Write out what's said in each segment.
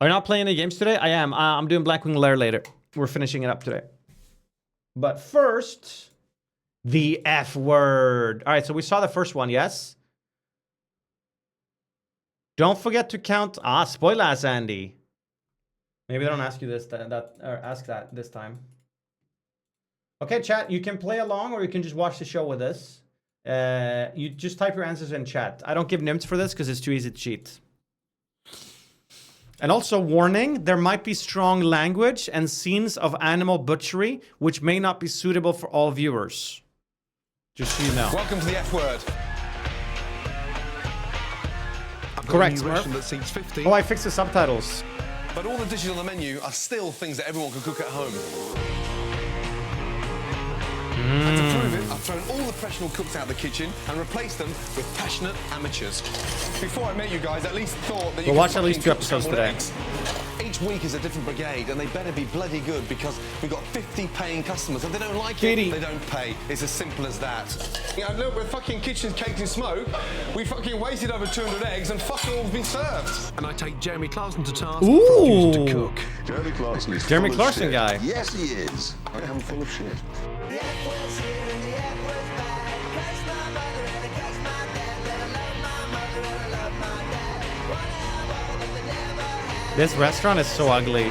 Are you not playing any games today? I am. I'm doing Blackwing Lair later. We're finishing it up today. But first, the F word. All right, so we saw the first one, yes? Don't forget to count... spoilers, Andy. Maybe they don't ask you this, or ask that this time. Okay, chat, you can play along or you can just watch the show with us. You just type your answers in chat. I don't give nymphs for this because it's too easy to cheat. And also, warning, there might be strong language and scenes of animal butchery, which may not be suitable for all viewers. Just so you know. Welcome to the F word. Correct, that seats 50. Oh, I fixed the subtitles. But all the dishes on the menu are still things that everyone can cook at home. And to prove it, I've thrown all the professional cooks out of the kitchen and replaced them with passionate amateurs. Before I met you guys, I at least thought that you We'll watch at least 2 episodes today. Eggs. Each week is a different brigade, and they better be bloody good because we've got 50 paying customers. If they don't like it, they don't pay. It's as simple as that. You know, look, we're fucking kitchens caked in smoke. We fucking wasted over 200 eggs and fucking all's been served. And I take Jeremy Clarkson to task for refusing to cook. Jeremy Clarkson is Jeremy full Clarkson of shit. guy. Yes, he is. I am full of shit. This restaurant is so ugly.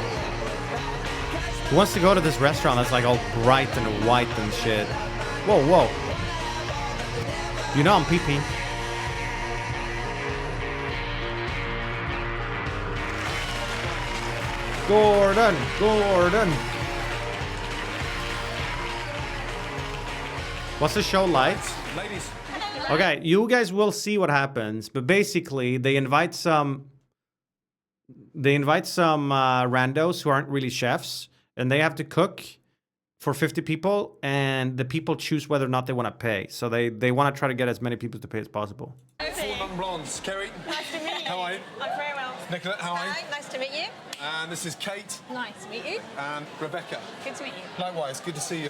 Who wants to go to this restaurant that's like all bright and white and shit? Whoa, whoa. You know I'm pee-pee. Gordon. What's the show like? Ladies. Okay, you guys will see what happens, but basically they invite some randos who aren't really chefs, and they have to cook for 50 people, and the people choose whether or not they want to pay. So they want to try to get as many people to pay as possible. 4 non-blondes. Kerry. Nice to meet you. How are you? I'm very well. Nicola, how are you? Hi, nice to meet you. And this is Kate. Nice to meet you. And Rebecca. Good to meet you. Likewise, good to see you.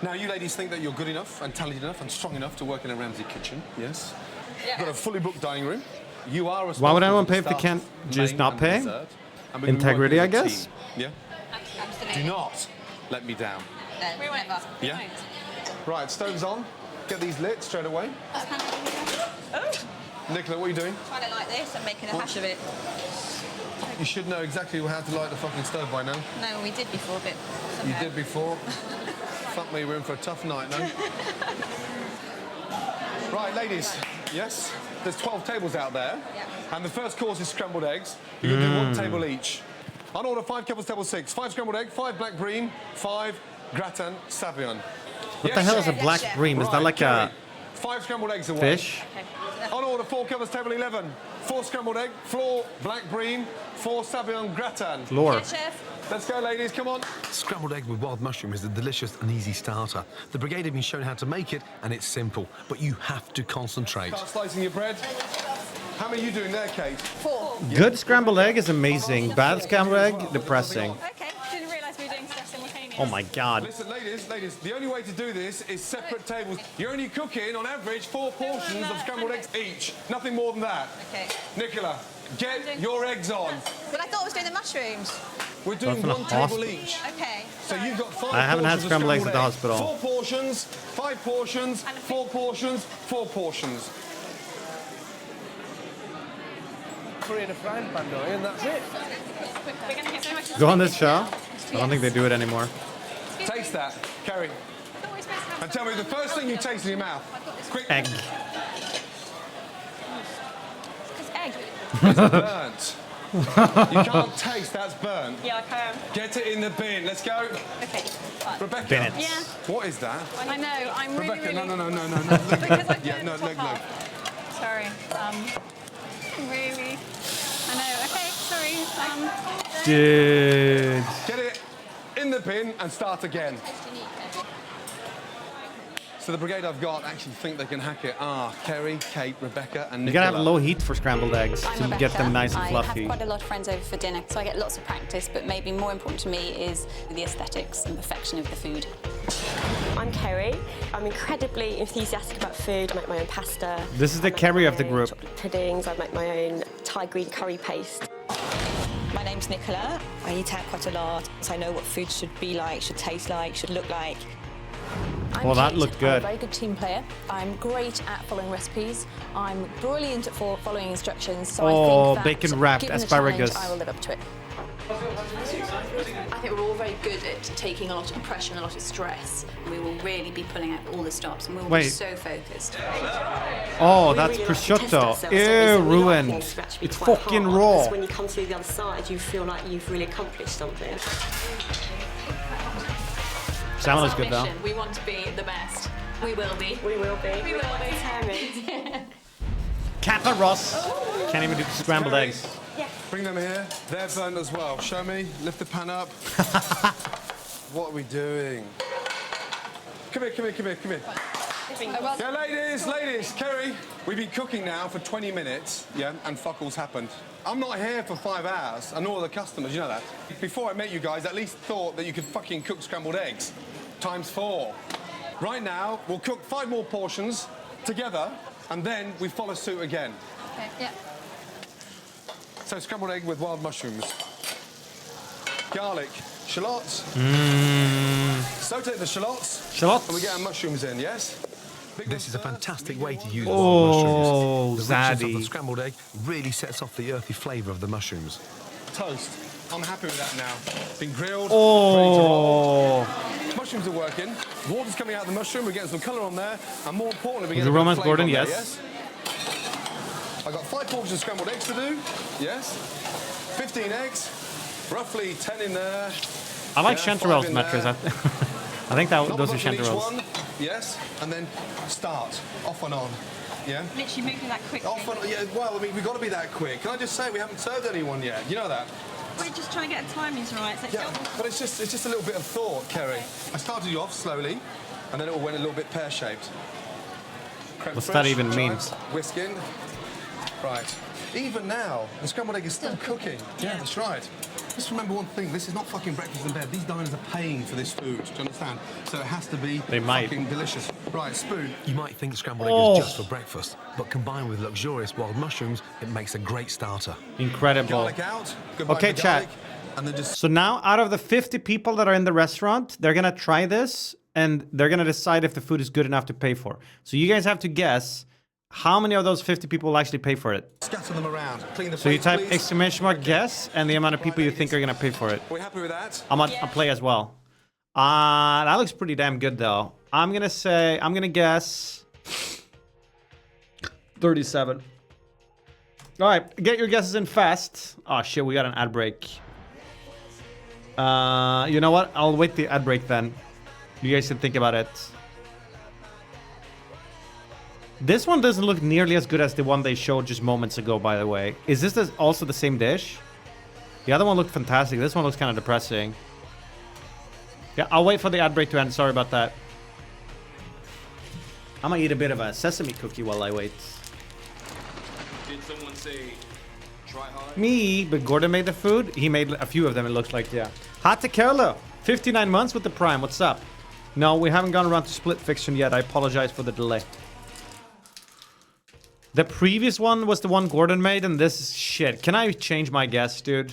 Now, you ladies think that you're good enough and talented enough and strong enough to work in a Ramsay kitchen, yes? Yeah. You've got a fully booked dining room. You are responsible. Why would anyone for pay if they staff, can't just main not and pay? dessert. And we're gonna be Integrity, working I as a guess? team. Yeah? Absolutely. Do not let me down. No, we won't. Yeah? Right, stoves on. Get these lit straight away. Oh, Nicola, what are you doing? trying it like this. I'm making a hash of it. You should know exactly how to light the fucking stove by now. No, we did before, but You somehow. did before. Fuck me, we're in for a tough night, no? Right, ladies. Yes? There's 12 tables out there. Yeah. And the first course is scrambled eggs. You're going to do 1 table each. On order, 5 couples, table 6. 5 scrambled egg, 5 black bream, 5 gratin savillon. What the hell is a black bream? Is that like a 5 scrambled eggs away. fish? On order, 4 covers, table 11. 4 scrambled egg, 4 black bream, 4 savillon gratin. Floor. Yeah, chef. Let's go, ladies, come on. Scrambled egg with wild mushroom is a delicious and easy starter. The brigade have been shown how to make it, and it's simple, but you have to concentrate. Start slicing your bread. How many are you doing there, Kate? 4. Good scrambled egg is amazing. Bad scrambled egg, depressing. Okay. Didn't realise we were doing stuff simultaneous. Oh my god. Listen, ladies, the only way to do this is separate tables. You're only cooking, on average, 4 portions of scrambled eggs each. Nothing more than that. Okay. Nicola, get your eggs on. Well, I thought I was doing the mushrooms. We're doing From the 1 table hospital. each. Okay. So you've got 5 I haven't had portions of scrambled eggs at the egg. hospital. 4 portions, 5 portions, 4 portions, 4 portions. Three in a frying pan, don't you? And that's it. We're going to get so much. Go on this show? I don't think they do it anymore. Taste that, Kerry. And tell me the first thing you taste in your mouth. Quick. Egg. It's egg. It's burnt. You can't taste, that's burnt. Yeah, I can. Get it in the bin. Let's go. Okay. Fine. Rebecca. Bin it. Yeah. What is that? I know. I'm really, Rebecca, really... no. Because I Yeah, no, turned the look. top off. Sorry. Really. I know. Okay. Sorry. Dude. Get it in the bin and start again. So the brigade I've got actually think they can hack it. Kerry, Kate, Rebecca, and You Nicola. gotta have low heat for scrambled eggs I'm to Rebecca. get them nice and I fluffy. have quite a lot of friends over for dinner, so I get lots of practice, but maybe more important to me is the aesthetics and perfection of the food. I'm Kerry. I'm incredibly enthusiastic about food. I make my own pasta. This is the I make Kerry my of the own group. chocolate puddings. I make my own Thai green curry paste. My name's name's Nicola. I eat out quite a lot, so I know what food should be like, should taste like, should look like. Well, that looked good. I'm a very good team player. I'm great at following recipes. I'm brilliant at following instructions. So I think that bacon wrapped given the asparagus. challenge, I will live up to it. I think we're all very good at taking a lot of pressure and a lot of stress. We will really be pulling out all the stops and we'll be so focused. Oh, We that's really like to test prosciutto. ourselves, so Ew, we like ruined. things to actually be It's quite fucking hard, raw. because when you come to the other side, you feel like you've really accomplished something. Salmon is That's our good though. mission. We want to be the best. We will be. We will be. We will be. Determined. Kappa Ross. Can't even do scrambled eggs. Bring them here. They're burnt as well. Show me. Lift the pan up. What are we doing? Come here, come here, come here, come here. Yeah, ladies, Kerry, we've been cooking now for 20 minutes, yeah, and fuck all's happened. I'm not here for 5 hours, and nor are the customers, you know that. Before I met you guys, I at least thought that you could fucking cook scrambled eggs, ×4. Right now, we'll cook 5 more portions together, and then we follow suit again. Okay, yeah. So scrambled egg with wild mushrooms, garlic, shallots. Saute the shallots. And we get our mushrooms in, yes? This is a fantastic way to use Oh, wild mushrooms. The richness of zaddy. the scrambled egg really sets off the earthy flavour of the mushrooms. Toast. I'm happy with that now. Been grilled. Oh. Ready to roll. Mushrooms are working. Water's coming out of the mushroom. We're getting some colour on there. And more importantly, we're getting The a bit of Romance flavour Gordon, on there, yes. I've got 5 portions of scrambled eggs to do. Yes. 15 eggs. Roughly 10 in there. I like Yeah, 5 chanterelles, in Metcos. there. I think Not those are much on each chanterelles. one. Yes. And then start. Off and on. Yeah. Literally moving that quickly. Off and yeah. Well, I mean, we've got to be that quick. Can I just say we haven't served anyone yet? You know that. We're just trying to get the timings right. So Yeah, but it's just a little bit of thought, Kerry. I started you off slowly, and then it all went a little bit pear-shaped. Creme What's fraiche, that even mean? right, Whisk in. Right. Even now, the scrambled egg is still cooking. Yeah, that's right. Just remember one thing, this is not fucking breakfast in bed. These diners are paying for this food, do you understand? So it has to be They might. fucking delicious. Right, spoon. You might think scrambled egg is just for breakfast, but combined with luxurious wild mushrooms, it makes a great starter. Incredible. Garlic out. Goodbye Okay, to chat. garlic, and then just So now, out of the 50 people that are in the restaurant, they're gonna try this and they're gonna decide if the food is good enough to pay for. So you guys have to guess how many of those 50 people will actually pay for it. scatter them around. Clean the So you plates, type please. exclamation mark guess and the amount of people you think are gonna pay for it. Are we happy with that? I'll play as well. That looks pretty damn good though. I'm gonna guess 37. All right, get your guesses in fast. Oh shit, we got an ad break. You know what? I'll wait the ad break then. You guys can think about it. This one doesn't look nearly as good as the one they showed just moments ago, by the way. Is this also the same dish? The other one looked fantastic. This one looks kind of depressing. Yeah, I'll wait for the ad break to end. Sorry about that. I'm gonna eat a bit of a sesame cookie while I wait. Did someone say try hard? Me, but Gordon made the food. He made a few of them, it looks like, yeah. Hot to Kerala. 59 months with the Prime. What's up? No, we haven't gone around to Split Fiction yet. I apologize for the delay. The previous one was the one Gordon made, and this is shit. Can I change my guess, dude?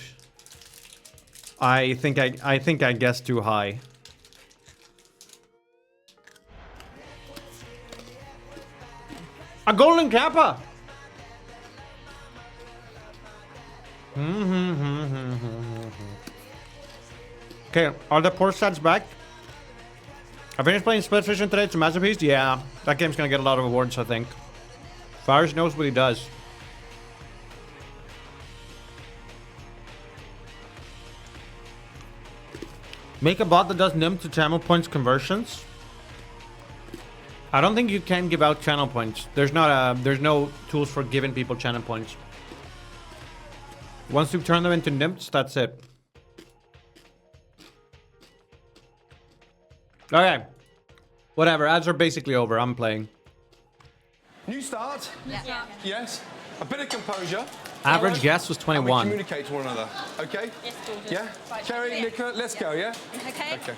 I think I guessed too high. A golden kappa. Okay, are the pork stats back? I finished playing Split Fiction today. It's a masterpiece. Yeah, that game's gonna get a lot of awards, I think. Fires knows what he does. Make a bot that does Nymn to channel points conversions. I don't think you can give out channel points. There's no tools for giving people channel points. Once you turn them into nymphs, that's it. Okay. Whatever, ads are basically over. I'm playing. New start? Yeah. Yes. A bit of composure. Average guess was And 21. we communicate to one another. Okay? Yes, gorgeous. Yeah? Kerry, Nicola, let's go, yeah? Okay. Okay.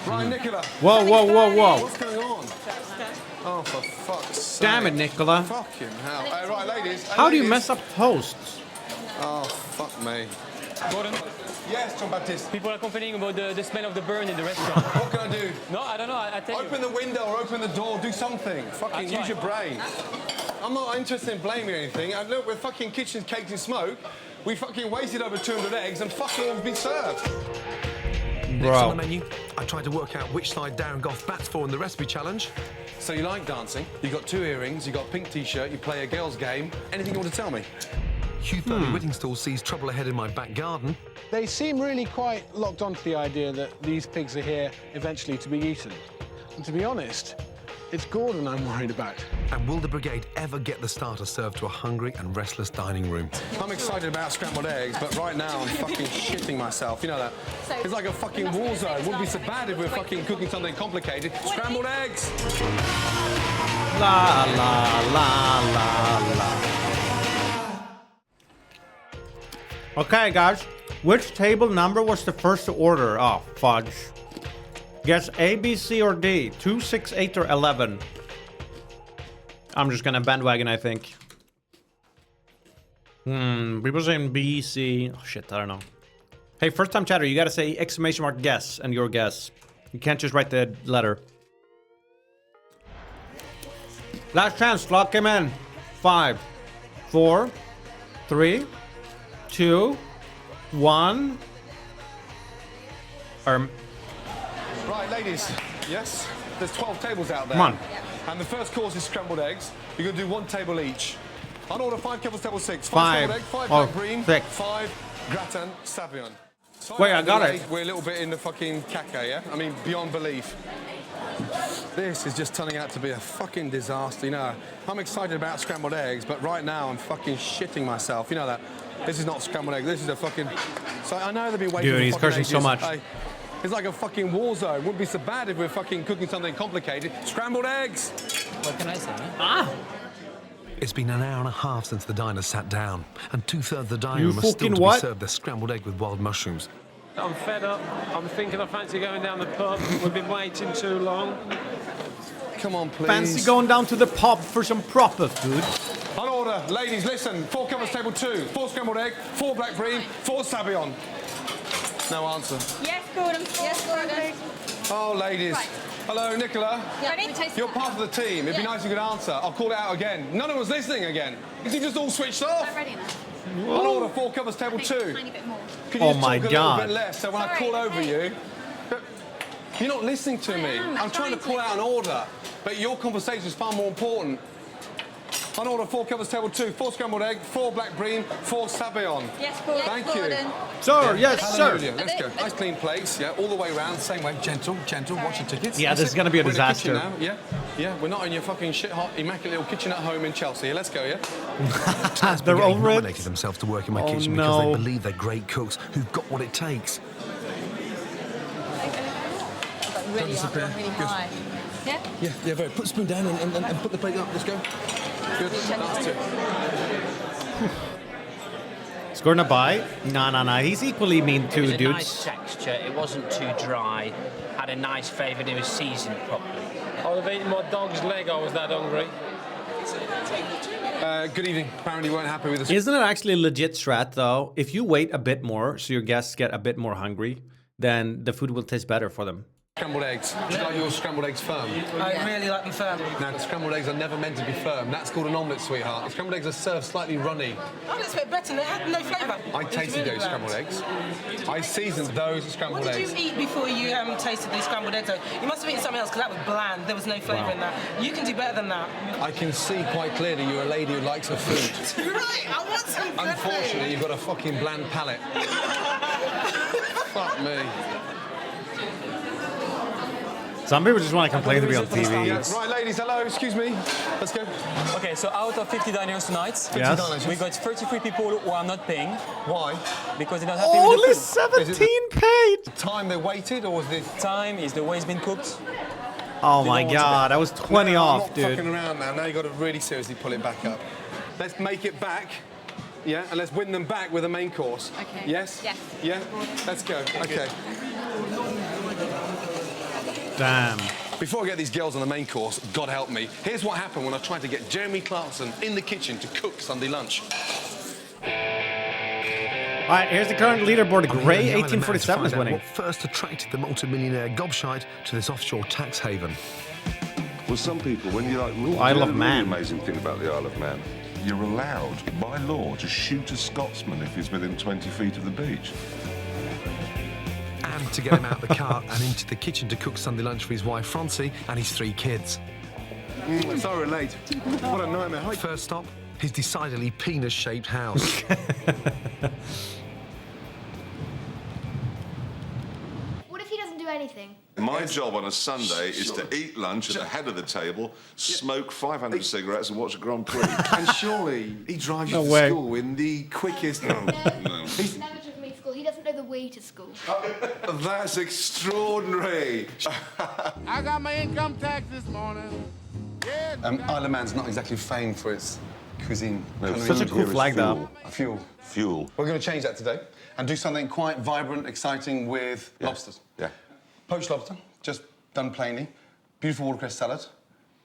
Right, Nicola. Whoa, whoa, whoa, whoa. What's going on? Oh, for fuck's sake. Damn it, Nicola. Fucking hell. Right, ladies. How do you mess up toasts? Oh, fuck me. Gordon, Yes, John Baptiste. people are complaining about the smell of the burn in the restaurant. What can I do? No, I don't know. I tell Open the window or open the door. Do something. Fucking use your brain. I'm not interested in blaming anything. Look, we're fucking kitchens caked in smoke. We fucking wasted over 200 eggs and fucking all been served. Next on the menu, I tried to work out which side Darren Goff bats for in the recipe challenge. So you like dancing? You got 2 earrings. You got a pink T-shirt. You play a girls' game. Anything you want to tell me? Hugh Thurley Whittingstall sees trouble ahead in my back garden. They seem really quite locked onto the idea that these pigs are here eventually to be eaten. And to be honest, it's Gordon I'm worried about. And will the brigade ever get the starter served to a hungry and restless dining room? I'm excited about scrambled eggs, but right now I'm fucking shitting myself. You know that? It's like a fucking war zone. Wouldn't be so bad if we were fucking cooking something complicated. Scrambled eggs! La la la la la. Okay, guys. Which table number was the first to order? Oh, fudge. Guess A, B, C, or D. 2, 6, 8, or 11. I'm just gonna bandwagon, I think. People saying B, C. Oh, shit, I don't know. Hey, first time chatter, you gotta say exclamation mark guess and your guess. You can't just write the letter. Last chance, clock him in. 5, 4, 3, 2, 1. Right, ladies. Yes? There's 12 tables out there. Come on. And the first course is scrambled eggs. You're going to do 1 table each. I'll order 5 kettles, table 6. 5 scrambled egg, 5 black green, 6. 5 gratin savion. So Wait, I got it. We're a little bit in the fucking caca, yeah? I mean, beyond belief. This is just turning out to be a fucking disaster, you know. I'm excited about scrambled eggs, but right now I'm fucking shitting myself. You know that? This is not scrambled eggs. This is a fucking... So I know they've been waiting Dude, for he's fucking cursing ages. so much. It's like a fucking war zone. Wouldn't be so bad if we're fucking cooking something complicated. Scrambled eggs! What can I say? It's been an hour and a half since the diners sat down, and 2/3 of the dining You room are still fucking to what? be served their scrambled egg with wild mushrooms. I'm fed up. I'm thinking I fancy going down the pub. We've been waiting too long. Come on, please. Fancy going down to the pub for some proper food. On order. Ladies, listen. 4 covers, table 2. 4 scrambled egg, 4 black green, 4 savion. No answer. Yes, Gordon. Yes, Gordon. Oh, ladies. Right. Hello, Nicola. Ready? You're part of the team. It'd be nice if you could answer. I'll call it out again. None of us listening again. Is he just all switched off? I'm ready now. On order, 4 covers, table 2. Tiny bit more. Could you Oh just my talk a God. little bit less so when I call over you... But you're not listening to me. I'm trying to call out an order, but your conversation is far more important. On order, 4 covers, table 2. 4 scrambled egg, 4 black green, 4 savion. Yes, Gordon. Thank you. Sir, yes, Hallelujah. sir. Let's go. Nice clean plates, yeah, all the way around, same way. Gentle, gentle, watch your tickets. Yeah, That's this is it. gonna be a We're in the kitchen disaster. now, yeah? Yeah, we're not in your fucking shit-hot, immaculate little kitchen at home in Chelsea. Let's go, yeah? As They're brigade over it. nominated themselves to work in my Oh, kitchen because they no. believe they're great cooks who've got what it takes. Really high. Yeah? Yeah, very. Put the spoon down and put the plate up. Let's go. Good. That's it. Scoring a bite? No. He's equally mean It too, was a dudes. nice texture. It wasn't too dry. Had a nice flavour and it was seasoned properly. I would have eaten my dog's leg. I was that hungry. Good evening. Apparently you weren't happy with the... Isn't it actually a legit strat, though? If you wait a bit more so your guests get a bit more hungry, then the food will taste better for them. Scrambled eggs. Do you like your scrambled eggs firm? I really like them firm. Now, the scrambled eggs are never meant to be firm. That's called an omelette, sweetheart. The scrambled eggs are served slightly runny. Oh, that's a bit better. They had no flavour. I tasted those scrambled eggs. I seasoned those scrambled What did eggs. you eat before you tasted these scrambled eggs? You must have eaten something else because that was bland. There was no flavour in that. You can do better than that. I can see quite clearly you're a lady who likes her food. Right, I want some good Unfortunately, you've got a fucking bland palate. Fuck me. Some people just want to complain to be on TV. Right, ladies, hello, excuse me. Let's go. Okay, so out of 50 diners tonight, Yes. we got 33 people who are not paying Why? because they're not happy with Only the food. 17 paid! The time they waited, or was this... Time is the way it's been cooked. Oh my god, I was 20 No, off, I'm not fucking dude. around now. Now you've got to really seriously pull it back up. Let's make it back. Yeah, and let's win them back with a main course. Okay. Yes? Yes. Yeah? Let's go. Okay. Damn. Before I get these girls on the main course, God help me, here's what happened when I tried to get Jeremy Clarkson in the kitchen to cook Sunday lunch. All right, here's the current leaderboard. Gray I'm here now, 1847 is to find out winning. what first attracted the multimillionaire gobshite to this offshore tax haven. Well, some people, when you're like, Isle you know of the Man. really amazing thing about the Isle of Man, you're allowed by law to shoot a Scotsman if he's within 20 feet of the beach. And to get him out of the car and into the kitchen to cook Sunday lunch for his wife Francie and his 3 kids. Sorry we're late. What a nightmare. First stop, his decidedly penis-shaped house. What if he doesn't do anything? My job on a Sunday is to eat lunch at the head of the table, smoke 500 cigarettes and watch a Grand Prix. And surely he drives you No to way. school in the quickest... No. He's never driven me to school. He doesn't know the way to school. That's extraordinary. I got my income tax this morning. Yeah. Isle of Man's not exactly famed for its cuisine. No, Such a food cool here is flag, though. Fuel. Fuel. We're going to change that today and do something quite vibrant, exciting with Yeah. lobsters. Yeah. Poached lobster, just done plainly. Beautiful watercress salad,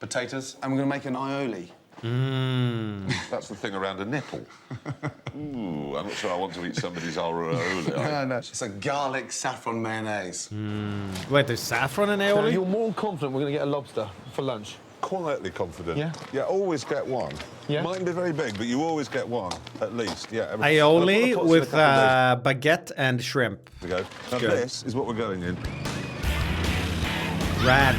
potatoes, and we're going to make an aioli. That's the thing around a nipple. Ooh, I'm not sure I want to eat somebody's aioli. No. It's a garlic saffron mayonnaise. Wait, there's saffron in aioli? You're more confident we're going to get a lobster for lunch? Quietly confident. Yeah? Yeah, always get one. Yeah? Mightn't be very big, but you always get one, at least. Yeah. Aioli I'll put with a couple of baguette and shrimp. days to go. Now Good. this is what we're going in. Rad.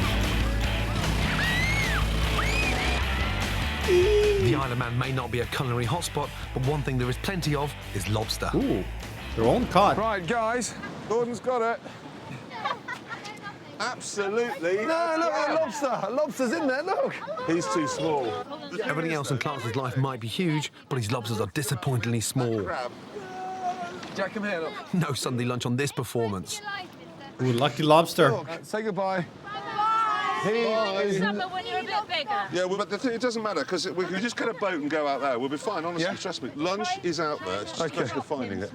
The Isle of Man may not be a culinary hotspot, but one thing there is plenty of is lobster. Ooh, their own cod. Right, guys, Gordon's got it. Absolutely. No, look, a lobster. A lobster's in there, look. He's too small. Everything else in Clarkson's life might be huge, but his lobsters are disappointingly small. Jack, come here, look. No Sunday lunch on this performance. Ooh, lucky lobster. Say goodbye. Summer when you're a bit bigger. Yeah, well, but the thing, it doesn't matter, because we can just get a boat and go out there. We'll be fine, honestly, Yeah? trust me. Lunch is out there. It's just a question of finding it.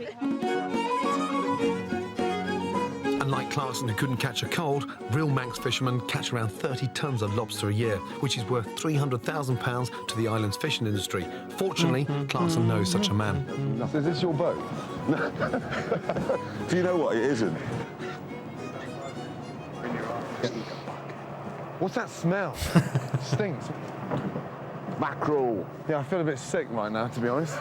Unlike Clarkson, who couldn't catch a cold, real Manx fishermen catch around 30 tons of lobster a year, which is worth £300,000 to the island's fishing industry. Fortunately, Clarkson knows such a man. Is this your boat? Do you know what? It isn't. What's that smell? Stinks. Mackerel. Yeah, I feel a bit sick right now, to be honest.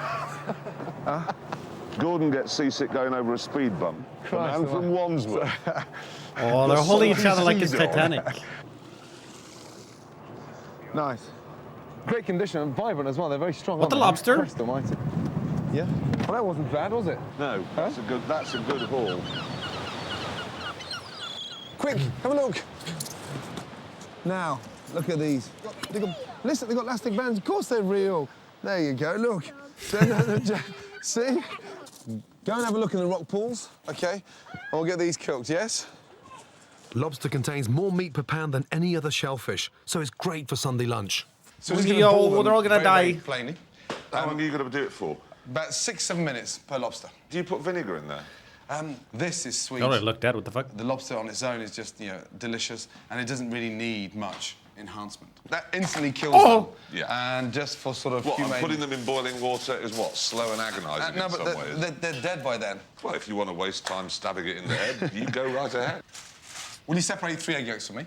Gordon gets seasick going over a speed bump. Christ, And from Wandsworth. Oh, they're holding each other like it's Titanic. Nice. Great condition and vibrant as well. They're very strong. What, aren't the they? lobster? Christ almighty. Yeah. Well, that wasn't bad, was it? No, that's a good haul. Quick, have a look. Now, look at these. Listen, they've got elastic bands. Of course they're real. There you go, look. See? Go and have a look in the rock pools, OK? And we'll get these cooked, yes? Lobster contains more meat per pound than any other shellfish, so it's great for Sunday lunch. So we're just Yo, gonna boil them they're all gonna very, very die. plainly. How long are you going to do it for? About 6-7 minutes per lobster. Do you put vinegar in there? This is sweet. Oh, it looked dead. What the fuck? The lobster on its own is just, you know, delicious, and it doesn't really need much enhancement. That instantly kills them. Yeah. And just for sort of What, and humane... putting them in boiling water is what? Slow and agonising no, in but some ways? they're dead by then. Well, if you want to waste time stabbing it in the head, you go right ahead. Will you separate 3 egg yolks for me?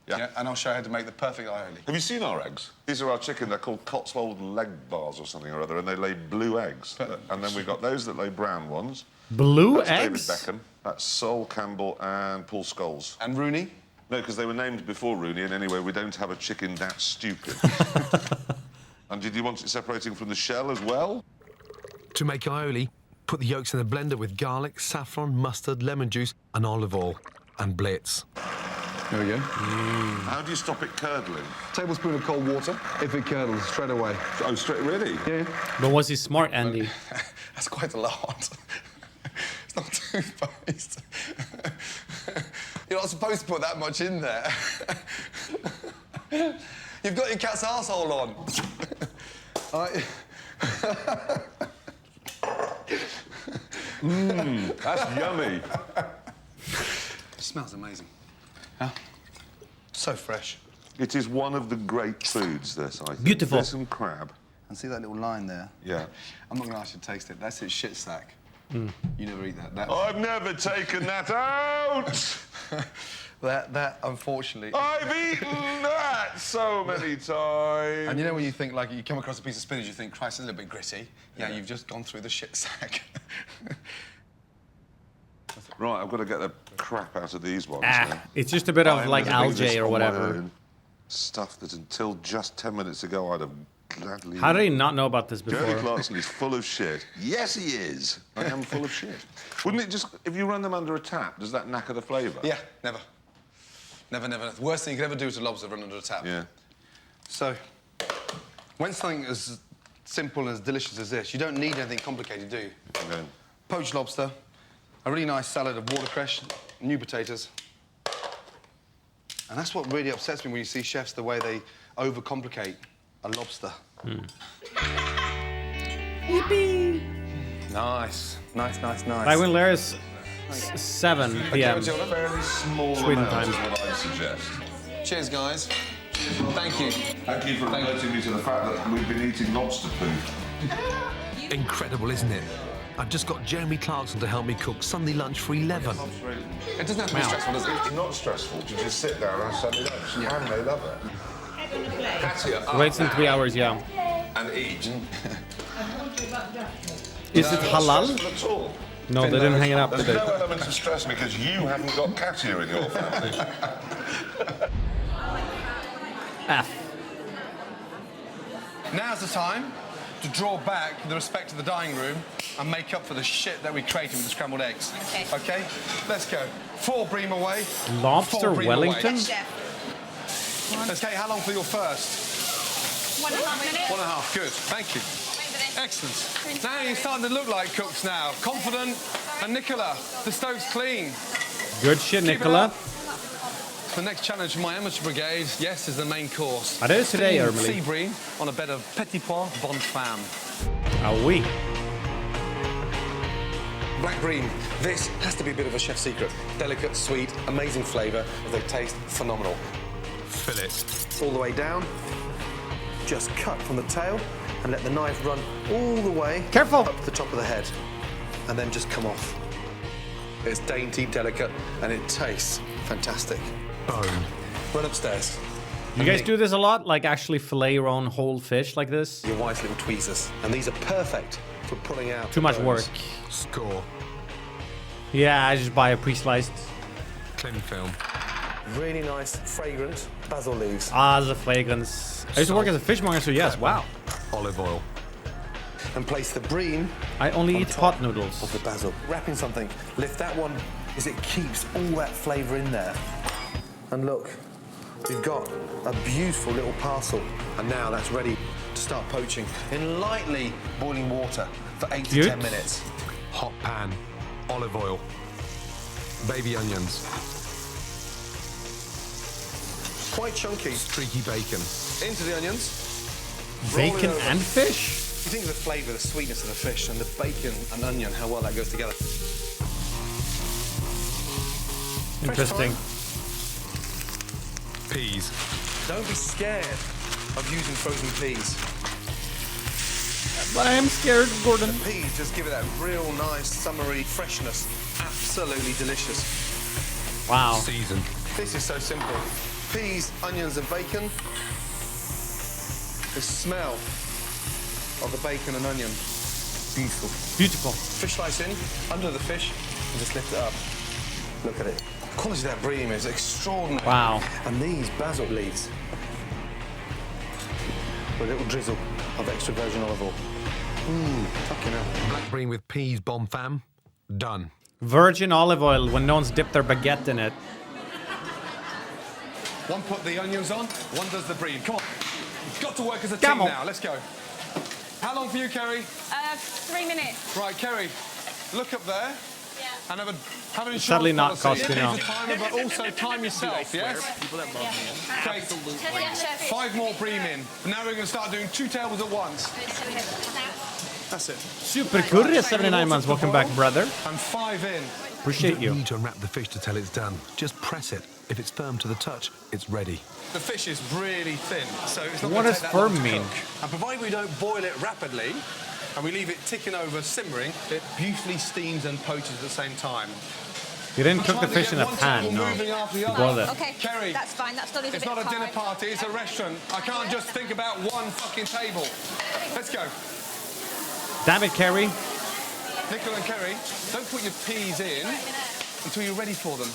Yeah. And I'll show you how to make the perfect aioli. Have you seen our eggs? These are our chicken. They're called Cotswold leg bars or something or other, and they lay blue eggs. And then we've got those that lay brown ones. Blue That's eggs? David Beckham. That's Sol Campbell and Paul Scholes. And Rooney? No, because they were named before Rooney, and anyway, we don't have a chicken that stupid. And did you want it separating from the shell as well? To make aioli, put the yolks in a blender with garlic, saffron, mustard, lemon juice, and olive oil, and blitz. There we go. How do you stop it curdling? Tablespoon of cold water. If it curdles, straight away. Oh, straight really? Yeah. But was he smart, Andy? That's quite a lot. It's not toothpaste. You're not supposed to put that much in there. You've got your cat's arsehole on. That's yummy. It smells amazing. Huh? So fresh. It is one of the great foods, this, I think. Beautiful. There's some crab. And see that little line there? Yeah. I'm not going to ask you to taste it. That's its shit sack. You never eat that. I've never taken that out. that unfortunately. I've eaten that so many times. And you know when you think, like, you come across a piece of spinach, you think, Christ, it's a little bit gritty. Yeah, you've just gone through the shit sack. Right, I've got to get the crap out of these ones. Now. It's just a bit of like algae or whatever. Stuff that until just 10 minutes ago I'd have gladly. How did he not know about this before? Jerry Clarkson is full of shit. Yes, he is. I am full of shit. Wouldn't it just, if you run them under a tap, does that knacker the flavour? Yeah, never. Never. The worst thing you could ever do to lobster run under a tap. Yeah. So, when something as simple and as delicious as this, you don't need anything complicated, do you? Okay. Poached lobster, a really nice salad of watercress, new potatoes. And that's what really upsets me when you see chefs, the way they overcomplicate a lobster. Yippee! Nice. Like when Larry's 7 p.m. Okay, a fairly small Sweden amount time. is what I suggest. Cheers, guys. Thank you. Thank you for alerting me to the fact that we've been eating lobster poop. Incredible, isn't it? I've just got Jeremy Clarkson to help me cook Sunday lunch for 11. It doesn't have to be stressful, does it? It's not stressful to just sit there and have Sunday lunch. And they love it. Katia, Waits in 3 hours, yeah. and eat. Is it halal? At all. No, they didn't hang it up, There's did they? no element of stress because you haven't got Katia in your family. F. Now's the time to draw back the respect of the dining room and make up for the shit that we created with the scrambled eggs. Okay? Let's go. 4 bream away. Lobster 4 bream Wellington? away. Okay, how long for your first? 1.5 minutes. 1.5, good. Thank you. Excellent. Now you're starting to look like cooks now. Confident. And Nicola, the stove's clean. Good shit, Keep it Nicola. up. The next challenge for my amateur brigade, yes, is the main course. It is today, Steamed Emily. sea bream on a bed of petit pois bonne femme. Ah oui. Black bream. This has to be a bit of a chef's secret. Delicate, sweet, amazing flavour. They taste phenomenal. Fillet. All the way down. Just cut from the tail and let the knife run all the way Careful. up to the top of the head, and then just come off. It's dainty, delicate, and it tastes fantastic. Bone. Run upstairs. You guys do this a lot? Like actually fillet your own whole fish like this? Your wife's little tweezers, and these are perfect for pulling out. Too much bones. work. Score. Yeah, I just buy a pre-sliced. Cling film. Really nice, fragrant basil leaves. Ah, the fragrance. I used to work as a fishmonger, so yes, wow. Olive oil. And place the bream I only on eat top pot noodles. of the basil. Wrapping something. Lift that one, as it keeps all that flavour in there. And look, we've got a beautiful little parcel. And now that's ready to start poaching in lightly boiling water for 8 to 10 minutes. Hot pan. Olive oil. Baby onions. Quite chunky. Streaky bacon. Into the onions. Bacon Roll it over. and fish? You think of the flavour, the sweetness of the fish, and the bacon and onion, how well that goes together. Interesting. Peas. Don't be scared of using frozen peas. But I am scared, Gordon. The peas just give it that real nice, summery freshness. Absolutely delicious. Wow. Season. This is so simple. Peas, onions, and bacon. The smell of the bacon and onion. Beautiful. Beautiful. Fish slice in, under the fish, and just lift it up. Look at it. The quality of that bream is extraordinary. Wow. And these basil leaves with a little drizzle of extra virgin olive oil. Fucking hell. Black bream with peas, bomb fam. Done. Virgin olive oil when no one's dipped their baguette in it. One put the onions on, one does the bream. Come on. You've got to work as a Come team on. now. Let's go. How long for you, Kerry? 3 minutes. Right, Kerry, look up there. Yeah. And have an insurance Sadly not policy. costing Use now. the timer, but also time yourself, yes? Okay, 5 more bream in. Now we're going to start doing 2 tables at once. That's it. Super curry, 79 months. Welcome back, brother. And 5 in. Appreciate You you. don't need to unwrap the fish to tell it's done. Just press it. If it's firm to the touch, it's ready. The fish is really thin, so it's not What going does to take that long firm to mean? cook. And provided we don't boil it rapidly, and we leave it ticking over, simmering. It beautifully steams and poaches at the same time. You didn't cook the fish in a pan, no. You boiled it. Okay, Kerry, that's fine. That's not even. it's not a dinner party, it's a restaurant. I can't just think about one fucking table. Let's go. Damn it, Kerry. Nicola and Kerry, don't put your peas in until you're ready for them.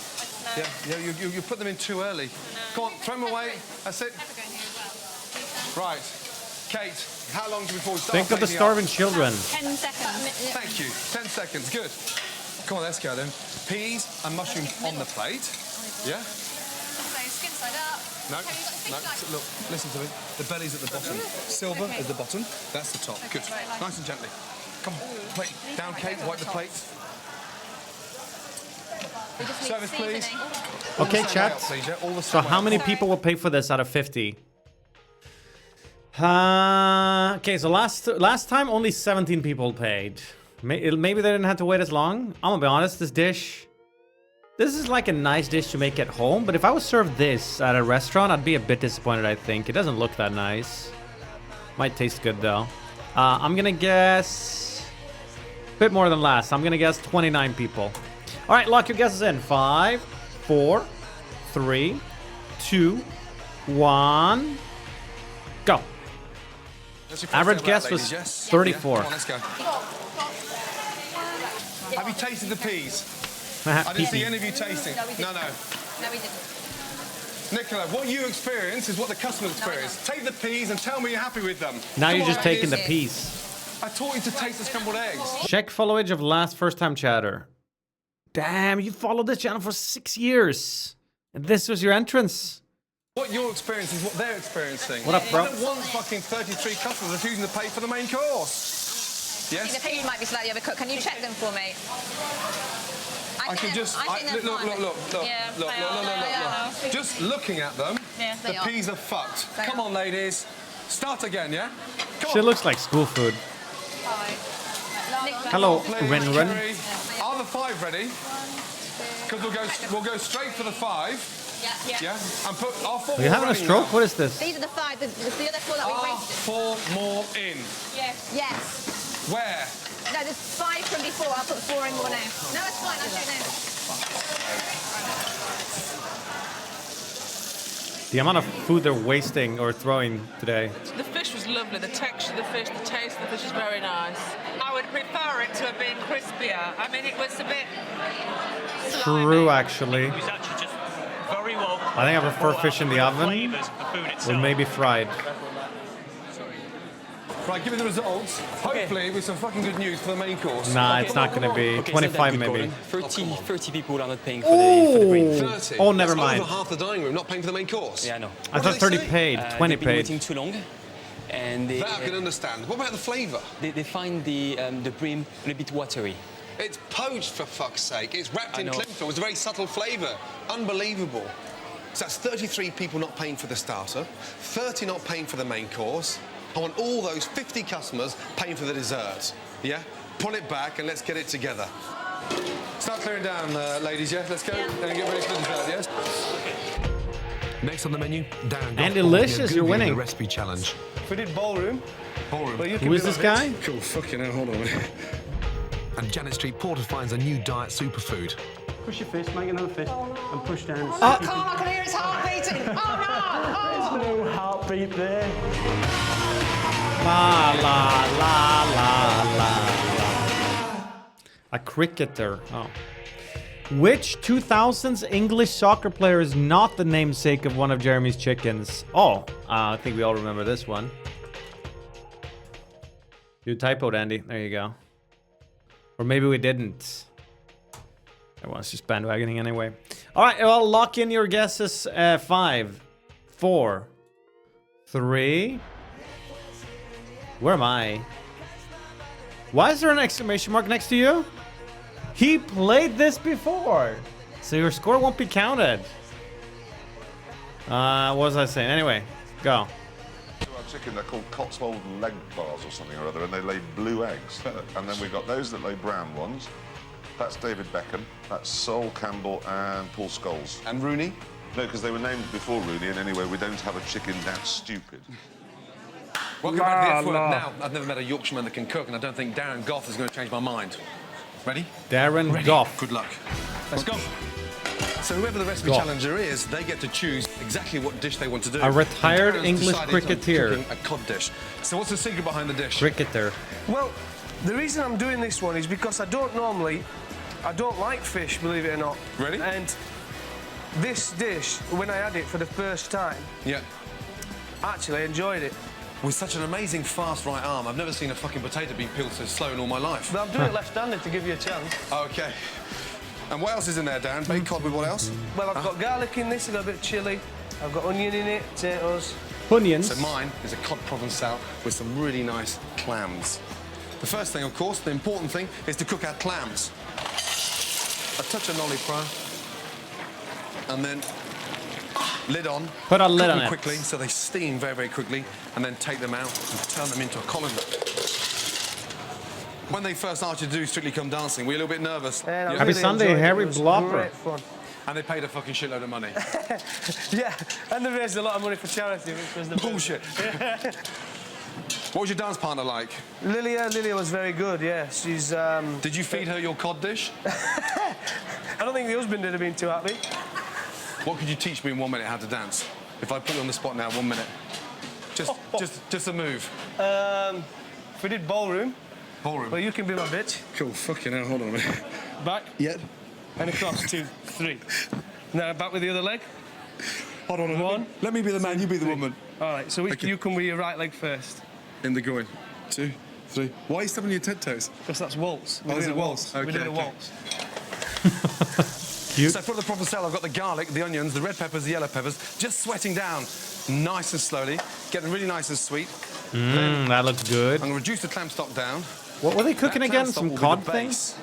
Yeah, you put them in too early. Come on, throw them away. That's it. Right. Kate, how long before we start? Think of the starving children. 10 seconds. Thank you. 10 seconds. Good. Come on, let's go then. Peas and mushrooms on the plate. Yeah? Skin side up. No, no. Look, listen to me. The belly's at the bottom. Silver at the bottom. That's the top. Good. Nice and gently. Come on. Plate. Down, Kate. Wipe the plate. Service, please. Okay, chat. So how many people will pay for this out of 50? Okay, so last time only 17 people paid. Maybe they didn't have to wait as long. I'm gonna be honest, this is like a nice dish to make at home, but if I was served this at a restaurant, I'd be a bit disappointed, I think. It doesn't look that nice. Might taste good though. I'm gonna guess a bit more than last. I'm gonna guess 29 people. All right, lock your guesses in. 5, 4, 3, 2, 1, go. Average guess was 34. Come on, let's go. Have you tasted the peas? I didn't see any of you tasting. No. No, we didn't. Nicola, what you experience is what the customers experience. Take the peas and tell me you're happy with them. Now Come you're on, just taking the ladies. piece. I taught you to taste the scrambled eggs. Check followage of last first-time chatter. Damn, you followed this channel for 6 years. And this was your entrance. What you're experiencing is what they're experiencing. What up, bro? I don't want fucking 33 customers refusing to pay for the main course. Yes? The peas might be slightly overcooked. Can you check them for me? I can just... Look. Just looking at them, the peas are fucked. Come on, ladies. Start again, yeah? Come Shit on. looks like school food. Hello, Ren. Kerry. Are the 5 ready? Because we'll go straight for the 5. Yeah. And put our 4 Are you having a running stroke? now. What is this? These are the 5. The other 4 that we Are wasted. 4 more in? Yes. Where? No, there's 5 from before. I'll put 4 in more now. No, it's fine. I'll do it now. The amount of food they're wasting or throwing today. The fish was lovely. The texture of the fish, the taste of the fish is very nice. I would prefer it to have been crispier. I mean, it was a bit True, actually. It was actually just very well. I think I prefer fish in the oven Flavors of the food or itself. maybe fried. Right, give me the results. Hopefully with some fucking good news for the main course. Nah, it's not gonna be. 25 maybe. 30 people are not paying for the green. 30? Oh, never That's mind. over half the dining room not paying for the main course. Yeah, I know. I thought 30 paid, 20 they've been paid. waiting too long, and they, That I can understand. What about the flavour? they find the brim a bit watery. It's poached, for fuck's sake. It's wrapped I in know. cling film. It's a very subtle flavour. Unbelievable. So that's 33 people not paying for the starter, 30 not paying for the main course. I want all those 50 customers paying for the dessert. Yeah? Pull it back and let's get it together. Start clearing down, ladies, yeah? Let's go and get ready for the dessert, yes? Next on the menu, Darren. And delicious, you're winning. The recipe challenge. If we did ballroom. Well, Who is this guy? Cool, fucking hell, hold on a minute. And Janet Street Porter finds a new diet superfood. Push your fist, make another fist, and push down. Oh, Carl, I can hear his heart beating. Oh, no. There's no heartbeat there. La la la la la. A cricketer. Oh. Which 2000s English soccer player is not the namesake of one of Jeremy's chickens? Oh, I think we all remember this one. You typoed, Andy. There you go. Or maybe we didn't. Everyone's just bandwagoning anyway. All right, well, lock in your guesses. 5, 4, 3. Where am I? Why is there an exclamation mark next to you? He played this before, so your score won't be counted. What was I saying? Anyway, go. Our chicken, they're called Cotswold leg bars or something or other, and they lay blue eggs. And then we've got those that lay brown ones. That's David Beckham, that's Sol Campbell and Paul Scholes. And Rooney? No, because they were named before Rooney, and anyway, we don't have a chicken that stupid. Welcome back to the F Word. Now, I've never met a Yorkshireman that can cook, and I don't think Darren Goff is going to change my mind. Ready? Darren Goff. Good luck. Let's go. So whoever the recipe challenger is, they get to choose exactly what dish they want to do. A retired Darren's English decided on cricketer. cooking a cod dish. So what's the secret behind the dish? Cricketer. Well, the reason I'm doing this one is because I don't like fish, believe it or not. Ready? And this dish, when I had it for the first time, yeah, actually I enjoyed it. With such an amazing fast right arm, I've never seen a fucking potato being peeled so slow in all my life. But I'm doing it left-handed to give you a chance. Okay. And what else is in there, Darren? Baked cod with what else? Well, I've got garlic in this, I've got a bit of chilli, I've got onion in it, potatoes. Onions? So mine is a cod provençal with some really nice clams. The first thing, of course, the important thing, is to cook our clams. A touch of nollie pro, and then lid on. Put a lid cook on them it. quickly, so they steam very, very quickly, and then take them out and turn them into a colander. When they first asked you to do Strictly Come Dancing, were you a little bit nervous? Yeah, Happy really Sunday, Harry Blopper. Great fun. And they paid a fucking shitload of money. Yeah, and they raised a lot of money for charity, which was the bullshit. What was your dance partner like? Lilia was very good, yeah. She's... Did you feed her your cod dish? I don't think the husband would have been too happy. What could you teach me in 1 minute how to dance? If I put you on the spot now, 1 minute. Just a move. If we did ballroom. Ballroom? Well, you can be my bitch. Cool, fucking hell, hold on a minute. Back. Yep. And across, 2, 3. Now back with the other leg. Hold on a minute. Let me be the man, you be the woman. All right, so you come with your right leg first. In the groin. 2, 3. Why are you stepping on your head-toes? Because that's waltz. Oh, is it waltz? We're Okay, doing a okay. waltz. So for the provençal, I've got the garlic, the onions, the red peppers, the yellow peppers, just sweating down nice and slowly, getting really nice and sweet. That looks good. I'm going to reduce the clam stock down. What were they cooking That again? clam stock Some will be cod the thing? base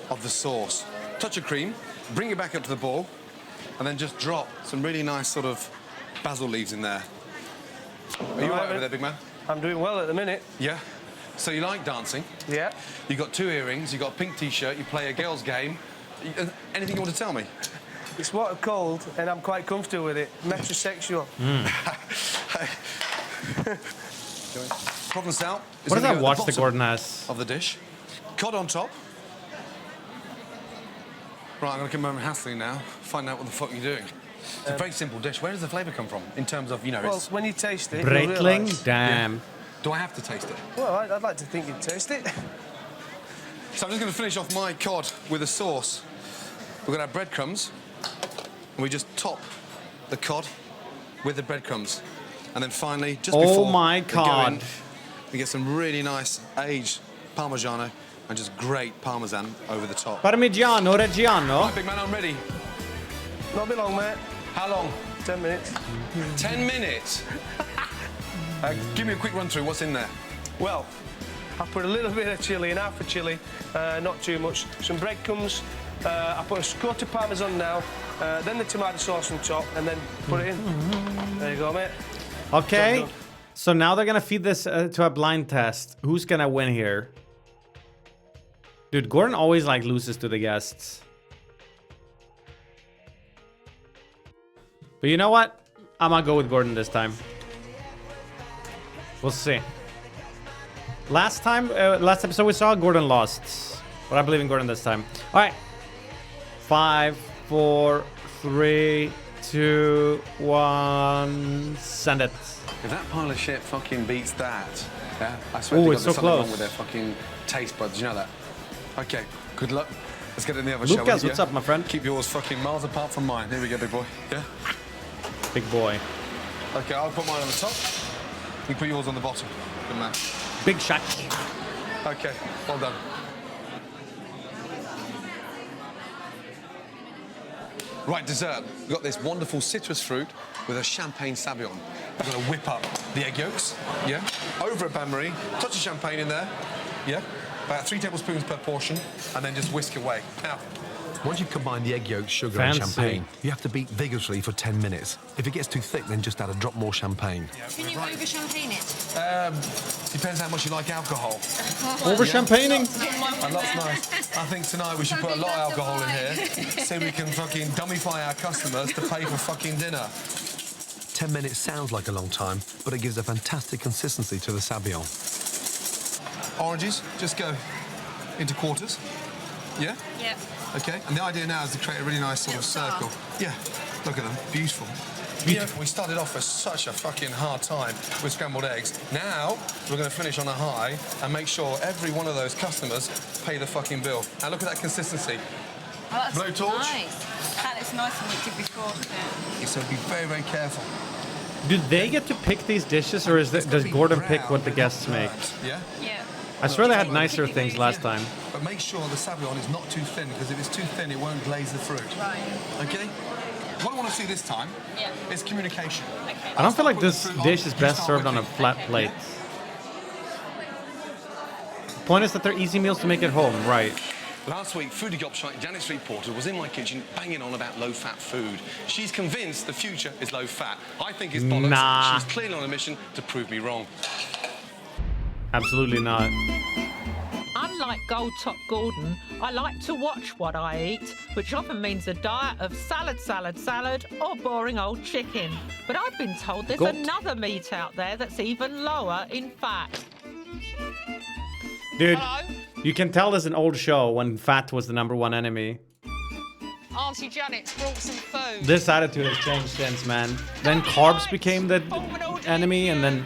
of the sauce. Touch of cream, bring it back up to the boil, and then just drop some really nice sort of basil leaves in there. Are you all right over there, big man? I'm doing well at the minute. Yeah? So you like dancing? Yeah. You got 2 earrings, you got a pink T-shirt, you play a girls' game. Anything you want to tell me? It's water cold, and I'm quite comfortable with it. Metrosexual. Provençal. What does that watch that Gordon has? Of the dish. Cod on top. Right, I'm going to come home and hassle you now. Find out what the fuck you're doing. It's a very simple dish. Where does the flavour come from? In terms of, you know, Well, it's... when you taste it, you'll Breitling? realise. Damn. Yeah. Do I have to taste it? Well, I'd like to think you'd taste it. So I'm just going to finish off my cod with a sauce. We've got our breadcrumbs, and we just top the cod with the breadcrumbs. And then finally, just before my we go God. in, we get some really nice aged Parmigiano and just great Parmesan over the top. Parmigiano Reggiano. Right, big man, I'm ready. Not be long, mate. How long? 10 minutes. 10 minutes? Give me a quick run through. What's in there? Well, I put a little bit of chilli and half a chilli, not too much. Some breadcrumbs. I put a quart of Parmesan now, then the tomato sauce on top, and then put it in. There you go, mate. Okay. So now they're gonna feed this to a blind test. Who's gonna win here? Dude, Gordon always like loses to the guests. But you know what? I'm gonna go with Gordon this time. We'll see. Last episode we saw, Gordon lost. But I believe in Gordon this time. All right. 5, 4, 3, 2, 1. Send it. If that pile of shit fucking beats that, yeah, I swear Ooh, to God, it's there's so something close. wrong with their fucking taste buds. You know that? Okay, good luck. Let's get in the other show. Lucas, what's up, my friend? Keep yours fucking miles apart from mine. Here we go, big boy. Yeah? Big boy. Okay, I'll put mine on the top. You put yours on the bottom. Good man. Big shack. Okay, well done. Right, dessert. We've got this wonderful citrus fruit with a champagne savion. We're going to whip up the egg yolks, yeah? Over a bain-marie, touch of champagne in there, yeah? About 3 tablespoons per portion, and then just whisk away. Now, once you've combined the egg yolks, sugar Fancy. and champagne, you have to beat vigorously for 10 minutes. If it gets too thick, then just add a drop more champagne. Can you over champagne it? depends how much you like alcohol. Over champagning. A lot's nice. I think tonight we should put a lot of alcohol in here so we can fucking dummify our customers to pay for fucking dinner. 10 minutes sounds like a long time, but it gives a fantastic consistency to the sabayon. Oranges, just go into quarters. Yeah? Yeah. Okay, and the idea now is to create a really nice sort of circle. Yeah, look at them, beautiful. Beautiful. We started off with such a fucking hard time with scrambled eggs. Now, we're going to finish on a high and make sure every one of those customers pay the fucking bill. Now look at that consistency. Oh, that's Blowtorch. nice. That looks nice and liquid before, doesn't it? So be very, very careful. Do they get to pick these dishes, or does Gordon pick what the guests make? Yeah? Yeah. I swear they had nicer things last time. But make sure the sabayon is not too thin, because if it's too thin, it won't glaze the fruit. Right. Okay? What I want to see this time is communication. Okay. I don't feel like this dish is best served on a flat plate. Point is that they're easy meals to make at home, right? Last week, foodie gobshite Janet Street Porter was in my kitchen banging on about low-fat food. She's convinced the future is low-fat. I think it's bollocks. Nah. She's clearly on a mission to prove me wrong. Absolutely not. Unlike Gold Top Gordon, I like to watch what I eat, which often means a diet of salad, salad, salad, or boring old chicken. But I've been told there's another meat out there that's even lower in fat. Dude, Hello? you can tell there's an old show when fat was the #1 enemy. Auntie Janet's brought some food. This attitude has changed since, man. Then carbs became the enemy, and then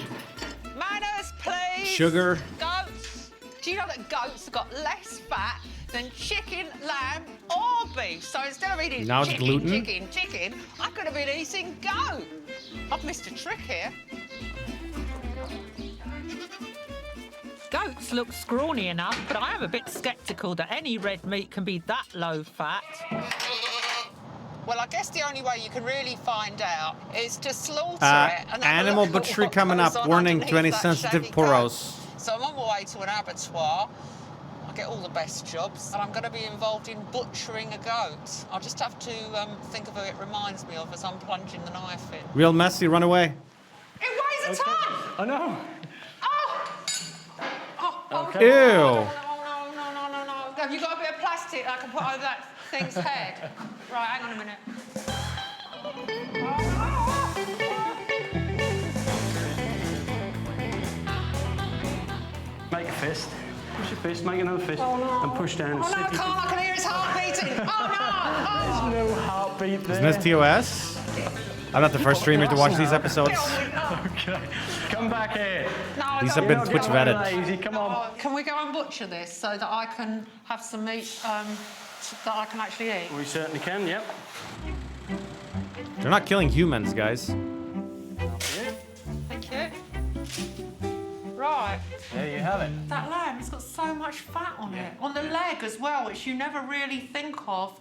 Manners, please. sugar. Goats. Do you know that goats have got less fat than chicken, lamb, or beef? So instead of eating Now it's chicken, gluten? chicken, I could have been eating goat. I've missed a trick here. Goats look scrawny enough, but I am a bit sceptical that any red meat can be that low fat. Well, I guess the only way you can really find out is to slaughter it. And have a Animal look at butchery what coming goes up. on Warning to any underneath that sensitive shaggy poros. coat. So I'm on my way to an abattoir. I get all the best jobs, and I'm going to be involved in butchering a goat. I'll just have to think of who it reminds me of as I'm plunging the knife in. Real messy, run away. It weighs a ton! I know. Okay. Ew. No. Have you got a bit of plastic I can put over that thing's head? Right, hang on a minute. Make a fist. Push your fist, make another fist, and push down. Oh no, I can't, I can hear his heart beating. Oh no! There's no heartbeat there. Isn't this TOS? I'm not the first streamer to watch these episodes. Okay. Come back here. No, These have been Twitch vetted. Lazy. Come on. Can we go and butcher this so that I can have some meat that I can actually eat? We certainly can, yep. They're not killing humans, guys. Thank you. Right. There you have it. That lamb has got so much fat on it. On the leg as well, which you never really think of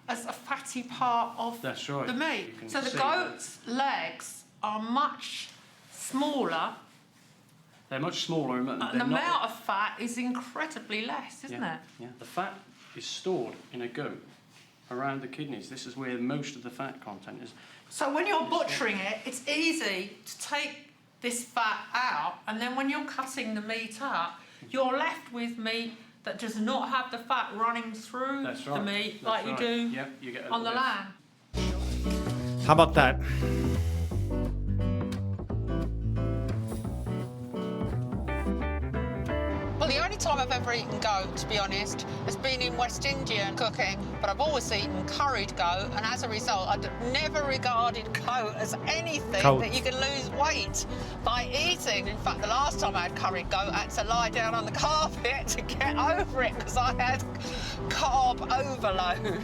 as a fatty part of That's right. the meat. You can So the see goat's legs are much smaller. They're much smaller. And the amount of fat is incredibly less, isn't it? Yeah. The fat is stored in a goat around the kidneys. This is where most of the fat content is. So when you're butchering it, it's easy to take this fat out, and then when you're cutting the meat up, you're left with meat that does not have the fat running through the meat like you do you get on the lamb. How about that? Well, the only time I've ever eaten goat, to be honest, has been in West Indian cooking, but I've always eaten curried goat, and as a result, I've never regarded goat as anything that you can lose weight by eating. In fact, the last time I had curried goat, I had to lie down on the carpet to get over it because I had carb overload.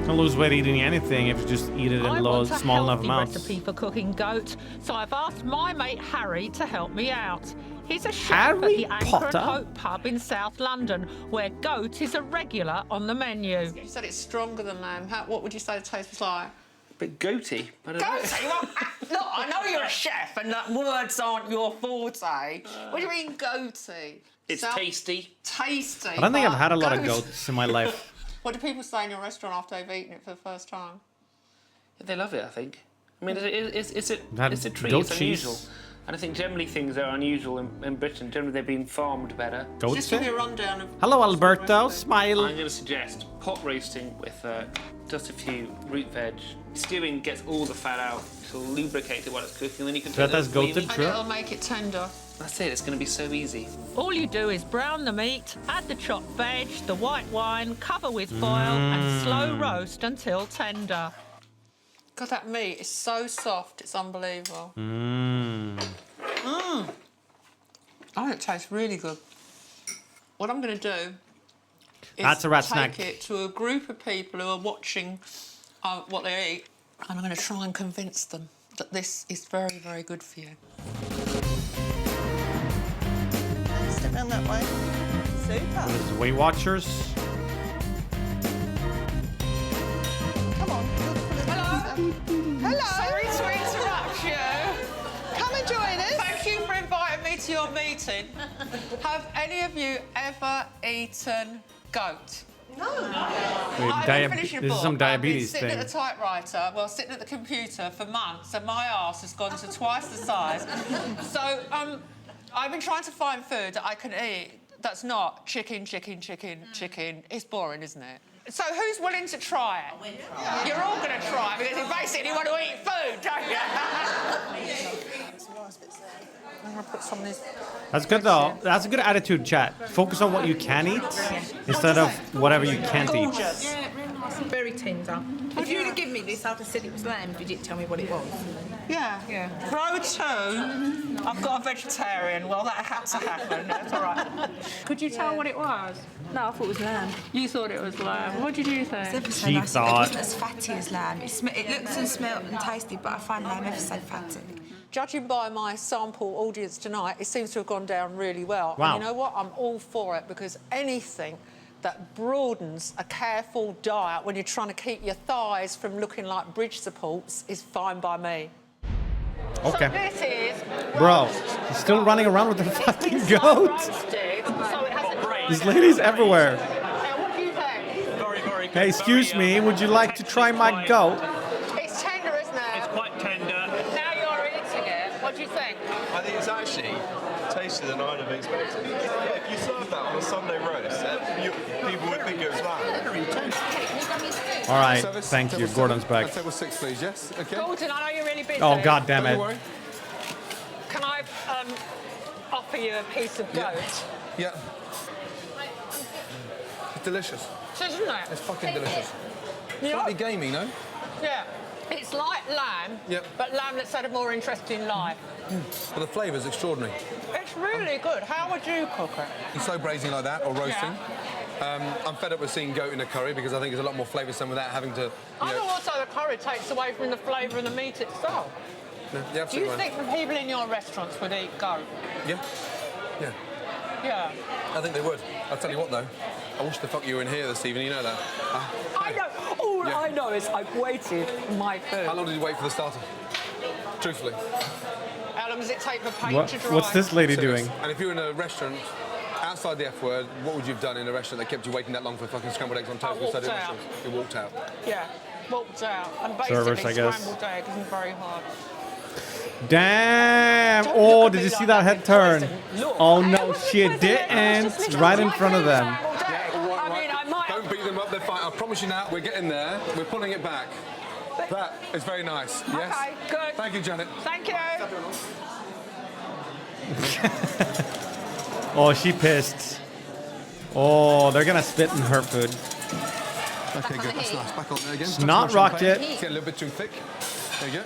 Don't lose weight eating anything if you just eat it in low, small enough amounts. Recipe for cooking goat, so I've asked my mate Harry to help me out. He's a chef at the Anchor and Hope pub in South London, where goat is a regular on the menu. You said it's stronger than lamb. What would you say the taste was like? A bit goaty. Goaty? Well, look, I know you're a chef and that words aren't your forte. What do you mean goaty? It's tasty. Tasty. I don't think I've had a lot of goats in my life. What do people say in your restaurant after they've eaten it for the first time? They love it, I think. I mean, it's a treat. Goat It's unusual. cheese. And I think generally things are unusual in Britain. Generally, they've been farmed better. Goat Just give me a rundown of... Hello, Alberto. Smile. I'm going to suggest pot roasting with just a few root veg. Stewing gets all the fat out. It'll lubricate it while it's cooking. Then you can So take that's those goated, creamy- true. It'll make it tender. That's it. It's going to be so easy. All you do is brown the meat, add the chopped veg, the white wine, cover with foil and slow roast until tender. God, that meat is so soft, it's unbelievable. Mmm. Mmm. Oh, it tastes really good. What I'm going to do is That's a rat take snack. it to a group of people who are watching what they eat, and I'm going to try and convince them that this is very, very good for you. Step down that way. Super. What is it, Weight Watchers? Come on. Hello. Sorry to interrupt you. Come and join us. Thank you for inviting me to your meeting. Have any of you ever eaten goat? No. I've been finishing a this is book. some diabetes I've been thing. sitting at the typewriter, well, sitting at the computer for months, and my arse has gone to twice the size. So, I've been trying to find food that I can eat that's not chicken. It's boring, isn't it? So who's willing to try it? You're all going to try it because you basically want to eat food, don't you? I'm going to put some of this. That's good though. That's a good attitude, chat. Focus on what you can eat instead of whatever you can't eat. Gorgeous. Yeah, really nice and very tender. If you'd have given me this, I'd have said it was lamb if you didn't tell me what it was. Yeah. Row 2, I've got a vegetarian. Well, that had to happen. That's all right. Could you tell what it was? No, I thought it was lamb. You thought it was lamb. What did you think? It's ever so She nice. thought- It wasn't as fatty as lamb. It looks and smells and tasty, but I find lamb ever so fatty. Judging by my sample audience tonight, it seems to have gone down really well. Wow. And you know what? I'm all for it because anything that broadens a careful diet when you're trying to keep your thighs from looking like bridge supports is fine by me. Okay. So this is Bro, he's still running around with the fucking goat. roasted, so it has a This lady's everywhere. Now, what do you think? Very, very good. Hey, excuse me, would you like to try my goat? It's tender, isn't it? It's quite tender. Now you're eating it. What do you think? I think it's actually tastier than I'd have expected. If you serve that on a Sunday roast, people would think it was that. All right, thank you. Gordon's back. Table 6, please, yes? Okay. Gordon, I know you're really busy. Oh, God damn Don't it. worry. Can I offer you a piece of goat? Yeah. It's delicious. Isn't it? It's fucking delicious. You know- Slightly gamey, no? Yeah. It's like lamb, Yep. but lamb that's had a more interesting life. But the flavour's extraordinary. It's really good. How would you cook it? You slow braising like that or roasting. I'm fed up with seeing goat in a curry because I think it's a lot more flavoursome without having to. I know also the curry takes away from the flavour of the meat itself. No, you're Do absolutely you right. think the people in your restaurants would eat goat? Yeah. Yeah. Yeah. I think they would. I'll tell you what though. I wish the fuck you were in here this evening. You know that. I know. All Yeah. I know is I've waited for my food. How long did you wait for the starter? Truthfully. How long does it take for paint to dry? What's this lady Serious. doing? And if you were in a restaurant outside the F word, what would you have done in a restaurant that kept you waiting that long for fucking scrambled eggs on toast? walked instead of out. mushrooms? You walked out. Yeah. Walked out. And Servers, basically I guess. scrambled egg isn't very hard. Damn! Oh, did you see that head turn? Oh no, she didn't. Right in front of them. I mean, I might. Don't beat them up, they're fine. I promise you now, we're getting there. We're pulling it back. That is very nice. Yes? Okay, good. Thank you, Janet. Thank you. Oh, she pissed. Oh, they're gonna spit in her food. Okay, good. That's nice. Back on there again. It's not rocked yet. It's getting a little bit too thick. There you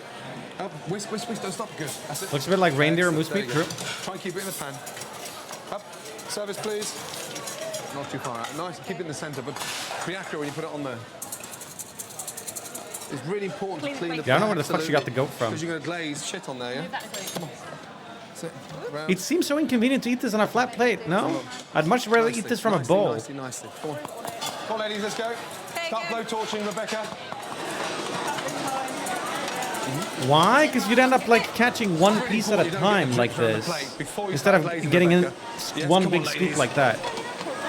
go. Up, whisk, don't stop. Good. That's it. Looks a bit like reindeer and moose There meat. you go. True. Try and keep it in the pan. Up. Service, please. Not too far out. Nice. Keep it in the centre, but be accurate when you put it on there. It's really important to clean the pan. Yeah, I don't know where the fuck she got the goat from. Because you're going to glaze shit on there, yeah? Come on. That's it. Round. It seems so inconvenient to eat this on a flat plate. No, I'd much rather eat this from a bowl. Nicely. Come on. Come on, ladies, let's go. Start blow torching, Rebecca. Why? Because you'd end up like catching one piece at a time like this, instead of getting in one big scoop like that.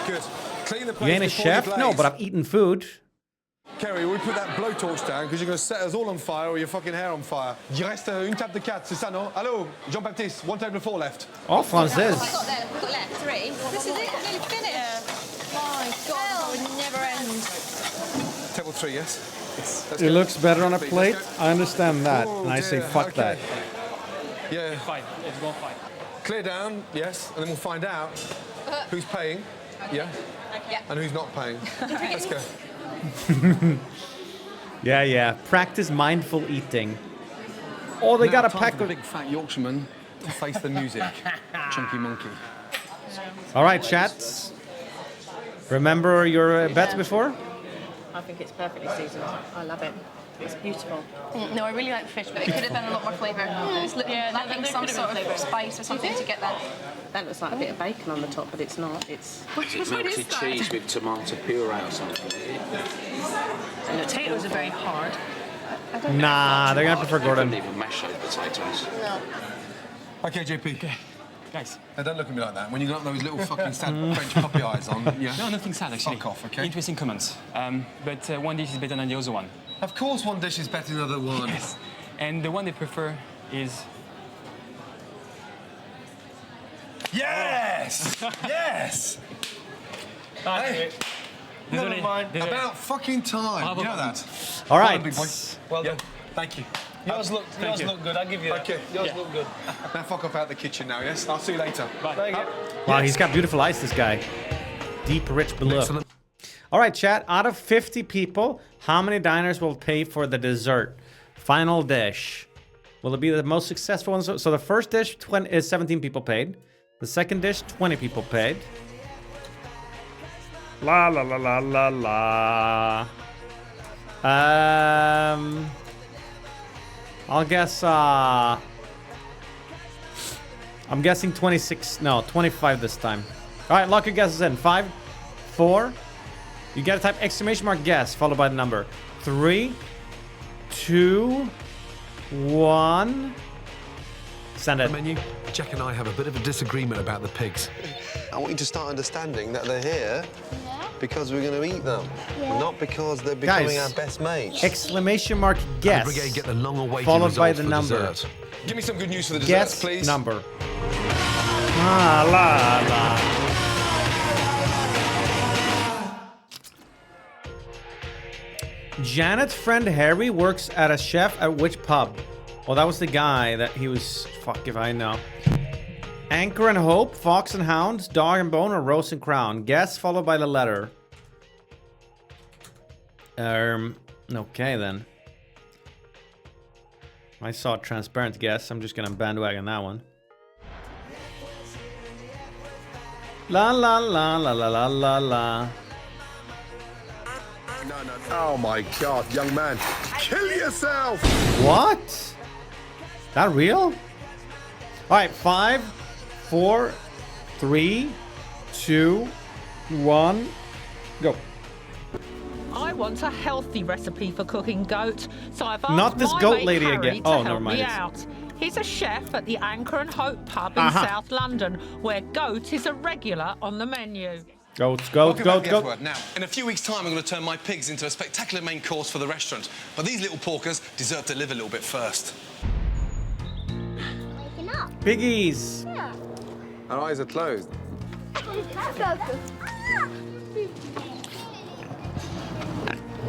Good. Clean the plate. You ain't a chef? No, but I've eaten food. Kerry, we put that blowtorch down because you're going to set us all on fire or your fucking hair on fire. Il reste une table de 4, c'est ça, non? Hello, Jean-Baptiste, one table of 4 left. Oh, française. We've got left 3. This is it. We're nearly finished. My God, that would never end. Table 3, yes? It looks better on a plate. I understand that, and I say fuck that. Yeah. Fine. It's going fine. Clear down, yes, and then we'll find out who's paying, yeah, and who's not paying. Let's go. Yeah. Practice mindful eating. Oh, they got a pack of big fat Yorkshireman to face the music. Chunky monkey. All right, chats. Remember your bets before? I think it's perfectly seasoned. I love it. It's beautiful. No, I really like the fish, but it could have been a lot more flavour. It's lacking some sort of spice or something to get that. That looks like a bit of bacon on the top, but it's not. It's Melted cheese with tomato puree or something. And the potatoes are very hard. Nah, they're gonna prefer I Gordon. couldn't even mash those potatoes. No. Okay, JP. Okay. Guys. Now, don't look at me like that. When you got those little fucking sad French puppy eyes on, yeah. No, nothing sad actually. Fuck off, okay? Interesting comments. But one dish is better than the other one. Of course, one dish is better than the other one. Yes. And the one they prefer is. Yes! Yes! Hey, never mind. About fucking time. You know that. All right. Big boy. Well done. Thank you. Yours look good. I'll give you that. Okay. Yours look good. Now fuck off out the kitchen now, yes? I'll see you later. Bye. Thank you. Wow, he's got beautiful eyes, this guy. Deep, rich blue. Excellent. All right, chat. Out of 50 people, how many diners will pay for the dessert? Final dish. Will it be the most successful one? So the first dish is 17 people paid. The second dish, 20 people paid. La la la la la la. I'll guess. I'm guessing 26. No, 25 this time. All right, lock your guesses in. 5, 4. You gotta type exclamation mark guess followed by the number. 3, 2, 1. Send it. Menu. Jack and I have a bit of a disagreement about the pigs. I want you to start understanding that they're here because we're going to eat them, not because they're becoming our best mates. Exclamation mark guess. The brigade get the long-awaited followed by results the for number. dessert. Give me some good news for the Guess desserts, please. number. Ah, la la. Janet's friend Harry works at a chef at which pub? Well, that was the guy that he was... Fuck if I know. Anchor and Hope, Fox and Hound, Dog and Bone, or Rose and Crown? Guess followed by the letter. Okay then. I saw a transparent guess. I'm just gonna bandwagon that one. La la la la la la la la. No. Oh my God, young man. Kill yourself! What? That real? All right, 5, 4, 3, 2, 1, go. I want a healthy recipe for cooking goat, so I've asked Not this my goat mate lady Harry again. to Oh, help never mind. me out. He's a chef at the Anchor and Hope pub in South London, where goat is a regular on the menu. Goat. Now, in a few weeks' time, I'm going to turn my pigs into a spectacular main course for the restaurant. But these little porkers deserve to live a little bit first. Waking up. Piggies. Yeah. Our eyes are closed.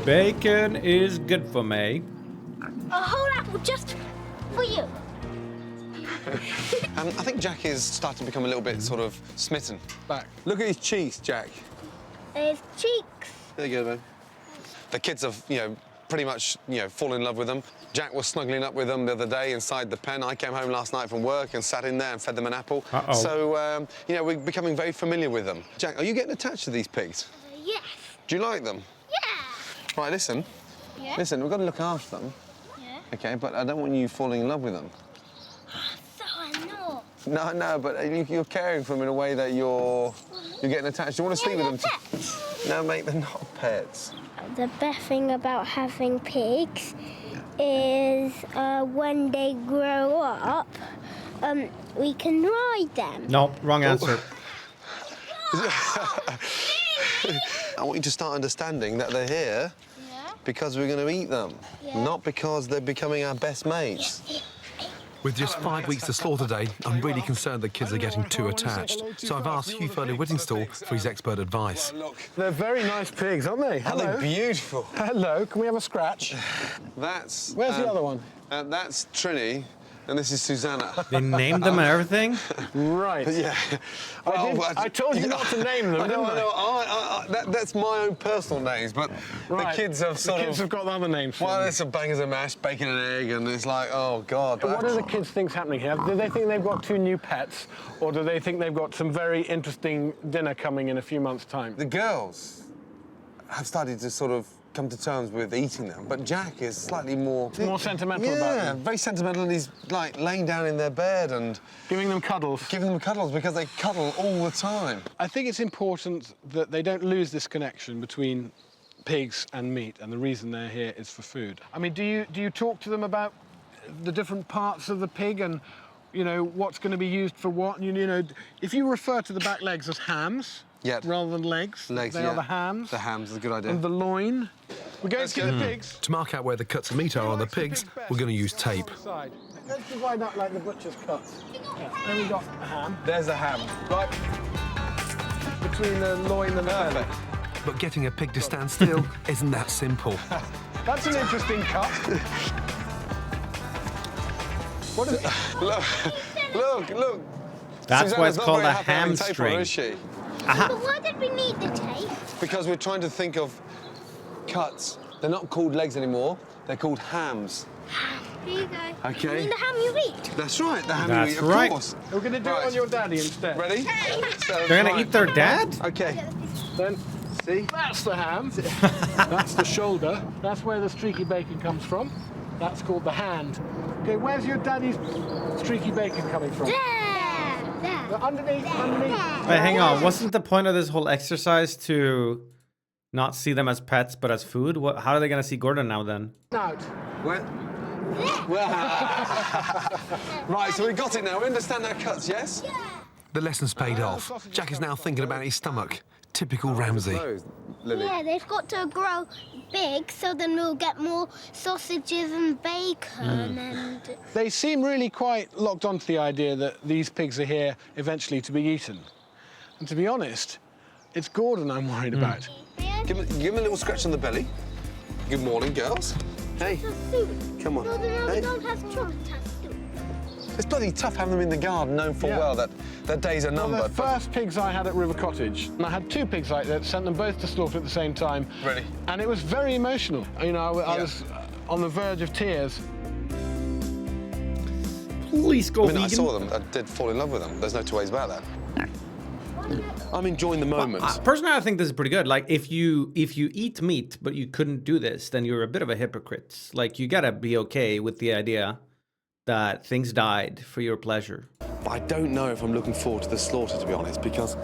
Bacon is good for me. A whole apple just for you. I think Jack is starting to become a little bit sort of smitten. Back. Look at his cheeks, Jack. His cheeks. There you go, man. The kids have, pretty much, fallen in love with them. Jack was snuggling up with them the other day inside the pen. I came home last night from work and sat in there and fed them an apple. Uh-oh. So, we're becoming very familiar with them. Jack, are you getting attached to these pigs? Yes. Do you like them? Yeah. Right, listen. Yeah. Listen, we've got to look after them. Yeah. OK, but I don't want you falling in love with them. So I'm not. No, but you're caring for them in a way that you're getting attached. Do you want to sleep with them? Pets. No, mate, they're not pets. The best thing about having pigs is when they grow up, we can ride them. No, wrong answer. I want you to start understanding that they're here because we're going to eat them, not because they're becoming our best mates. With just 5 weeks to slaughter day, I'm really concerned the kids are getting too attached. So I've asked Hugh Furley-Whittingstall for his expert advice. They're very nice pigs, aren't they? Hello. Aren't they beautiful? Hello, can we have a scratch? That's... Where's the other one? That's Trini, and this is Susanna. They named them and everything? Right. Yeah. I told you not to name them, I know, didn't I? That's my own personal names, but the kids have The kids have got other names for them. Well, it's a bangers and mash, bacon and egg, and it's like, oh, God. What do the kids think's happening here? Do they think they've got 2 new pets, or do they think they've got some very interesting dinner coming in a few months' time? The girls have started to sort of come to terms with eating them, but Jack is slightly more... More sentimental about them? Yeah, very sentimental, and he's, like, laying down in their bed and... Giving them cuddles? Giving them cuddles, because they cuddle all the time. I think it's important that they don't lose this connection between pigs and meat, and the reason they're here is for food. I mean, do you talk to them about the different parts of the pig and, you know, what's going to be used for what? And, you know, if you refer to the back legs as hams... Yeah. Rather than legs. They are the hams. The hams is a good idea. And the loin. We're going to get the pigs. To mark out where the cuts of meat are on the pigs, we're going to use tape. Let's divide that like the butcher's cuts. Yeah. Then we got a ham. There's a ham. Right. Between the loin and the belly. But getting a pig to stand still isn't that simple. That's an interesting cut. What is it? Look. That's Susanna's why it's not called very a happy having tape on her, hamstring. is she? But why did we need the tape? Because we're trying to think of cuts. They're not called legs anymore. They're called hams. Here you go. Okay. You mean the ham you eat? That's right, the ham That's you eat, of right. course. We're going to do it on your daddy instead. Ready? So, They're gonna eat their dad? Okay. Then, see? That's the ham. That's the shoulder. That's where the streaky bacon comes from. That's called the hand. Okay, where's your daddy's streaky bacon coming from? There. Underneath. Wait, hang on. Wasn't the point of this whole exercise to not see them as pets, but as food? How are they gonna see Gordon now then? Out. Where? Right, so we got it now. We understand our cuts, yes? The lesson's paid off. Jack is now thinking about his stomach. Typical Ramsay. Lily. Yeah, they've got to grow big, so then we'll get more sausages and bacon and... They seem really quite locked onto the idea that these pigs are here eventually to be eaten. And to be honest, it's Gordon I'm worried about. Give him a little scratch on the belly. Good morning, girls. Hey. Come on. No, Hey. we don't have chocolate soup. It's bloody tough having them in the garden, known full well that their days are numbered. Well, the first pigs I had at River Cottage, and I had 2 pigs like that, sent them both to slaughter at the same time. Really? And it was very emotional. You know, I was on the verge of tears. Please go vegan. I vegan. saw them. I did fall in love with them. There's no two ways about that. I'm enjoying the moment. Personally, I think this is pretty good. Like, if you eat meat, but you couldn't do this, then you're a bit of a hypocrite. Like, you gotta be okay with the idea that things died for your pleasure. I don't know if I'm looking forward to the slaughter, to be honest, because...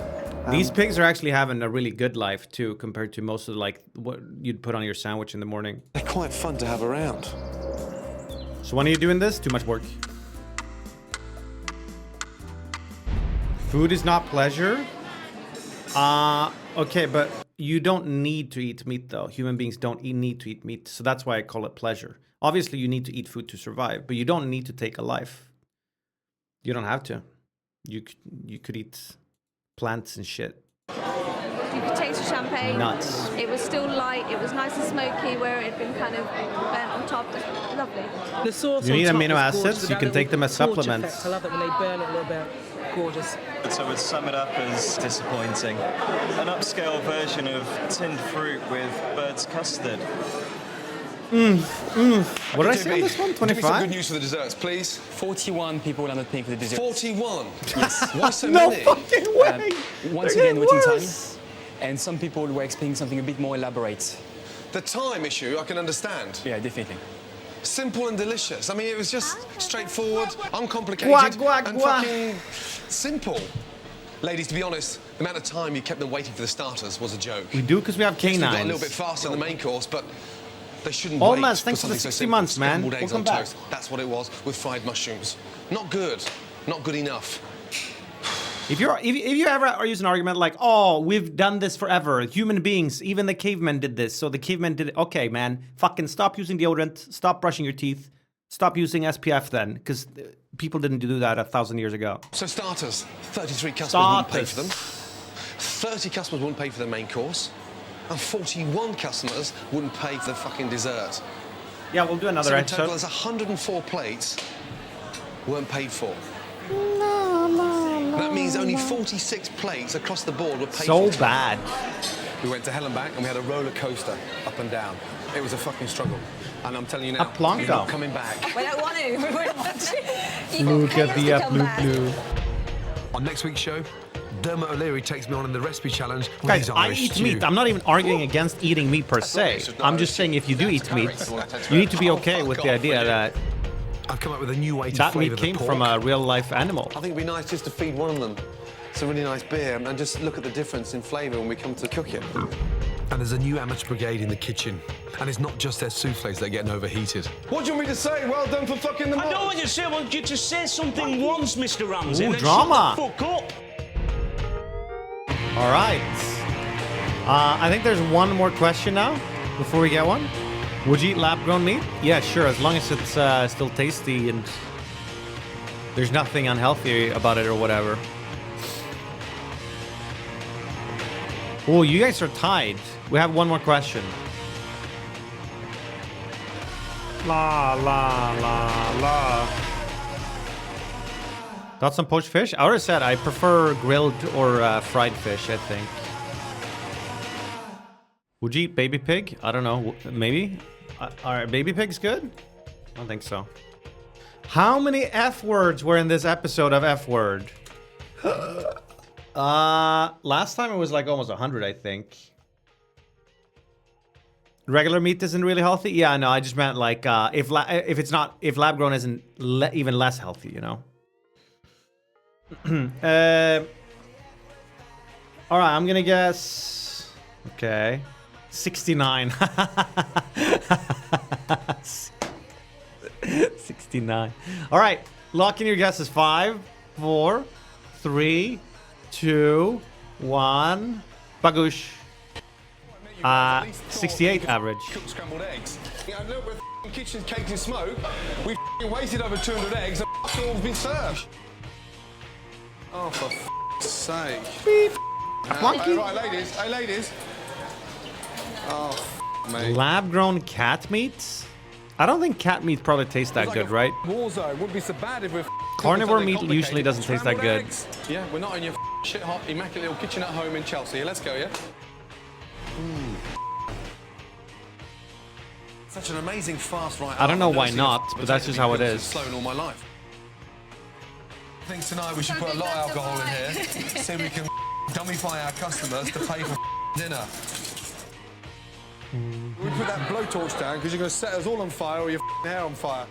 These pigs are actually having a really good life, too, compared to most of, like, what you'd put on your sandwich in the morning. They're quite fun to have around. So when are you doing this? Too much work. Food is not pleasure? Okay, but you don't need to eat meat, though. Human beings don't need to eat meat, so that's why I call it pleasure. Obviously, you need to eat food to survive, but you don't need to take a life. You don't have to. You could eat plants and shit. You could taste the champagne. Nuts. It was still light. It was nice and smoky where it had been kind of burnt on top. It was lovely. The sauce You on need top amino was gorgeous acids. with You that can take them as little torch supplements. effect. I love it when they burn it a little bit. Gorgeous. So I would sum it up as disappointing. An upscale version of tinned fruit with bird's custard. What did I say on this one? Give me some good 25? news for the desserts, please. 41 people landed pink for the dessert. 41? Yes. Why so No many? fucking way! Once They're again, getting waiting time. worse. And some people were expecting something a bit more elaborate. The time issue, I can understand. Yeah, definitely. Simple and delicious. I mean, it was just straightforward, uncomplicated, Guac, guac, and guac. fucking simple. Ladies, to be honest, the amount of time you kept them waiting for the starters was a joke. We do because we have Yes, we got a canines. little bit faster in the main course, but they shouldn't Olmaz, wait thanks for the something so 60 simple. months, man. Scrambled eggs Welcome on back. toast. That's what it was with fried mushrooms. Not good. Not good enough. If you ever are using an argument like, oh, we've done this forever, human beings, even the cavemen did this, so the cavemen did it. Okay, man, fucking stop using deodorant, stop brushing your teeth, Stop using SPF then, because people didn't do that 1,000 years ago. So starters, 33 customers wouldn't pay for them. 30 customers wouldn't pay for the main course. And 41 customers wouldn't pay for the fucking dessert. Yeah, we'll do another so in episode. total, there's 104 plates weren't paid for. That means only 46 plates across the board were paid for. So bad. We went to hell and back, and we had a roller coaster up and down. It was a fucking struggle. And I'm telling you now, you're not coming back. We don't want to. We wouldn't want to. Look at the blue. On next week's show, Dermot O'Leary takes me on in the recipe challenge with Guys, his I Irish eat stew. meat. I'm not even arguing against eating meat per se. I'm just saying if you do eat meat, you need to be okay with the idea that I've come up with a new way to that flavour meat the came pork. from a real-life animal. I think it'd be nice just to feed one of them. It's a really nice beer, and just look at the difference in flavour when we come to cook it. And there's a new amateur brigade in the kitchen. And it's not just their soufflés that are getting overheated. What do you want me to say? Well done for fucking them I don't all. want you to say. I want you to say something once, Mr. Ramsey. Ooh, then drama. Shut the fuck up. All right. I think there's one more question now before we get one. Would you eat lab-grown meat? Yeah, sure, as long as it's still tasty and there's nothing unhealthy about it or whatever. Oh, you guys are tied. We have one more question. La, la, la, la. Got some poached fish? I already said I prefer grilled or fried fish, I think. Would you eat baby pig? I don't know. Maybe? Are baby pigs good? I don't think so. How many F words were in this episode of F Word? Last time it was like almost 100, I think. Regular meat isn't really healthy? Yeah, no, I just meant like if lab grown isn't even less healthy, you know. All right, I'm gonna guess. Okay, 69. 69. All right, lock in your guesses. 5, 4, 3, 2, 1. Bagoosh. 68 average. Cooked scrambled eggs. I know we're f***ing kitchen cakes in smoke. We f***ing wasted over 200 eggs and f***ing all's been served. Oh, for f***'s sake. Beep. Right, ladies. Hey, ladies. Oh, mate. Lab-grown cat meat? I don't think cat meat probably tastes that good, right? War zone. Wouldn't be so bad if we're Carnivore meat usually doesn't taste that good. Yeah, we're not in your shit hot, immaculate little kitchen at home in Chelsea. Let's go, yeah? Such an amazing fast right. I don't know why not, but that's just how it is. Slow in all my life. I think tonight we should put a lot of alcohol in here, so we can dummify our customers to pay for dinner. We put that blowtorch down because you're going to set us all on fire or your hair on fire.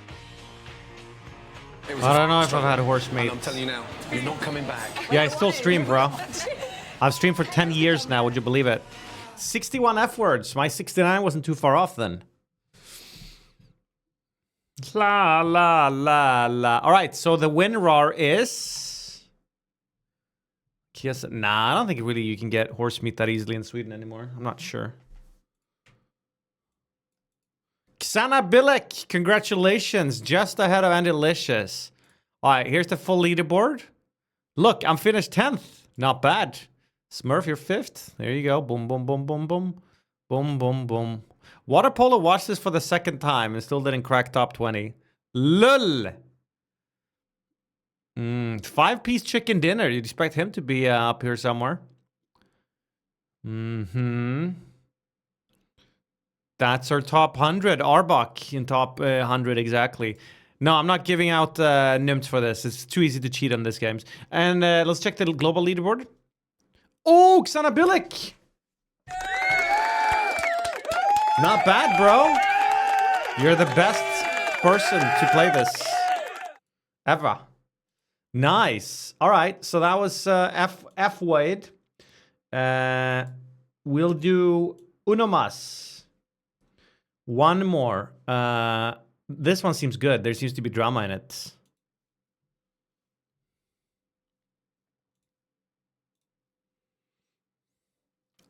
I don't know if I've had horse meat. I'm telling you now, you're not coming back. Yeah, I still stream, bro. I've streamed for 10 years now, would you believe it? 61 F words. My 69 wasn't too far off then. La, la, la, la. All right, so the WinRAR is... Nah, I don't think really you can get horse meat that easily in Sweden anymore. I'm not sure. Xana Bilek, congratulations. Just ahead of Andylicious. All right, here's the full leaderboard. Look, I'm finished 10th. Not bad. Smurf, you're 5th. There you go. Boom, boom, boom, boom, boom. Boom, boom, boom. Water Polo watched this for the 2nd time and still didn't crack top 20. Lull. 5-piece chicken dinner. You'd expect him to be up here somewhere. That's our top 100. Arbok in top 100 exactly. No, I'm not giving out Nymns for this. It's too easy to cheat on this games. And let's check the global leaderboard. Oh, Xana Bilek. Not bad, bro. You're the best person to play this ever. Nice. All right, so that was F Wade. We'll do Unomas. One more. This one seems good. There seems to be drama in it.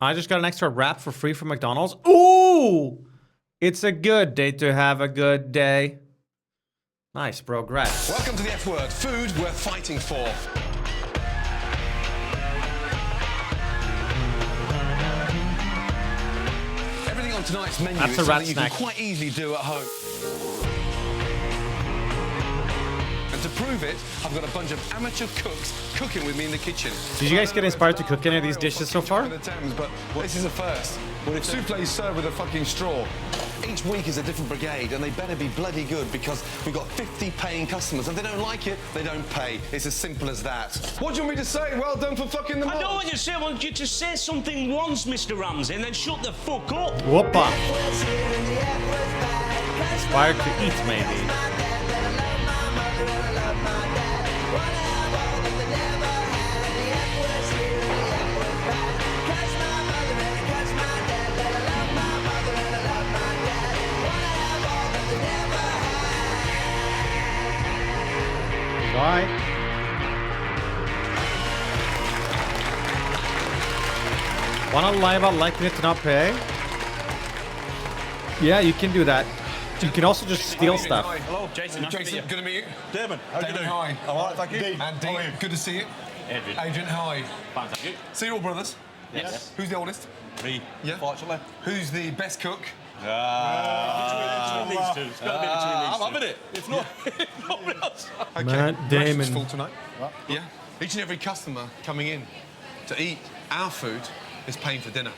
I just got an extra wrap for free from McDonald's. Ooh! It's a good day to have a good day. Nice progress. Welcome to the F word, food worth fighting for. Everything on tonight's menu That's is a rat something you snack. can quite easily do at home. And to prove it, I've got a bunch of amateur cooks cooking with me in the kitchen. Did you guys get inspired to cook any of these dishes so far? But this is a first. Soufflé is served with a fucking straw. Each week is a different brigade, and they better be bloody good because we've got 50 paying customers. If they don't like it, they don't pay. It's as simple as that. What do you want me to say? Well done for fucking them I up. don't want you to say. I want you to say something once, Mr. Ramsey, and then shut the fuck up. Whoopa. Inspired to eat, maybe. Right. Wanna lie about liking it to not pay? Yeah, you can do that. You can also just steal stuff. Hello, Jason. Nice Jason, to meet you. good to meet you. Damon, how David, you doing? hi. All right, thank you. Dean. And Dean, How are you? good to see you. Adrian. Adrian, how are you? Fine, thank you. So you're all brothers? Yes. Who's the oldest? Me, Yeah. fortunately. Who's the best cook? Between these two. It's got to be between these two. I'm having it. If not, nobody else. Okay. Matt Ration's Damon. full tonight. Yeah. Each and every customer coming in to eat our food is paying for dinner.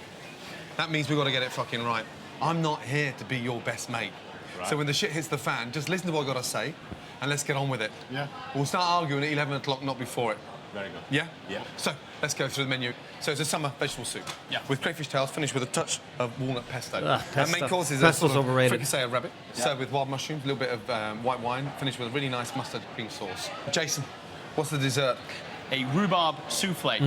That means we've got to get it fucking right. I'm not here to be your best mate. Right. So when the shit hits the fan, just listen to what I've got to say and let's get on with it. Yeah. We'll start arguing at 11 o'clock, not before it. Very good. Yeah? Yeah. So let's go through the menu. So it's a summer vegetable soup. Yeah. With crayfish tails, finished with a touch of walnut pesto. Ugh, And main pesto. course is Pesto's a sort of overrated. fricassee of rabbit, Yeah. served with wild mushrooms, a little bit of white wine, finished with a really nice mustard cream sauce. Jason, what's the dessert? A rhubarb souffle,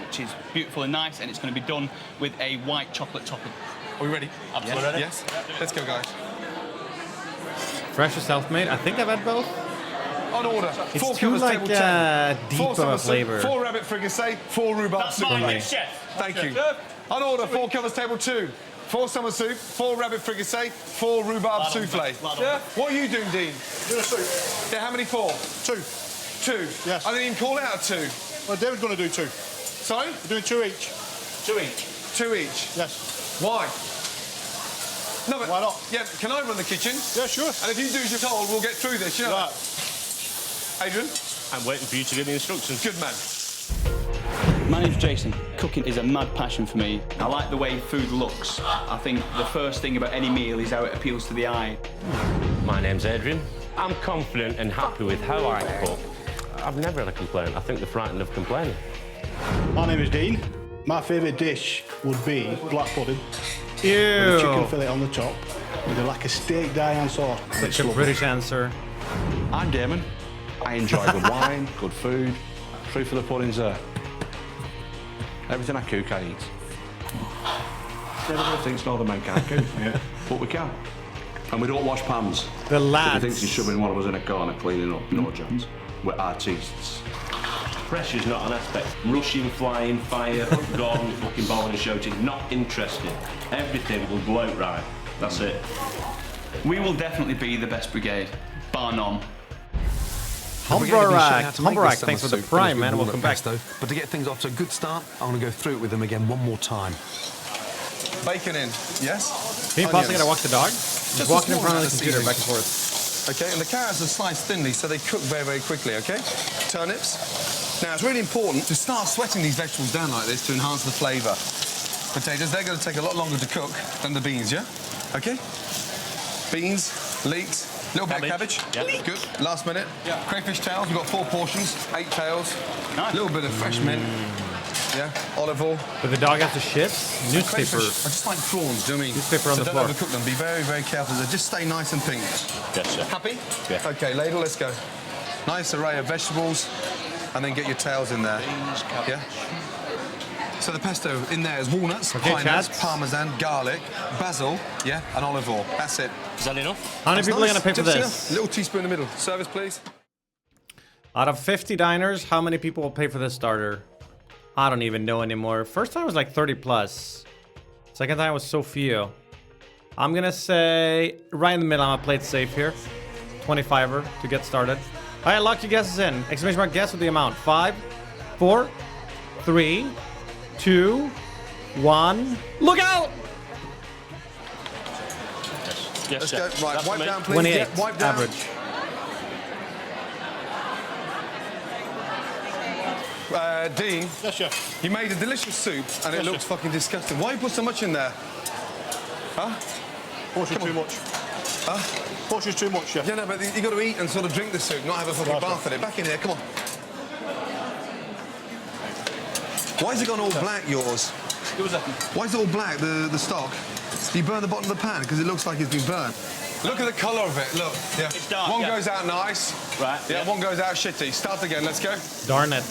which is beautiful and nice, and it's going to be done with a white chocolate topping. Are we ready? Absolutely. Ready? Yes? Let's go, guys. Fresh or self-made? I think I've had both. On order. It's 4 too covers, like table 10. deep 4 of summer a soup, flavor. 4 rabbit fricassee, 4 rhubarb That's soup. mine, me. yes, chef. Thank you. Chef. On order, 4 covers, table 2. 4 summer soup, 4 rabbit fricassee, 4 rhubarb souffle. What are you doing, Dean? Doing a soup. Yeah, how many 4? 2. 2? Yes. I didn't even call it out 2. Well, David's going to do 2. Sorry? We're doing 2 each. 2 each. 2 each? Yes. Why? No, but... Why not? Yeah, can I run the kitchen? Yeah, sure. And if you do as you're told, we'll get through this, you know? Right. Adrian? I'm waiting for you to give me instructions. Good man. My name's Jason. Cooking is a mad passion for me. I like the way food looks. I think the first thing about any meal is how it appeals to the eye. My name's Adrian. I'm confident and happy with how I cook. I've never had a complaint. I think they're frightened of complaining. My name is Dean. My favourite dish would be black pudding. Ew. With a chicken fillet on the top, with like a steak Diane sauce. Such a British answer. I'm Damon. I enjoy good wine, good food. Proof of the pudding's there. Everything I cook, I eat. Everybody thinks no, the men can't cook. Yeah. But we can. And we don't wash pans. The He lads. thinks he's shoving one of us in a corner cleaning up. No chance. We're artists. Pressure's not an aspect. Rushing, flying, fire, gone, fucking bowling and shouting, not interested. Everything will blow out right. That's it. We will definitely be the best brigade, bar none. Humberak, thanks for the prime, man. Welcome back. But to get things off to a good start, I'm going to go through it with them again one more time. Bacon in, yes? Can you possibly Onions. walk the dog? Just walking in front of the computer, seasoning. back and forth. Okay, and the carrots are sliced thinly so they cook very, very quickly, okay? Turnips. Now, it's really important to start sweating these vegetables down like this to enhance the flavour. Potatoes, they're going to take a lot longer to cook than the beans, yeah? Okay? Beans, leeks, little bit of cabbage. Yeah. Good. Last minute. Yeah. Crayfish tails, we've got 4 portions, 8 tails. Nice. Little bit of fresh mint. Yeah, olive oil. But the dog has to shit? Newspaper. Crayfish are just like prawns, do you know what I mean? Newspaper on so the don't floor. overcook them. Be very, very careful. They just stay nice and pink. Yes, sir. Happy? Yeah. Okay, ladle, let's go. Nice array of vegetables, and then get your tails in there. Yeah? So the pesto in there is walnuts, Okay, pine nuts, Chad. parmesan, garlic, basil, yeah, and olive oil. That's it. Is that enough? How many That's people nice. are going to pay for Just this? enough. Little teaspoon in the middle. Service, please. Out of 50 diners, how many people will pay for this starter? I don't even know anymore. First time was like 30 plus. Second time was so few. I'm gonna say right in the middle. I'm gonna play it safe here. 25er to get started. All right, lock your guesses in. Exclamation mark guess with the amount. 5, 4, 3, 2, 1. Look out! Let's go. Right, wipe down, please. 28 Yeah, wipe down. average. Dean, Yes, chef. you made a delicious soup and it Yes, looks chef. fucking disgusting. Why you put so much in there? Huh? Portion's too much. Huh? Portion's too much, chef. Yeah, no, but you got to eat and sort of drink the soup, not have a fucking Right, bath in it. Back in here, come on. Why has it gone all black, yours? Give us a second. Why is it all black, the stock? Do you burn the bottom of the pan? Because it looks like it's been burnt. Look at the colour of it, look. Yeah. It's dark, One yeah. goes out nice. Right. Yeah, one goes out shitty. Start again, let's go. Darn it.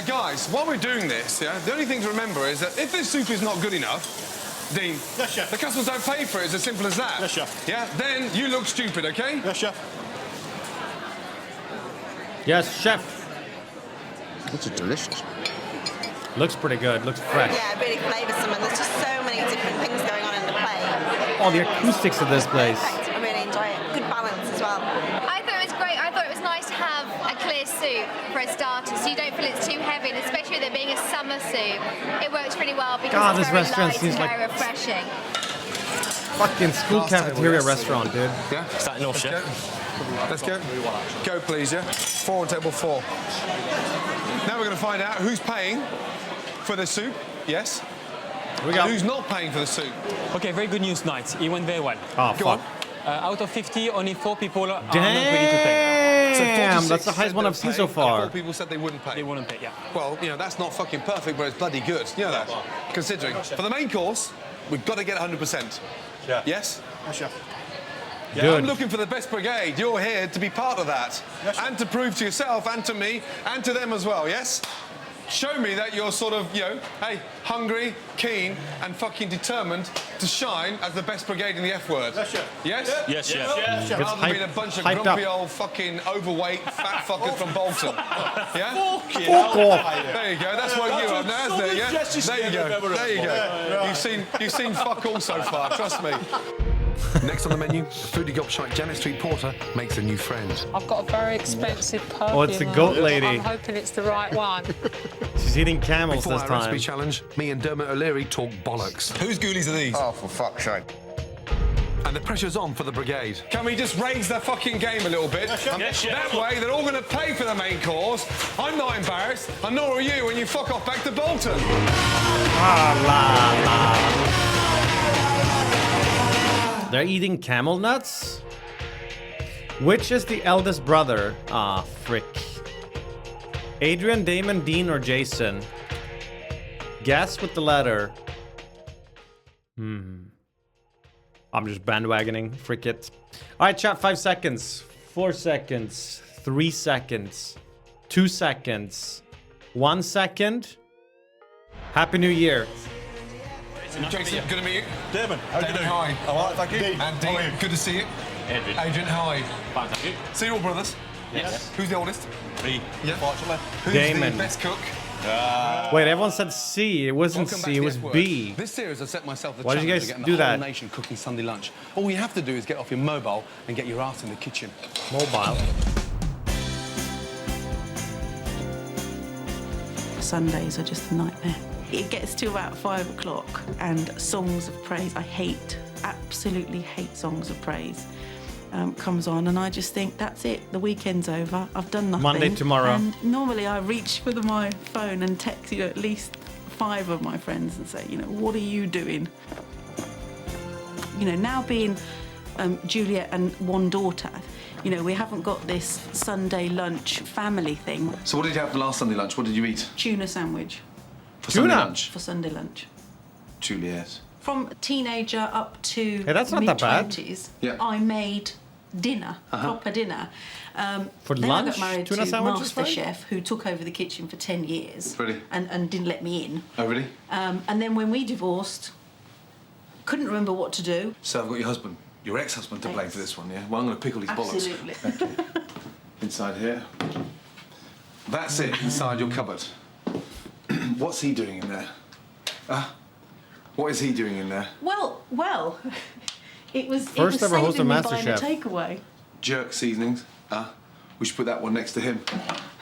Guys, while we're doing this, yeah, the only thing to remember is that if this soup is not good enough, Dean, Yes, chef. the customers don't pay for it, it's as simple as that. Yes, chef. Yeah, then you look stupid, okay? Yes, chef. Yes, chef. It's delicious. Looks pretty good. Looks fresh. Yeah, really flavoursome, and there's just so many different things going on in the plate. Oh, the acoustics of this place. Perfect. I really enjoy it. Good balance as well. I thought it was great. I thought it was nice to have a clear soup for a starter, so you don't feel it's too heavy, and especially with it being a summer soup, it works really well because God, it's this very restaurant light seems and like- very refreshing. Fucking school cafeteria restaurant, dude. Yeah? Starting off, chef. Let's go. Go, please, yeah? 4 on table 4. Now we're going to find out who's paying for the soup, yes? We go. And who's not paying for the soup. Okay, very good news tonight. It went very well. Oh, Go fuck. on. Out of 50, only 4 people are not ready to pay. So Damn, 46 that's the highest said one they'll I've seen pay, so and far. 4 people said they wouldn't pay. They wouldn't pay, yeah. Well, you know, that's not fucking perfect, but it's bloody good. You know that? Considering. For the main course, we've got to get 100%. Yeah. Yes? Yes, chef. Yeah, Good. I'm looking for the best brigade. You're here to be part of that. Yes, sir. And to prove to yourself and to me and to them as well, yes? Show me that you're sort of, you know, hey, hungry, keen, and fucking determined to shine as the best brigade in the F word. Yes, chef. Yes? Yes, chef. Yes, chef. Gets Rather than being a bunch of hyped grumpy up. old fucking overweight fat fuckers from Bolton. Yeah? Fucking Fuck hell. off. There you go. That's what you have now, isn't it? Yeah. There you go. There you go. You've seen fuck all so far. Trust me. Next on the menu, foodie gobshite Janet Street Porter makes a new friend. I've got a very expensive perfume. Oh, it's the goat lady. I'm hoping it's the right one. She's eating camels Before this our recipe time. challenge, me and Dermot O'Leary talk bollocks. Whose goolies are these? Oh, for fuck's sake. And the pressure's on for the brigade. Can we just raise the fucking game a little bit? Yes, chef. That way, they're all going to pay for the main course. I'm not embarrassed, and nor are you when you fuck off back to Bolton. They're eating camel nuts? Which is the eldest brother? Ah, frick. Adrian, Damon, Dean, or Jason? Guess with the letter. I'm just bandwagoning. Frick it. All right, chat. 5 seconds. 4 seconds. 3 seconds. 2 seconds. 1 second. Happy New Year. Jason, good to meet you. Damon, how do you David, do? hi. All right, thank you. And Dean, How are you? good to see you. Adrian, hi. Fine, thank you. So you're all brothers? Yes. Who's the oldest? Me, Yeah. fortunately. Who's Damon. the best cook? Wait, everyone said C. It wasn't Welcome C. back It to was the F word. B. This series, I set myself the Why did challenge you of guys getting do the whole that? nation cooking Sunday lunch. All you have to do is get off your mobile and get your ass in the kitchen. Mobile. Sundays are just a nightmare. It gets to about 5 o'clock and songs of praise, absolutely hate songs of praise, comes on, and I just think, that's it, the weekend's over, I've done nothing. Monday tomorrow. And normally I reach for my phone and text, at least 5 of my friends and say, what are you doing? Now being Juliet and one daughter, we haven't got this Sunday lunch family thing. So what did you have for last Sunday lunch? What did you eat? Tuna sandwich. For Sunday lunch? For Sunday lunch. Juliet. From teenager up to Hey, that's not that bad. mid-20s, Yeah. I made dinner, proper dinner. For then lunch? I got married Tuna to sandwich is Master fine? Chef, who took over the kitchen for 10 years. Really? And didn't let me in. Oh, really? And then when we divorced, couldn't remember what to do. So I've got your husband, your ex-husband, to blame for this one, yeah? Well, I'm going to pickle these bollocks. Absolutely. Inside here. That's it, inside your cupboard. What's he doing in there? What is he doing in there? Well, it was First ever host of saving me buying a MasterChef. takeaway. jerk seasonings. We should put that one next to him.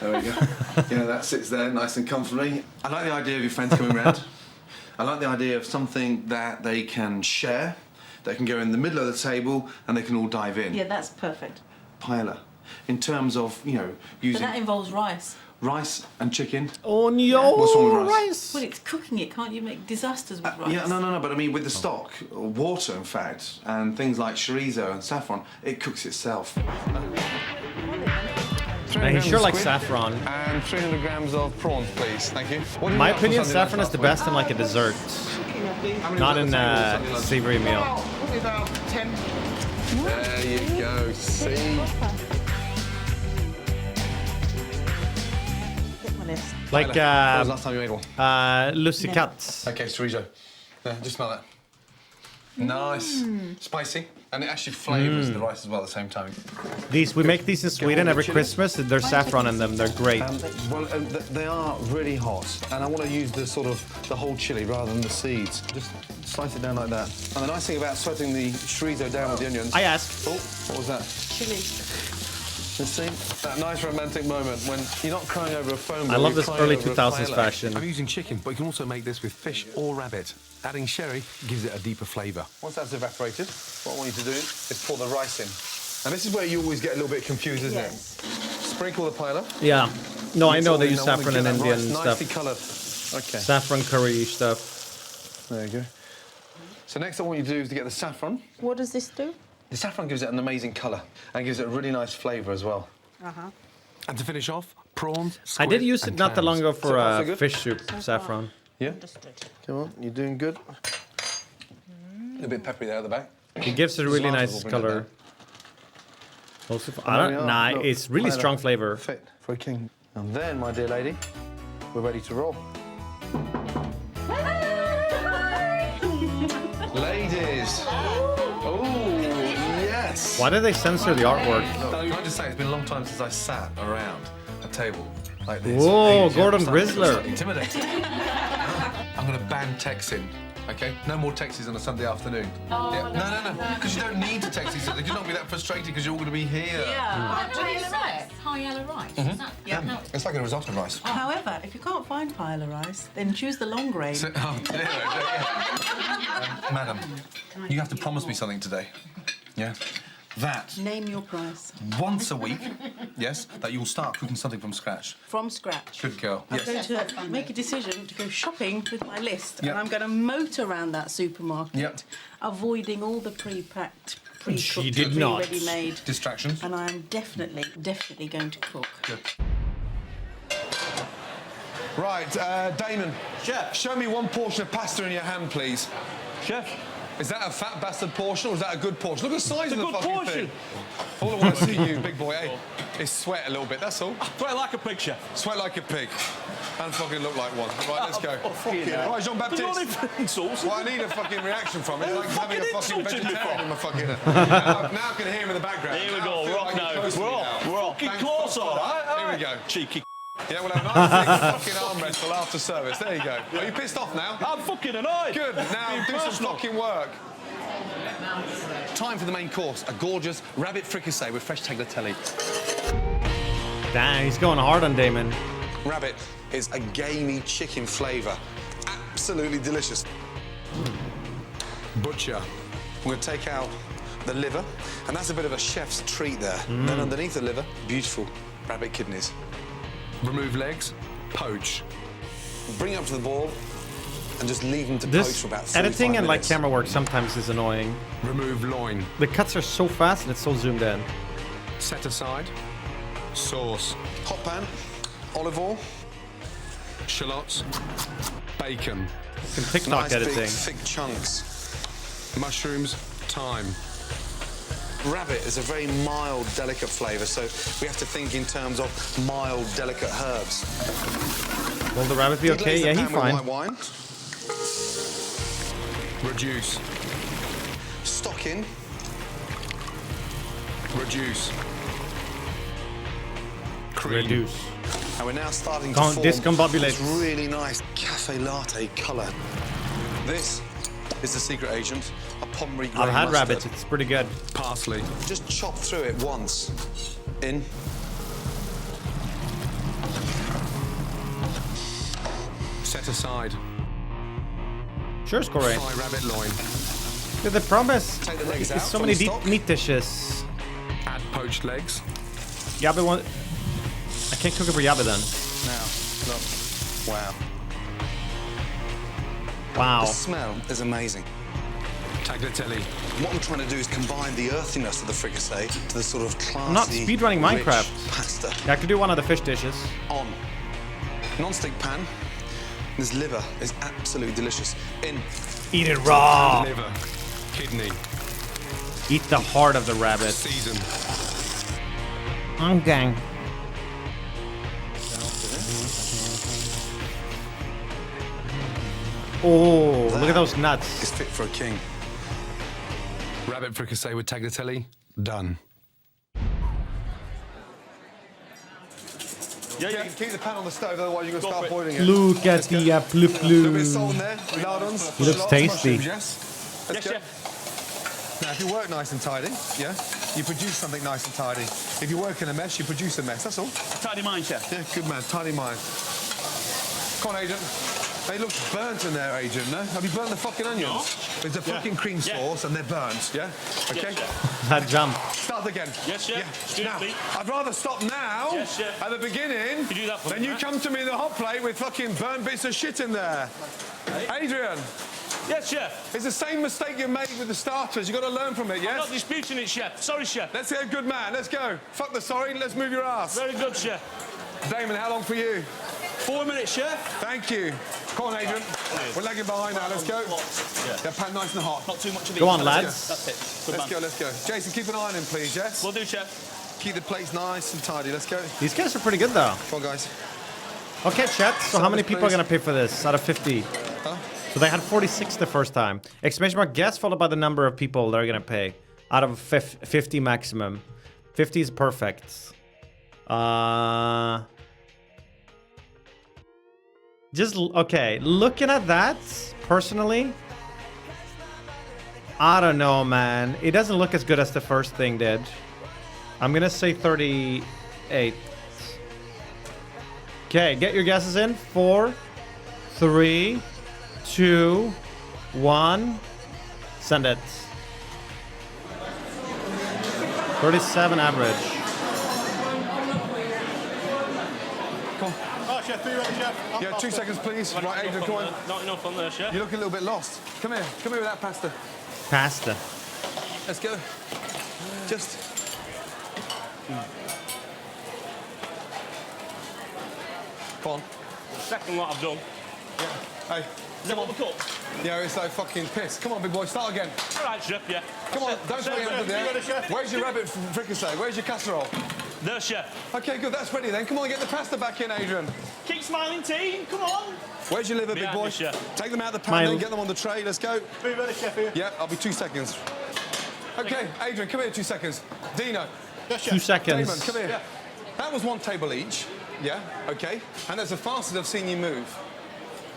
There we go. That sits there nice and comfortably. I like the idea of your friends coming round. I like the idea of something that they can share, that can go in the middle of the table and they can all dive in. Yeah, that's perfect. Paella. In terms of, using... But that involves rice. Rice and chicken. Oh no! What's wrong with rice? Well, it's cooking it. Can't you make disasters with rice? Yeah, no, but I mean with the stock, or water in fact, and things like chorizo and saffron, it cooks itself. He sure likes saffron. And 300 grams of prawns, please. Thank you. In my opinion, saffron is the best in like a dessert, not in a savory meal. Probably about 10. There you go. See. Like when was the last time you made one? lussikat. Okay, chorizo. Yeah, just smell that. Nice. Spicy. And it actually flavours the rice as well at the same time. We make these in Sweden every Christmas. There's saffron in them. They're great. They are really hot, and I want to use the whole chili rather than the seeds. Just slice it down like that. And the nice thing about sweating the chorizo down with the onions... I asked. Oh, what was that? Chili. Let's see. That nice romantic moment when you're not crying over a phone bill. I love this early 2000s fashion. I'm using chicken, but you can also make this with fish or rabbit. Adding sherry gives it a deeper flavour. Once that's evaporated, what I want you to do is pour the rice in. And this is where you always get a little bit confused, isn't it? Sprinkle the paella. Yeah. No, I know they use saffron in Indian stuff. Nicely coloured. Okay. Saffron curry stuff. There you go. So next I want you to do is to get the saffron. What does this do? The saffron gives it an amazing colour and gives it a really nice flavour as well. And to finish off, prawns, I did use it and not that long ago clams. for a fish soup, saffron. Yeah? Come on, you're doing good. A little bit peppery there at the back. It gives it a really nice colour. Also, it's really strong flavour. Fit for a king. And then, my dear lady, we're ready to roll. Ladies. Oh, yes. Why did they censor the artwork? Can I just say, it's been a long time since I sat around a table like this. Whoa, Gordon Grisler. Intimidating. I'm going to ban texting, okay? No more texts on a Sunday afternoon. Oh, yeah. No, because you don't need to text each other. You're not be that frustrated because you're all going to be here. Yeah. High yellow rice. Mm-hmm. Is that, yeah. It's like a risotto rice. However, if you can't find paella rice, then choose the long grain. Madam, you have to promise me something today. Yeah? That Name your price. once a week, yes, that you'll start cooking something from scratch. From scratch. Good girl. I'm going to make a decision to go shopping with my list, Yep. and I'm going to motor around that supermarket, Yep. avoiding all the pre-packed, pre-cooked, She did not. pre-ready-made. Distractions. And I'm definitely going to cook. Good. Right, Damon. Chef. Show me one portion of pasta in your hand, please. Chef. Is that a fat bastard portion or is that a good portion? Look at the size It's of a the good fucking portion. thing. All I want to see you, big boy, eh, is sweat a little bit, that's all. Sweat like a pig, chef. Sweat like a pig. And fucking look like one. Right, let's go. Right, Jean-Baptiste. What I need a fucking reaction from is like having a fucking vegetarian in my fucking... now I can hear him in the background. Here we Now go, I feel we're off like now. you're close to We're me off, now. we're off. Thanks Close for on. that. Here we go. Cheeky. Yeah, we'll have a nice big fucking armrest for after service. There you go. Are you pissed off now? I'm fucking annoyed. Good. Now do some fucking work. Time for the main course. A gorgeous rabbit fricassee with fresh tagliatelle. Damn, he's going hard on Damon. Rabbit is a gamey chicken flavour. Absolutely delicious. Butcher. We're going to take out the liver, and that's a bit of a chef's treat there. Then underneath the liver, beautiful rabbit kidneys. Remove legs, poach. Bring it up to the boil, and just leave them to poach This for about 45 editing and like minutes. camera work sometimes is annoying. Remove loin. The cuts are so fast and it's so zoomed in. Set aside. Sauce. Hot pan, olive oil. Shallots. Bacon. Some TikTok Nice editing. big, thick chunks. Mushrooms. Thyme. Rabbit is a very mild, delicate flavour, so we have to think in terms of mild, delicate herbs. Will the rabbit be okay? Yeah, he's fine. White wine. Reduce. Stock in. Reduce. Cream. Reduce. And we're now starting to Can't form discombobulate. this really nice cafe latte colour. This is the secret agent. A Pommery grey I've had mustard. rabbits. It's pretty good. Parsley. Just chop through it once. In. Set aside. Sure, Score. Fry rabbit loin. Yeah, the problem is Take the legs there's out so from many the deep stock. meat dishes. Add poached legs. Yabby one. I can't cook it for Yabby then. Now, look. Wow. Wow. The smell is amazing. Tagliatelle. What I'm trying to do is combine the earthiness of the fricassee to the sort of classy, I'm not speedrunning rich Minecraft. pasta. Yeah, I could do one of the fish dishes. On. Non-stick pan. This liver is absolutely delicious. In. Eat it raw. Liver. Kidney. Eat the heart of the rabbit. Season. Okay. Oh, look at those nuts. It's fit for a king. Rabbit fricassee with tagliatelle. Done. Yeah, you can keep the pan on the stove, otherwise you're going to start boiling it. Look at the pluf A little bit of salt pluf. in there, lardons. It looks tasty. Yes? Let's go. Now, if you work nice and tidy, yeah, you produce something nice and tidy. If you work in a mess, you produce a mess, that's all. Tidy mind, chef. Yeah, good man, tidy mind. Come on, Agent. They look burnt in there, Agent, no? Have you burnt the fucking onions? There's a fucking cream sauce and they're burnt, yeah? Okay? That jump. Start again. Yes, chef. Yeah. Now, I'd rather stop now Yes, chef. at the beginning You do that for than me, you right? come to me in the hot plate with fucking burnt bits of shit in there. Adrian, Yes, chef. it's the same mistake you made with the starters. You've got to learn from it, I'm yes? not disputing it, chef. Sorry, chef. Let's get a good man. Let's go. Fuck the sorry. Let's move your ass. Very good, chef. Damon, how long for you? 4 minutes, chef. Thank you. Come on, Adrian. We're lagging behind now. Let's go. Yeah, pan nice and hot. Not too much of Go each. on, lads. That's it. Good Let's man. go, let's go. Jason, keep an eye on him, please, yes? Will do, chef. Keep the plates nice and tidy. Let's go. These guys are pretty good though. Come on, guys. Okay, chat. So how many people are gonna pay for this out of 50? Huh? So they had 46 the first time. Exclamation mark guess followed by the number of people they're gonna pay out of 50 maximum. 50 is perfect. Okay. Looking at that personally, I don't know, man. It doesn't look as good as the first thing did. I'm gonna say 38. Okay, get your guesses in. 4, 3, 2, 1. Send it. 37 average. Oh, Chef, are you ready, Chef? Yeah, 2 seconds, please. Not Right, Adrian, enough come on on. there. Not enough on there, chef. You look a little bit lost. Come here with that pasta. Pasta. Let's go. Just. Come on. Second what I've done. Hey. Is that what we cook? Yeah, it's like fucking piss. Come on, big boy, start again. All right, chef, yeah. Come on, don't throw your hands in there. Where's your rabbit fricassee? Where's your casserole? There, chef. Okay, good, that's ready then. Come on, get the pasta back in, Adrian. Keep smiling, team. Come on. Where's your liver, big Behind boy? you, chef. Take them out of the pan, then get them on the tray. Let's go. Be ready, chef, here. Yeah, I'll be 2 seconds. Okay, Adrian, come here 2 seconds. Dino. Yes, chef. 2 seconds. Damon, come here. Yeah. That was 1 table each. Yeah, okay. And that's the fastest I've seen you move,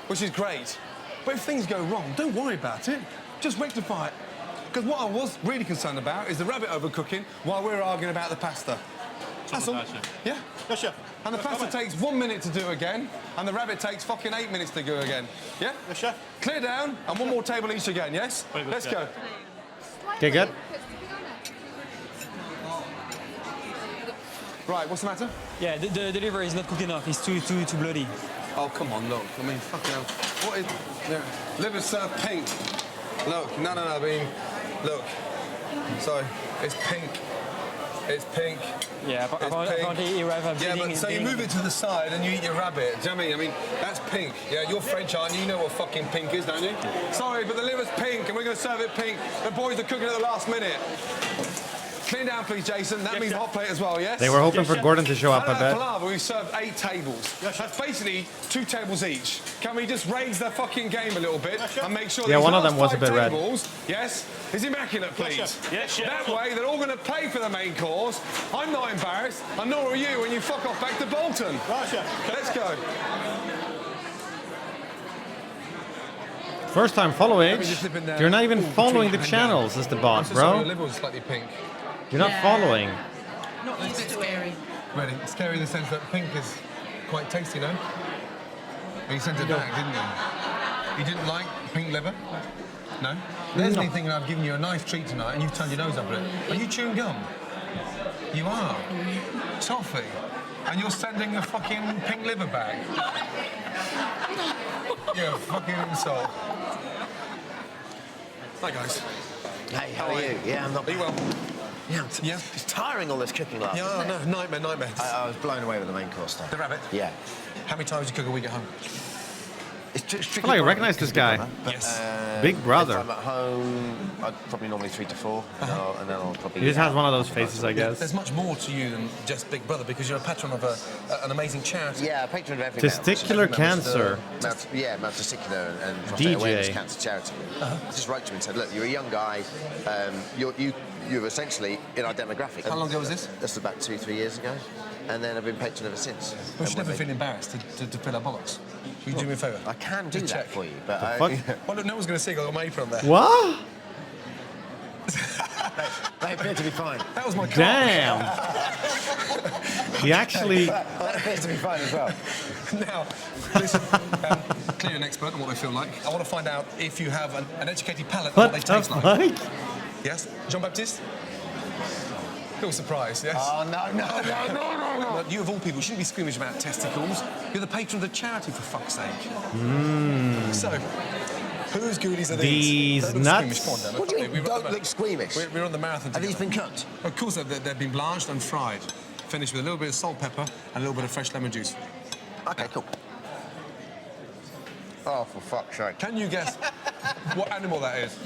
which is great. But if things go wrong, don't worry about it. Just rectify it. Because what I was really concerned about is the rabbit overcooking while we're arguing about the pasta. That's all. Yeah? Yes, chef. And the pasta takes 1 minute to do again, and the rabbit takes fucking 8 minutes to do again. Yeah? Yes, chef. Clear down, and 1 more table each again, yes? Very good, Let's chef. go. Okay, good. Right, what's the matter? Yeah, the liver is not cooked enough. It's too bloody. Oh, come on, look. I mean, fucking hell. What is... Yeah. Liver served pink. Look, no, I mean, look. Sorry, it's pink. It's pink. Yeah, apparently you have a Yeah, but so you move it to the side and you eat your rabbit. Do you know what I mean? That's pink. Yeah, you're French, aren't you? You know what fucking pink is, don't you? Sorry, but the liver's pink and we're going to serve it pink. The boys are cooking at the last minute. Clean down, please, Jason. That means hot plate as well, yes? They were hoping for Gordon to show up, I bet. Palaver, we served 8 tables. That's basically 2 tables each. Can we just raise the fucking game a little bit and make sure Yeah, these one of last them was a 5 bit red. tables, yes, is immaculate, please? Yes, chef. That way, they're all going to pay for the main course. I'm not embarrassed, and nor are you when you fuck off back to Bolton. Right, chef. Let's go. First time follow Let me age. just slip in there. You're not even Ooh, following the between channels, is the bot, I'm so sorry, your bro. liver was slightly pink. You're not following. Not a bit scary. Really, it's scary in the sense that pink is quite tasty, no? But you sent it back, didn't you? You didn't like pink liver? No? There's me thinking I've given you a nice treat tonight and you've turned your nose up at it. Are you chewing gum? You are. Toffee. And you're sending a fucking pink liver back. You're a fucking insult. Hi, guys. Hey, how are you? Yeah, I'm not. Are you well? Yeah, it's tiring all this cooking last. Yeah, no, nightmare. I was blown away with the main course stuff. The rabbit? Yeah. How many times do you cook a week at home? It's I feel like I recognize this guy. Yes. Big Brother. If I'm at home, I'd probably normally 3 to 4, and then I'll probably... He just has one of those faces, I guess. There's much more to you than just Big Brother because you're a patron of an amazing charity. Yeah, a patron of every Testicular cancer. Testicular and prostate DJ. awareness cancer charity. I just wrote to him and said, look, you're a young guy, you're essentially in our demographic. How long ago was this? That's about 2-3 years ago. And then I've been patron ever since. We should never feel embarrassed to fill our bollocks. Will you do me a favour? I can do that for you, but Well, look, no one's going to see. I've got my apron on there. What? They appear to be fine. That was my car. Damn. He actually... That appears to be fine as well. Now, listen, clearly an expert on what they feel like. I want to find out if you have an educated palate on what they taste like. Yes? Jean-Baptiste? Little surprise, yes? Oh, no. You, of all people, shouldn't be squeamish about testicles. You're the patron of the charity, for fuck's sake. So, whose goodies are these? These nuts. What do you mean, don't look squeamish? We're on the marathon together. Have these been cooked? Of course, they've been blanched and fried. Finished with a little bit of salt, pepper, and a little bit of fresh lemon juice. Okay, cool. Oh, for fuck's sake. Can you guess what animal that is?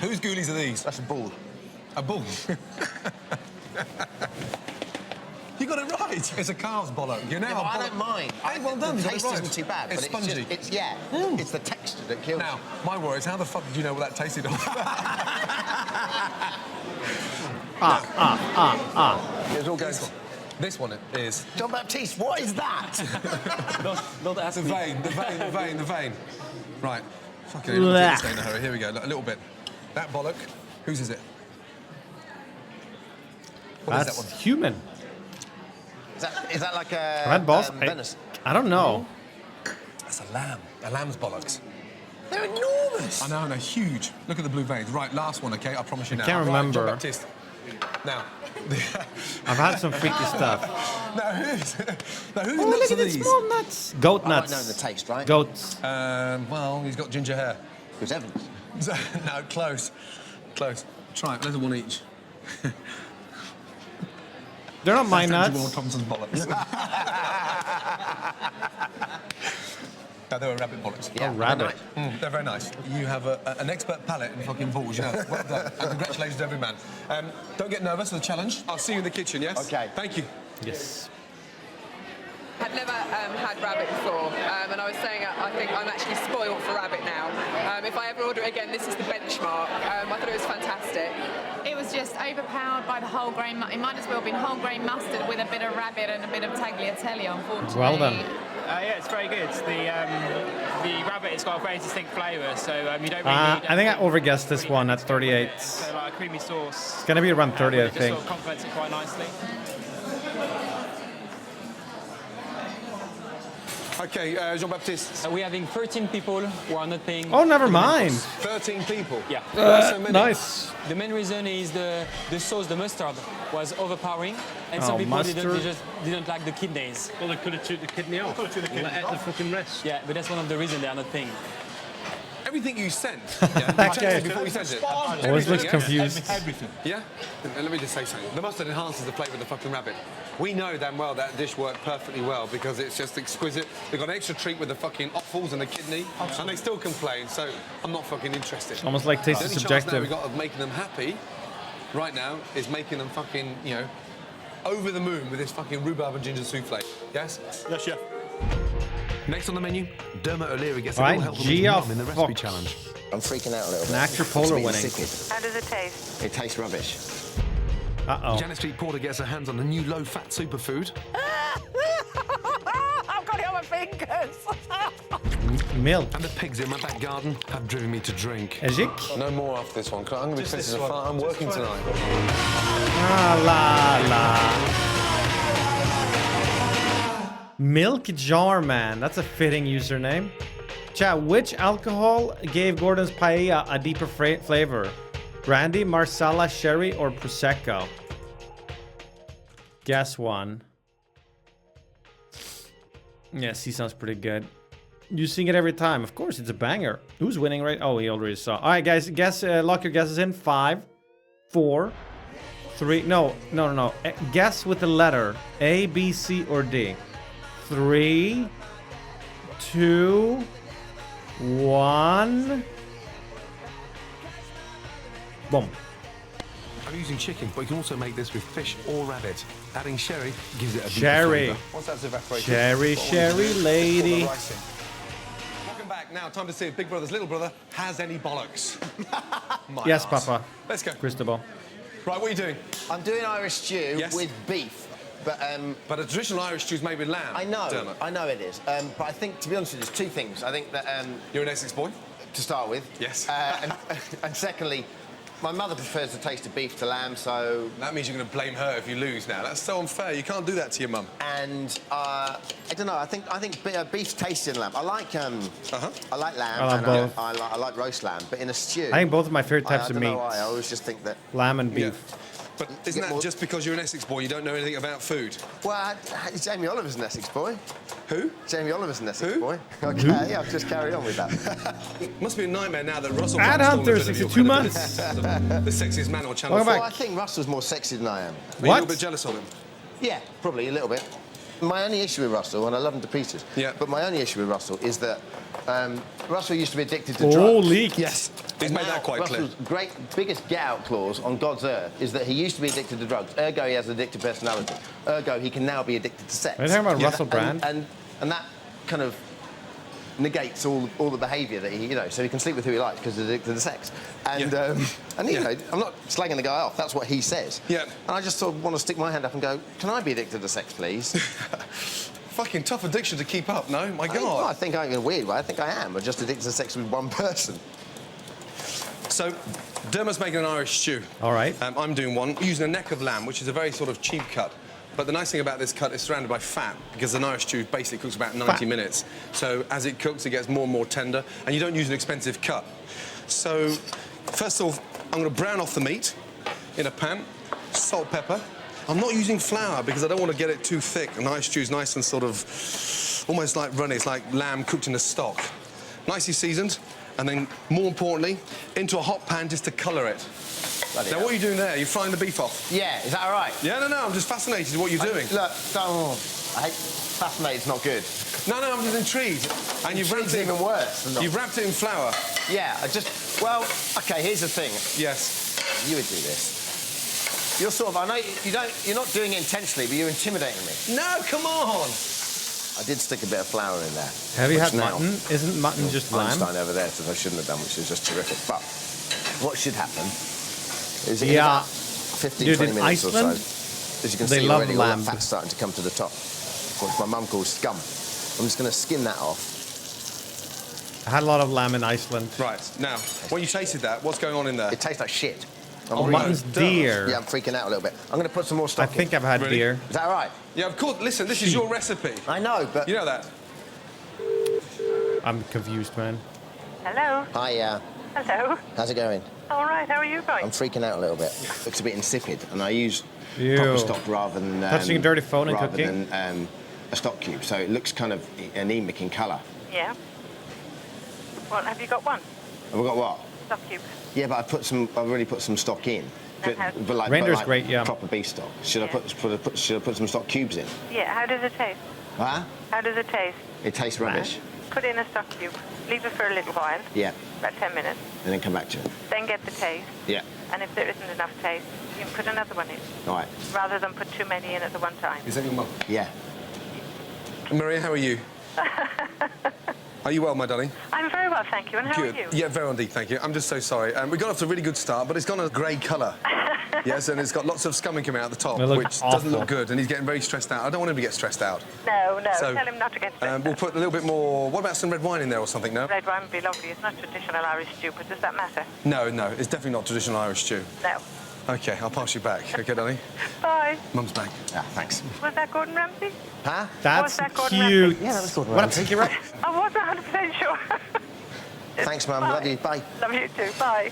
Whose ghoulies are these? That's a bull. A bull? You got it right. It's a calf's bollock. You're now. I don't mind. Hey, well done. The You got it taste right. isn't too bad. It's but spongy. It's the texture that kills. Now, my worry is how the fuck did you know what that tasted of? It's all going. This one is. Jean-Baptiste, what is that? Not ask the vein. Right. Fucking hell, let's do this in a hurry. Here we go. A little bit. That bollock. Whose is it? What is that one? That's human. Is that like a Red balls? venison? I don't know. That's a lamb. A lamb's bollocks. They're enormous. I know, and they're huge. Look at the blue veins. Right, last one, okay? I promise you now. Can't remember. Right, Jean-Baptiste. Now. I've had some freaky stuff. Now, who's Oh, nuts look are at the these? small nuts. Goat I like nuts. knowing the taste, right? Goats. Well, he's got ginger hair. Who's Evans? No, close. Close. Try it. There's one each. They're not my That's nuts. Thompson's bollocks. No, they were rabbit bollocks. Yeah, rabbit. They're very nice. You have an expert palate in fucking balls, you know. Well done. And congratulations to every man. Don't get nervous for the challenge. I'll see you in the kitchen, yes? Okay. Thank you. Yes. I'd never had rabbit before, and I was saying I think I'm actually spoiled for rabbit now. If I ever order it again, this is the benchmark. I thought it was fantastic. It was just overpowered by the whole grain. It might as well have been whole grain mustard with a bit of rabbit and a bit of tagliatelle, unfortunately. Well done. Yeah, it's very good. The rabbit has got a very distinct flavour, so you don't really need... I think I overguessed this one at 38. So like a creamy sauce. It's going to be around 30, I It just think. sort of complements it quite nicely. Okay, Jean-Baptiste. We're having 13 people who are not paying... Oh, never mind. 13 people? Yeah. So many. Nice. The main reason is the sauce, the mustard, was overpowering, and Oh, some people mustard. didn't like the kidneys. Well, they could have took the kidney off. Let the fucking rest. Yeah, but that's one of the reasons they are not paying. Everything you sent, you checked it before you sent it. Always looks confused. Everything. Yeah? And let me just say something. The mustard enhances the flavour of the fucking rabbit. We know damn well that dish worked perfectly well because it's just exquisite. They've got an extra treat with the fucking offals and the kidney, and they still complain, so I'm not fucking interested. Almost like taste The is only chance now subjective. we've got of making them happy right now is making them fucking, you know, over the moon with this fucking rhubarb and ginger souffle. Yes? Yes, chef. Next on the menu, Dermot O'Leary gets Right, a little help from his Gia mum in the recipe Fox. challenge. I'm freaking out a little bit. An actor polar winning. How does it taste? It tastes rubbish. Uh-oh. Janet Street Porter gets her hands on the new low-fat superfood. I've got it on my fingers. Milk. And the pigs in my back garden have driven me to drink. Ejik? No more after this one. I'm going to be finished. I'm working tonight. Ah, la, la. Milk Jar Man. That's a fitting username. Chat, which alcohol gave Gordon's paella a deeper flavor? Brandy, Marsala, Sherry, or Prosecco? Guess one. Yes, he sounds pretty good. You sing it every time. Of course, it's a banger. Who's winning right? Oh, he already saw. All right, guys, guess. Lock your guesses in. 5, 4, 3. No. Guess with the letter A, B, C, or D. 3, 2, 1. Boom. I'm using chicken, but you can also make this with fish or rabbit. Adding sherry gives it a deeper Sherry. flavour. Once that's evaporated. Sherry, lady. Welcome back. Now, time to see if Big Brother's little brother has any bollocks. Yes, arse. Papa. Let's go. Cristobal. Right, what are you doing? I'm doing Irish stew with beef. But a traditional Irish stew is made with lamb. I know. Dermot. I know it is. But I think, to be honest with you, there's two things. I think that... You're an Essex boy? To start with. Yes. And secondly, my mother prefers the taste of beef to lamb, so... That means you're going to blame her if you lose now. That's so unfair. You can't do that to your mum. And, I don't know, I think beef's tastier than lamb. I like, I like lamb. I love both. I like roast lamb, but in a stew... I think both of my favorite types of I meat. don't know why, I always just think that... Lamb and beef. Yeah. But isn't that just because you're an Essex boy, you don't know anything about food? Well, Jamie Oliver's an Essex boy. Who? Jamie Oliver's an Essex boy. Okay, I'll just carry on with that. Must be a nightmare now that Russell... Ad Hunter, 62 months. The sexiest man on Channel 4. Well, I think Russell's more sexy than I am. Are you a little bit jealous of him? Yeah, probably a little bit. My only issue with Russell, and I love him to pieces, but my only issue with Russell is that Russell used to be addicted to drugs. Holy. Yes, he's made that quite clear. Russell's biggest get-out clause on God's earth is that he used to be addicted to drugs. Ergo, he has an addictive personality. Ergo, he can now be addicted to sex. Are you talking about Russell Brand? And that kind of negates all the behaviour that he, so he can sleep with who he likes because he's addicted to sex. And, I'm not slagging the guy off, that's what he says. Yeah. And I just sort of want to stick my hand up and go, can I be addicted to sex, please? Fucking tough addiction to keep up, no? My God. I think I'm in a weird way. I think I am. I'm just addicted to sex with one person. So, Dermot's making an Irish stew. All right. I'm doing one using a neck of lamb, which is a very sort of cheap cut. But the nice thing about this cut is surrounded by fat, because an Irish stew basically cooks about 90 minutes. So as it cooks, it gets more and more tender, and you don't use an expensive cut. So, first of all, I'm going to brown off the meat in a pan, salt, pepper. I'm not using flour because I don't want to get it too thick. An Irish stew is nice and sort of almost like runny. It's like lamb cooked in a stock. Nicely seasoned, and then, more importantly, into a hot pan just to colour it. Now, what are you doing there? You're frying the beef off? Yeah, is that all right? Yeah, no, I'm just fascinated with what you're doing. Look, I hate fascinated's not good. No, I'm just intrigued. And you've wrapped it even worse than not. You've wrapped it in flour. Yeah, well, OK, here's the thing. Yes. You would do this. You're sort of, I know you're not doing it intentionally, but you're intimidating me. No, come on. I did stick a bit of flour in there. Have you had mutton? Isn't mutton just lamb? Einstein over there says I shouldn't have done, which is just terrific. But what should happen is in about 15, 20 minutes Iceland, or so, as you can see already, all that fat's starting to come to the top, which my mum calls scum. I'm just going to skin that off. I had a lot of lamb in Iceland. Right, now, when you tasted that, what's going on in there? It tastes like shit. Mutton's deer. Yeah, I'm freaking out a little bit. I'm going to put some more stock I think I've had deer. Is that right? Yeah, of course. Listen, this is your recipe. I know, but... You know that. I'm confused, man. Hello. Hi, Hello. how's it going? All right, how are you going? I'm freaking out a little bit. Looks a bit insipid, and I use Ew. proper stock rather than... Touching a dirty phone and cooking? Than, a stock cube, so it looks kind of anemic in colour. Yeah. Well, have you got one? Have I got what? Stock cube. Yeah, but I've already put some stock in. But like, Render's great, yeah. Proper beef stock. Should I put some stock cubes in? Yeah, how does it taste? Huh? How does it taste? It tastes rubbish. Put in a stock cube. Leave it for a little while. Yeah. About 10 minutes. And then come back to it. Then get the taste. Yeah. And if there isn't enough taste, you can put another one in. All right. Rather than put too many in at the one time. Is that your mum? Yeah. Maria, how are you? Are you well, my darling? I'm very well, thank you. And how Good. are you? Yeah, very well indeed, thank you. I'm just so sorry. We got off to a really good start, but it's gone a grey colour. Yes, and it's got lots of scumming coming out the top, They look which awful. doesn't look good, and he's getting very stressed out. I don't want him to get stressed out. No, no, So, tell him not to get stressed We'll put a little bit more... What about some red wine in there or something, no? Red wine would be lovely. It's not traditional Irish stew, but does that matter? No, no, it's definitely not traditional Irish stew. No. OK, I'll pass you back. OK, darling? Bye. Mum's back. Ah, thanks. Was that Gordon Ramsay? Huh? That's that Gordon cute. Ramsay? Yeah, that was Gordon What up, Ramsay. Pinky Rat? I wasn't 100% sure. Thanks, Mum. Love you. Bye. Love you too. Bye.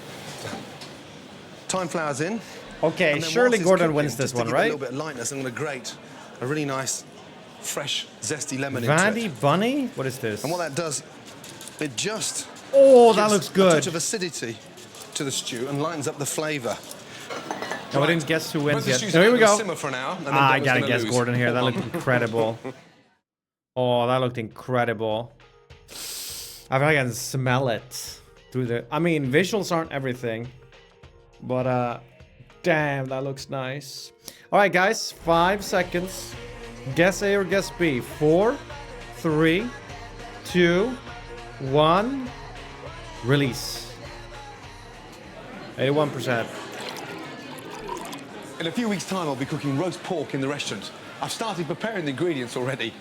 Thyme flowers in. Okay, And then surely whilst it's Gordon cooking, wins this just to one, give it right? A little bit of lightness. I'm going to grate a really nice, fresh, zesty lemon into Vandy it. Bunny? What is this? And what that does, it just Oh, that gives looks a good. touch of acidity to the stew and lightens up the flavour. No, I didn't guess who wins Where's the yet. stew's There we gonna go. simmer for an hour, and then I Deborah's gotta gonna guess lose. Gordon here. That looked incredible. Oh, that looked incredible. I feel like I can smell it through the... I mean, visuals aren't everything. But, damn, that looks nice. All right, guys. 5 seconds. Guess A or guess B. 4, 3, 2, 1. Release. 81%. In a few weeks' time, I'll be cooking roast pork in the restaurant. I've started preparing the ingredients already.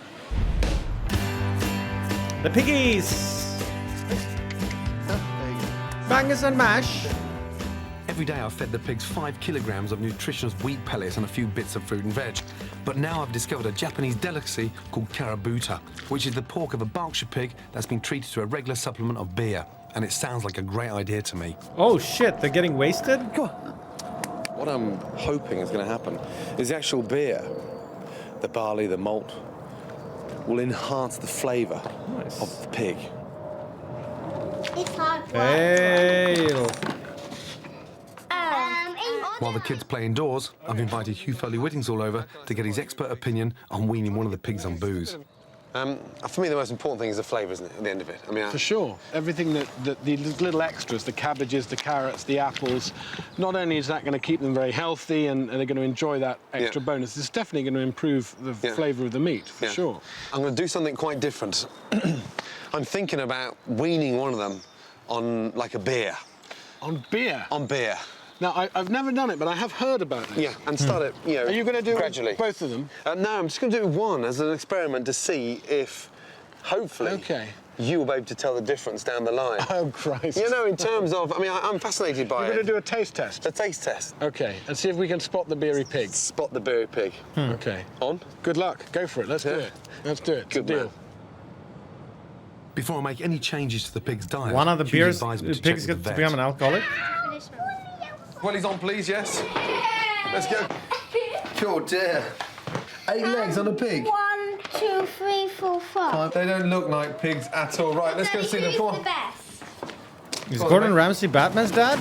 The piggies. Bangers and mash. Every day I've fed the pigs 5 kilograms of nutritious wheat pellets and a few bits of fruit and veg. But now I've discovered a Japanese delicacy called karabuta, which is the pork of a Berkshire pig that's been treated to a regular supplement of beer. And it sounds like a great idea to me. Oh shit, they're getting wasted? What I'm hoping is going to happen is the actual beer, the barley, the malt, will enhance the flavour of the pig. It's hard work. Ale. While the kids play indoors, I've invited Hugh Foley-Whittingstall over to get his expert opinion on weaning one of the pigs on booze. For me, the most important thing is the flavour, isn't it, at the end of it? I mean, For sure. Everything that the little extras, the cabbages, the carrots, the apples, not only is that going to keep them very healthy and they're going to enjoy that extra bonus, it's definitely going to improve the flavour of the meat, for sure. I'm going to do something quite different. I'm thinking about weaning one of them on, like, a beer. On beer? On beer. Now, I've never done it, but I have heard about it. Yeah, and start it, you know, Are you going to do gradually. both of them? No, I'm just going to do one as an experiment to see if, hopefully, you will be able to tell the difference down the line. Oh, Christ. You know, in terms of, I mean, I'm fascinated by You're going to do a taste test? A taste test. OK, and see if we can spot the beery pig. Spot the beery pig. OK. On? Good luck. Go for it. Let's do it. Let's do it. Good Deal. man. Before I make any changes to the pig's diet, One of the Hugh beers, advised me the to check pigs with get the to vet. become an alcoholic. Well, he's on, please, yes? Let's go. Oh dear. 8 legs on a pig. 1, 2, 3, 4, 5. They don't look like pigs at all. Right, let's go see them. Come on. Is Gordon Ramsay Batman's dad?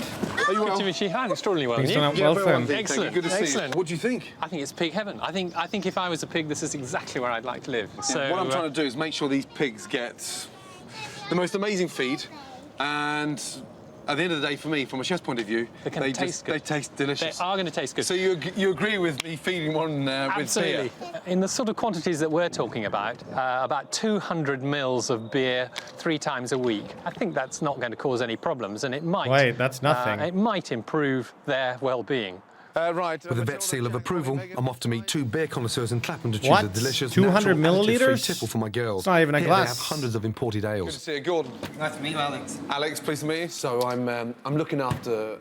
Are you well? Extraordinarily well. He's and done you? well for him. Excellent. Good to see you. Excellent. What do you think? I think it's pig heaven. I think if I was a pig, this is exactly where I'd like to live. So What I'm trying to do is make sure these pigs get the most amazing feed, and at the end of the day, for me, from a chef's point of view, they taste good. They taste delicious. They are going to taste good. So you agree with me feeding one with Absolutely. beer? In the sort of quantities that we're talking about 200 mils of beer 3 times a week. I think that's not going to cause any problems, and it might. Wait, that's nothing. It might improve their well-being. Right. With the vet's seal of approval, I'm off to meet 2 beer connoisseurs in Clapham to choose What? a delicious 200 natural additive-free millilitres? tipple for my girls. It's not even a Here glass. They have hundreds of imported Good to ales. see you, Gordon. Nice to meet you, Alex. Alex, pleased to meet you. So I'm looking after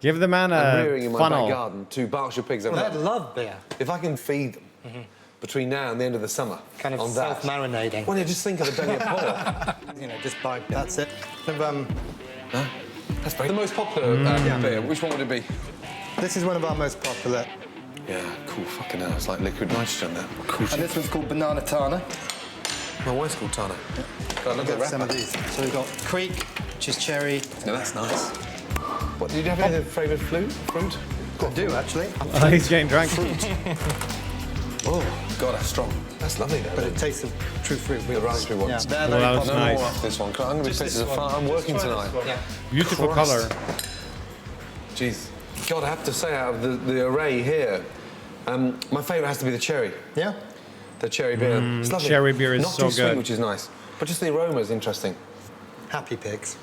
Give the man I'm a rearing in my funnel. back garden 2 Berkshire pigs over Well, there. I'd love beer. If I can feed them between now and the end of the summer, Kind of on that. self-marinating. Well, yeah, just think of the belly of pork. You know, just by that's it. That's the most popular beer. Which one would it be? This is one of our most popular. Yeah, cool. Fucking hell, it's like liquid nitrogen there. Cool. And this one's called Banana Tana. My wife's called Tana. Look at some of these. So we've got Creek, which is cherry. No, that's nice. What, did you have any flavoured fruit? I do, actually. Oh, he's getting drunk. Oh, God, that's strong. That's lovely, though. But it tastes of true fruit. The raspberry ones. Yeah, they're Well, very that was popular. nice. More after this one. I'm going to be pissed as a fan. I'm working tonight. Yeah. Beautiful Christ. color. Jeez. God, I have to say, out of the array here, my favourite has to be the cherry. Yeah? The cherry beer. It's lovely. Cherry beer is Not so too sweet, good. which is nice. But just the aroma is interesting. Happy pigs.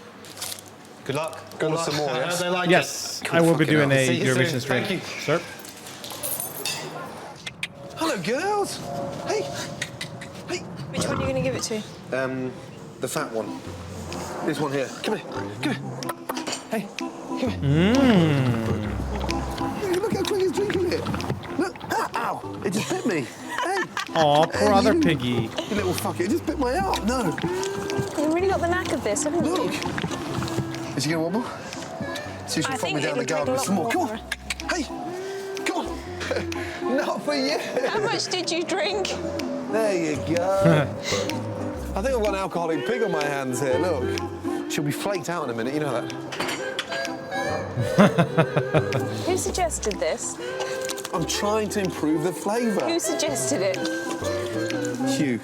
Good luck. Order some more, yes? They like Yes, it. I will be doing a See you Eurovision soon. stream. Thank you. Sir? Hello, girls. Hey. Which one are you going to give it to? The fat one. This one here. Come here. Come here. Hey, come here. Look how quick he's drinking it. Look. Ow. It just bit me. Hey. Aw, poor Hey, other you piggy. You little fuck. It just bit my arm. No. You've really got the knack of this, haven't you? Is he going to wobble? See if she I can follow me think down the it'll take a garden. lot Some more. Come more. on. Hey. Come on. Not for you. How much did you drink? There you go. I think I've got an alcoholic pig on my hands here, look. She'll be flaked out in a minute, you know that. Who suggested this? I'm trying to improve the flavour. Who suggested it? Hugh.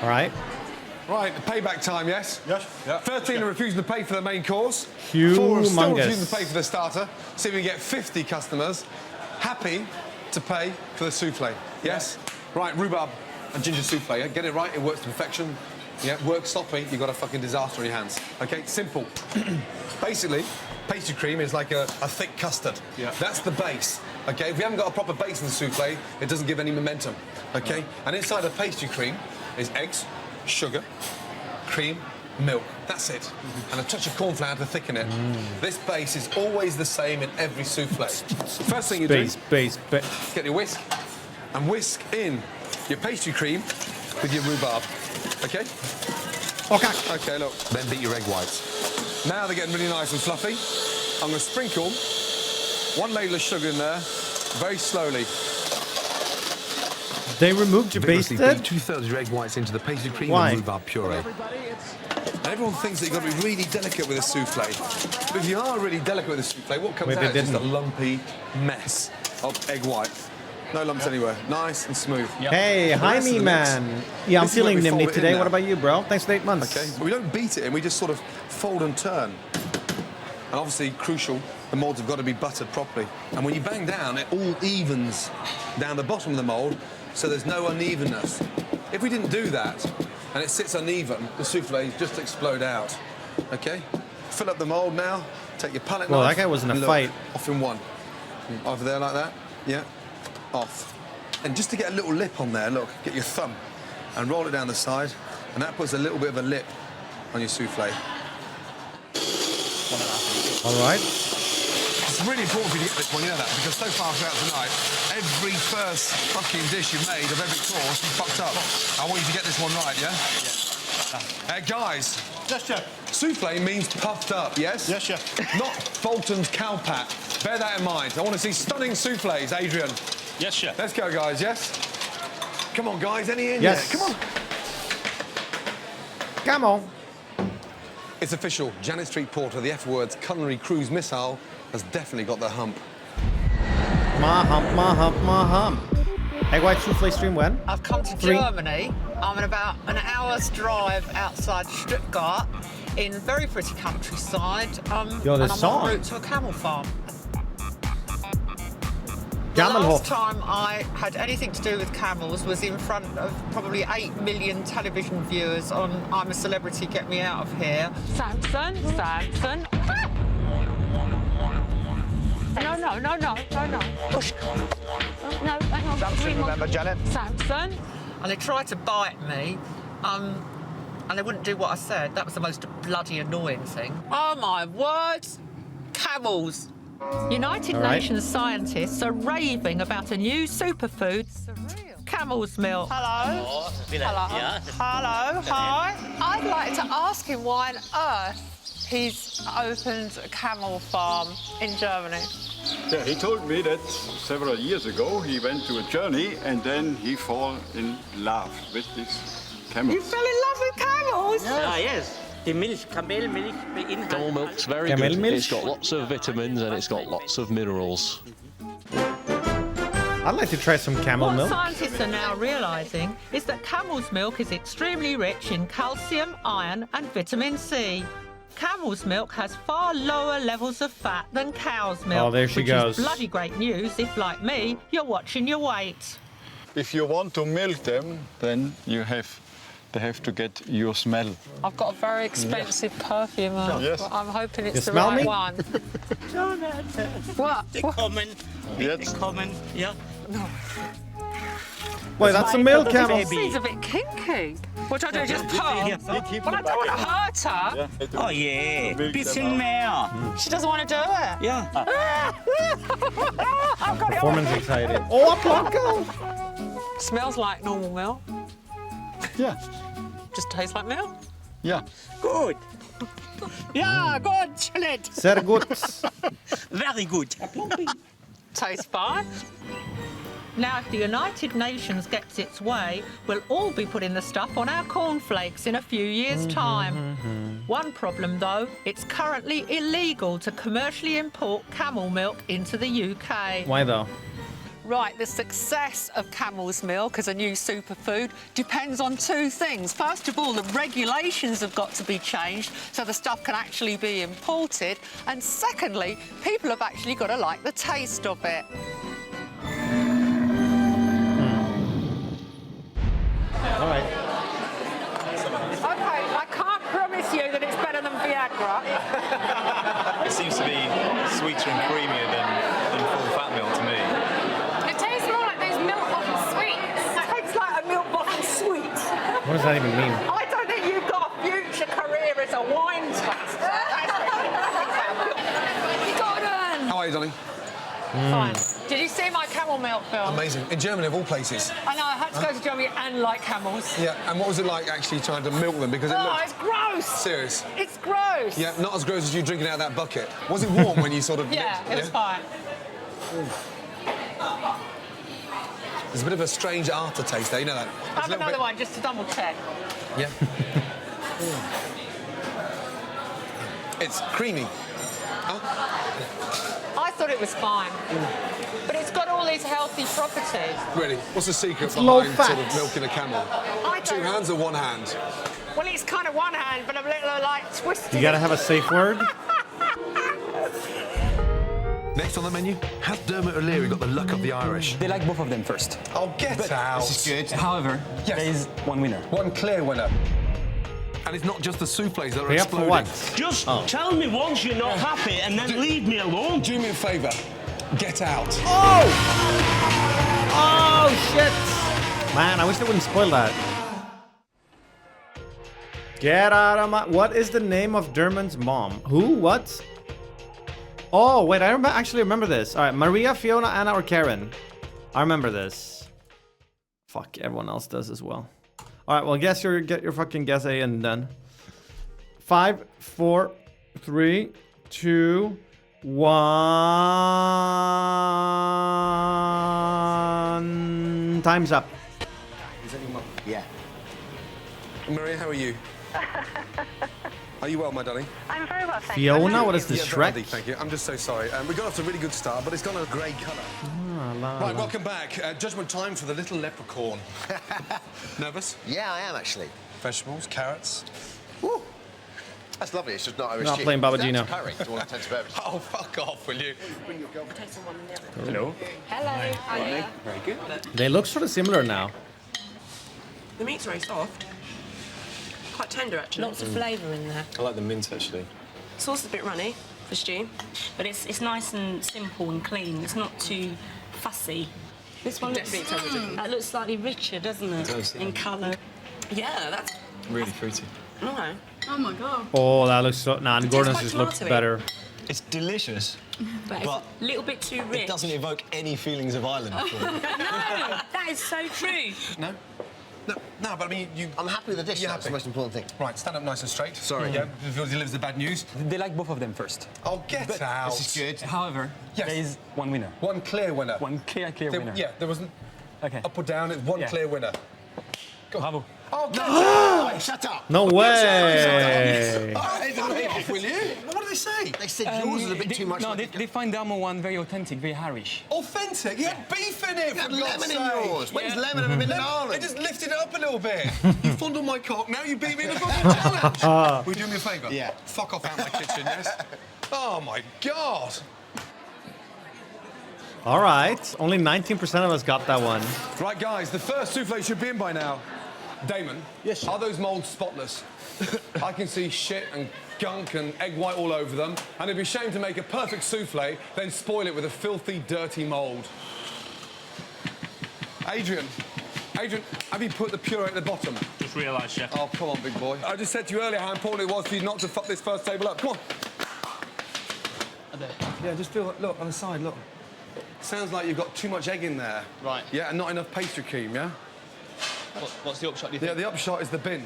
All right. Right, payback time, yes? Yes. Yeah. 13 are refusing to pay for the main course. Humongous. 4 are still refusing to pay for the starter. See if we get 50 customers happy to pay for the souffle. Yes? Right, rhubarb and ginger souffle. Yeah? Get it right, it works to perfection. Yeah, work sloppy, you've got a fucking disaster on your hands. Okay, simple. Basically, pastry cream is like a thick custard. Yeah. That's the base. Okay, if we haven't got a proper base in the souffle, it doesn't give any momentum. Okay? And inside a pastry cream is eggs, sugar, cream, milk. That's it. And a touch of corn flour to thicken it. This base is always the same in every souffle. First thing you do, Base. get your whisk and whisk in your pastry cream with your rhubarb. Okay? Okay. Okay, look. Then beat your egg whites. Now they're getting really nice and fluffy. I'm going to sprinkle 1 ladle of sugar in there, very slowly. They removed your base Vigorously then? beat 2/3 of your egg whites into the pastry cream Why? and rhubarb puree. And everyone thinks that you've got to be really delicate with a souffle. But if you are really delicate with a souffle, what comes Wait, out they is just a didn't. lumpy mess of egg white. No lumps anywhere. Nice and smooth. Hey, The hi, rest of me the mix, man. Yeah, I'm this is where feeling we fold Nymny it in today. now. What about you, bro? Thanks for the 8 months. Okay, but we don't beat it in, we just sort of fold and turn. And obviously, crucial, the moulds have got to be buttered properly. And when you bang down, it all evens down the bottom of the mould, so there's no unevenness. If we didn't do that, and it sits uneven, the souffle just explode out. Okay? Fill up the mould now, take your palette Well, knife. that guy was in a and look, fight. Off in one. Over there like that, yeah, off. And just to get a little lip on there, look, get your thumb and roll it down the side, and that puts a little bit of a lip on your souffle. All right. It's really important for you to get this one, you know that, because so far throughout tonight, every first fucking dish you've made of every course, you fucked up. I want you to get this one right, yeah? Yeah. Guys. Yes, chef. Souffle means puffed up, yes? Yes, chef. Not Bolton's cowpat. Bear that in mind. I want to see stunning souffles, Adrian. Yes, chef. Let's go, guys, yes? Come on, guys, any in Yes. yet? Come on. Come on. It's official. Janet Street Porter, the F-Words culinary cruise missile, has definitely got the hump. Ma hump, ma hump, ma hump. Egg white souffle stream when? I've come to Germany. I'm in about an hour's drive outside Stuttgart in very pretty countryside. Yo, and this I'm song. en route to a camel farm. The Gamelhof. last time I had anything to do with camels was in front of probably 8 million television viewers on I'm a Celebrity, Get Me Out of Here. Samson. No. Push. No, hang on. Samson, remember, Janet? Samson. And they tried to bite me, and they wouldn't do what I said. That was the most bloody annoying thing. Oh, my words. Camels. United All right. Nations scientists are raving about a new superfood, camel's milk. Hello. Hello. Hi. I'd like to ask him why on earth he's opened a camel farm in Germany. Yeah, he told me that several years ago he went to a journey and then he fell in love with these camels. You fell in love with camels? Yes. The milk, camel milk, Camel milk's very Camel good. milk? It's got lots of vitamins and it's got lots of minerals. I'd like to try some camel What milk. scientists are now realising is that camel's milk is extremely rich in calcium, iron and vitamin C. Camel's milk has far lower levels of fat than cow's milk. Oh, there she which goes. is bloody great news if, like me, you're watching your weight. If you want to milk them, then you have they have to get your smell. I've got a very expensive perfume on. Yes. But I'm hoping it's You the smell right me? one. What? They're coming. Yes. They're coming. Yeah. No. Wait, that's a male camel. This seems a bit kinky. What do I do? Just pull? Well, I don't want to hurt her. Oh yeah. Bisschen mehr. She doesn't want to do it. Yeah. I've got it Performance on. excited. Oh, Blanco! Smells like normal milk. Yeah. Just tastes like milk. Yeah. Good. Yeah, good. Excellent. Sehr gut. Very good. Tastes fine. Now, if the United Nations gets its way, we'll all be putting the stuff on our cornflakes in a few years' time. One problem, though, it's currently illegal to commercially import camel milk into the UK. Why though? Right, the success of camel's milk as a new superfood depends on two things. First of all, the regulations have got to be changed so the stuff can actually be imported. And secondly, people have actually got to like the taste of it. All right. OK, I can't promise you that it's better than Viagra. It seems to be sweeter and creamier than full-fat milk to me. It tastes more like those milk bottle sweets. It tastes like a milk bottle sweet. What does that even mean? I don't think you've got a future career as a wine taster. Gordon! How are you, darling? Fine. Did you see my camel milk film? Amazing. In Germany, of all places. I know, I had to go to Germany and like camels. Yeah, and what was it like actually trying to milk them? Because it Oh, looked... it's gross! Serious? It's gross! Yeah, not as gross as you drinking out of that bucket. Was it warm when you sort of... Yeah, it was fine. There's a bit of a strange aftertaste there, you know that? Have another one, just to double check. Yeah. It's creamy. I thought it was fine. But it's got all these healthy properties. Really? What's the secret It's low behind sort of fat. milking a camel? Two hands or one hand? Well, it's kind of one hand, but a little, like, twisted. You gotta have a safe word. Next on the menu, has Dermot O'Leary got the luck of the Irish? They like both of them first. Oh, get out. This is good. However, there is one winner. One clear winner. And it's not just the souffles that are Pay up for exploding. what? Just tell me once you're not happy and then leave me alone. Do me a favour. Get out. Oh! Oh, shit! Man, I wish they wouldn't spoil that. Get out of my... What is the name of Dermot's mom? Who? What? Oh, wait, I actually remember this. All right, Maria, Fiona, Anna, or Karen? I remember this. Fuck, everyone else does as well. All right, well, get your fucking guess A and done. 5, 4, 3, 2, 1. Time's up. Is that your mum? Yeah. Maria, how are you? Are you well, my darling? I'm very well, thank you. Fiona, what is this, Yeah, very Shrek? well, thank you. I'm just so sorry. We got off to a really good start, but it's gone a grey colour. Right, welcome back. Judgment time for the little leprechaun. Nervous? Yeah, I am actually. Vegetables, carrots. Woo. That's lovely. It's just not OSG. Not playing Babagino. That's curry, to all intents and purposes. Oh, fuck off, will you? Hello. Hello. Hiya. Very good. They look sort of similar now. The meat's very soft. Quite tender, actually. Lots of flavour in there. I like the mint, actually. Sauce is a bit runny for stew. But it's nice and simple and clean. It's not too fussy. This one looks, that looks slightly richer, doesn't it? It does, yeah. In colour. Yeah, that's... Really fruity. Okay. Oh my god. Oh, that looks so... Nah, Gordon's quite just looks tomatoey. better. It's delicious, But it's a little bit too rich. it doesn't evoke any feelings of Ireland. No, that is so true. No? No, but I mean, you... I'm happy with the dish. You're That's happy? the most important thing. Right, stand up nice and straight. Sorry. Yeah, before he delivers the bad news. They like both of them first. Oh, get out. This is good. However, Yes. there is one winner. One clear winner. One clear winner. Yeah, there wasn't Okay. up or down. It's one Yeah. clear winner. Bravo. Oh, get out! Shut up. No way! Oh, will you? What did they say? They said yours was a bit too much. No, they find Damo one very authentic, very Irish. Authentic? You had beef in it, You had for God's lemon in sake. yours. When's lemon ever been in It Ireland? just lifted it up a little bit. You fondled my cock, now you beat me in a fucking challenge. Will you do me a favour? Yeah. Fuck off out my kitchen, yes? Oh, my God. All right, only 19% of us got that one. Right, guys, the first souffle should be in by now. Damon, yes, are those moulds spotless? I can see shit and gunk and egg white all over them, and it'd be a shame to make a perfect souffle, then spoil it with a filthy, dirty mould. Adrian, have you put the puree at the bottom? Just realised, Chef. Oh, come on, big boy. I just said to you earlier how important it was for you not to fuck this first table up. Come on. Yeah, just feel, look, on the side, look. Sounds like you've got too much egg in there. Right. Yeah, and not enough pastry cream, yeah? What's the upshot, do you think? Yeah, the upshot is the bin.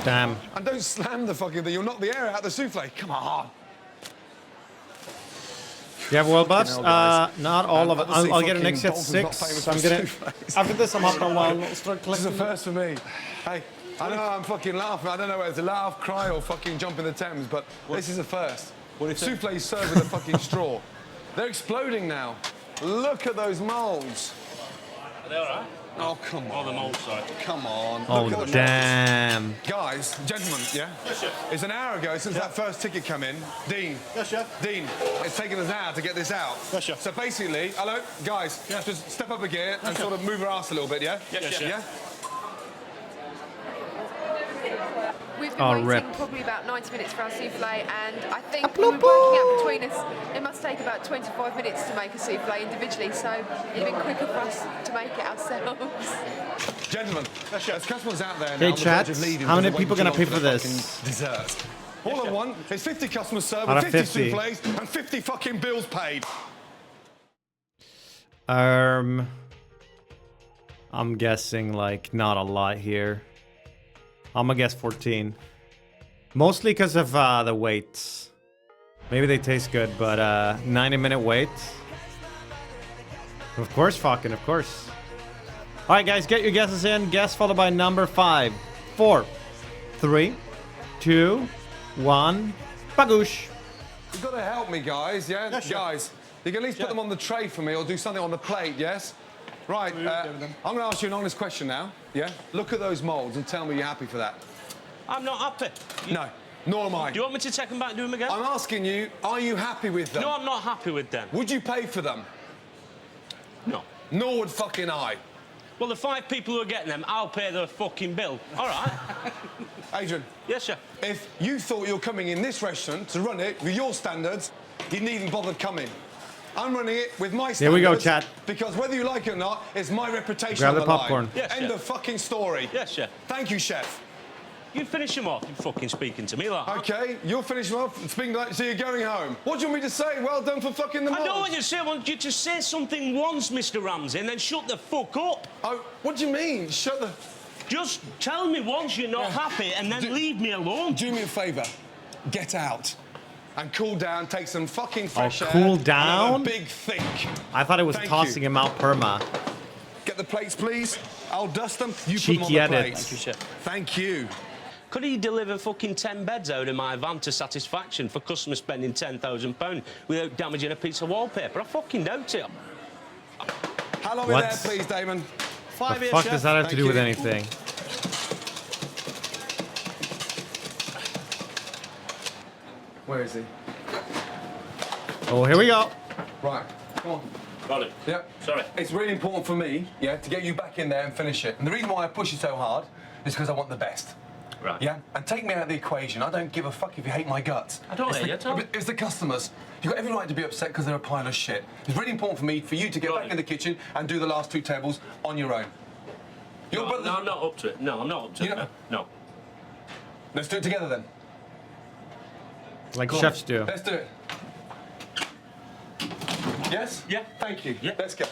Damn. And don't slam the fucking thing. You'll knock the air out of the souffle. Come on. You have world buffs? Hell, not all of it. I'll get an fucking XF6. Dalton's not So I'm famous gonna. for souffles. After this, I'm hopping on one. I'll start This is collecting. a first for me. Hey, I know I'm fucking laughing. I don't know whether to laugh, cry, or fucking jump in the Thames, but this is a first. Soufflés served with a fucking straw. They're exploding now. Look at those moulds. Are they all right? Oh, come on. Oh, the mould side. Come on. Oh, Look at the damn. moulds. Guys, gentlemen, yeah? Yes, chef. It's an hour ago since that first ticket came in. Dean. Yes, chef. Dean, it's taken us an hour to get this out. Yes, chef. So basically, hello, guys, just step up a gear and sort of move our ass a little bit, yeah? Yes, chef. Yeah? We've been Oh, waiting rip. probably about 90 minutes for our souffle, and I think we were working out between us, it must take about 25 minutes to make a souffle individually, so it'd been quicker for us to make it ourselves. Gentlemen, there's customers out there now. Hey, on the chat. verge of leaving How because many they're people waiting gonna too pay long for their this? fucking Dessert. All I want is 50 customers served Out with of 50 50. souffles and 50 fucking bills paid. I'm guessing like not a lot here. I'm gonna guess 14. Mostly because of the weights. Maybe they taste good, but 90-minute wait. Of course, fucking, of course. All right, guys, get your guesses in. Guess followed by number 5, 4, 3, 2, 1. Bagoosh. You've got to help me, guys, yeah? Yes, sure. Guys, you can at least put them on the tray for me or do something on the plate, yes? Right, I'm going to ask you an honest question now, yeah? Look at those moulds and tell me you're happy for that. I'm not happy. No, nor am I. Do you want me to take them back and do them again? I'm asking you, are you happy with them? No, I'm not happy with them. Would you pay for them? No. Nor would fucking I. Well, the 5 people who are getting them, I'll pay the fucking bill. All right. Adrian. Yes, sir. If you thought you were coming in this restaurant to run it with your standards, you needn't bother coming. I'm running it with my standards. Here we go, chat. Because whether you like it or not, it's my reputation Grab on the line. popcorn. Yes, End chef. of fucking story. Yes, sir. Thank you, chef. You finish them off. You're fucking speaking to me like that. Okay, you'll finish them off and speaking like, so you're going home. What do you want me to say? Well done for fucking the I don't moulds. want you to say. I want you to say something once, Mr. Ramsey, and then shut the fuck up. Oh, what do you mean? Shut the... Just tell me once you're not happy, and then leave me alone. Do me a favour. Get out. And cool down, take some fucking fresh air. cool and down? have a big think. I thought it was Thank tossing you. him out perma. Get the plates, please. I'll dust them. You Cheeky put them on the edit. plates. Thank you, chef. Thank you. Could he deliver fucking 10 beds out of my van to satisfaction for customers spending £10,000 without damaging a piece of wallpaper? I fucking doubt it. How long What? are there, please, Damon? 5 The years, fuck chef. does that have to Thank do with you. anything? Where is he? Oh, here we go. Right, come on. Got it. Yep. Sorry. It's really important for me, yeah, to get you back in there and finish it. And the reason why I push you so hard is because I want the best. Right. Yeah? And take me out of the equation. I don't give a fuck if you hate my guts. I don't hate you at all. It's the customers. You've got every right to be upset because they're a pile of shit. It's really important for you to get Right. back in the kitchen and do the last 2 tables on your own. Your No, brother- no, I'm not up to it. No, I'm not up to You it. know- No. Let's do it together then. Like Come on. chefs do. Let's do it. Yes? Yeah. Thank you. Yeah. Let's go.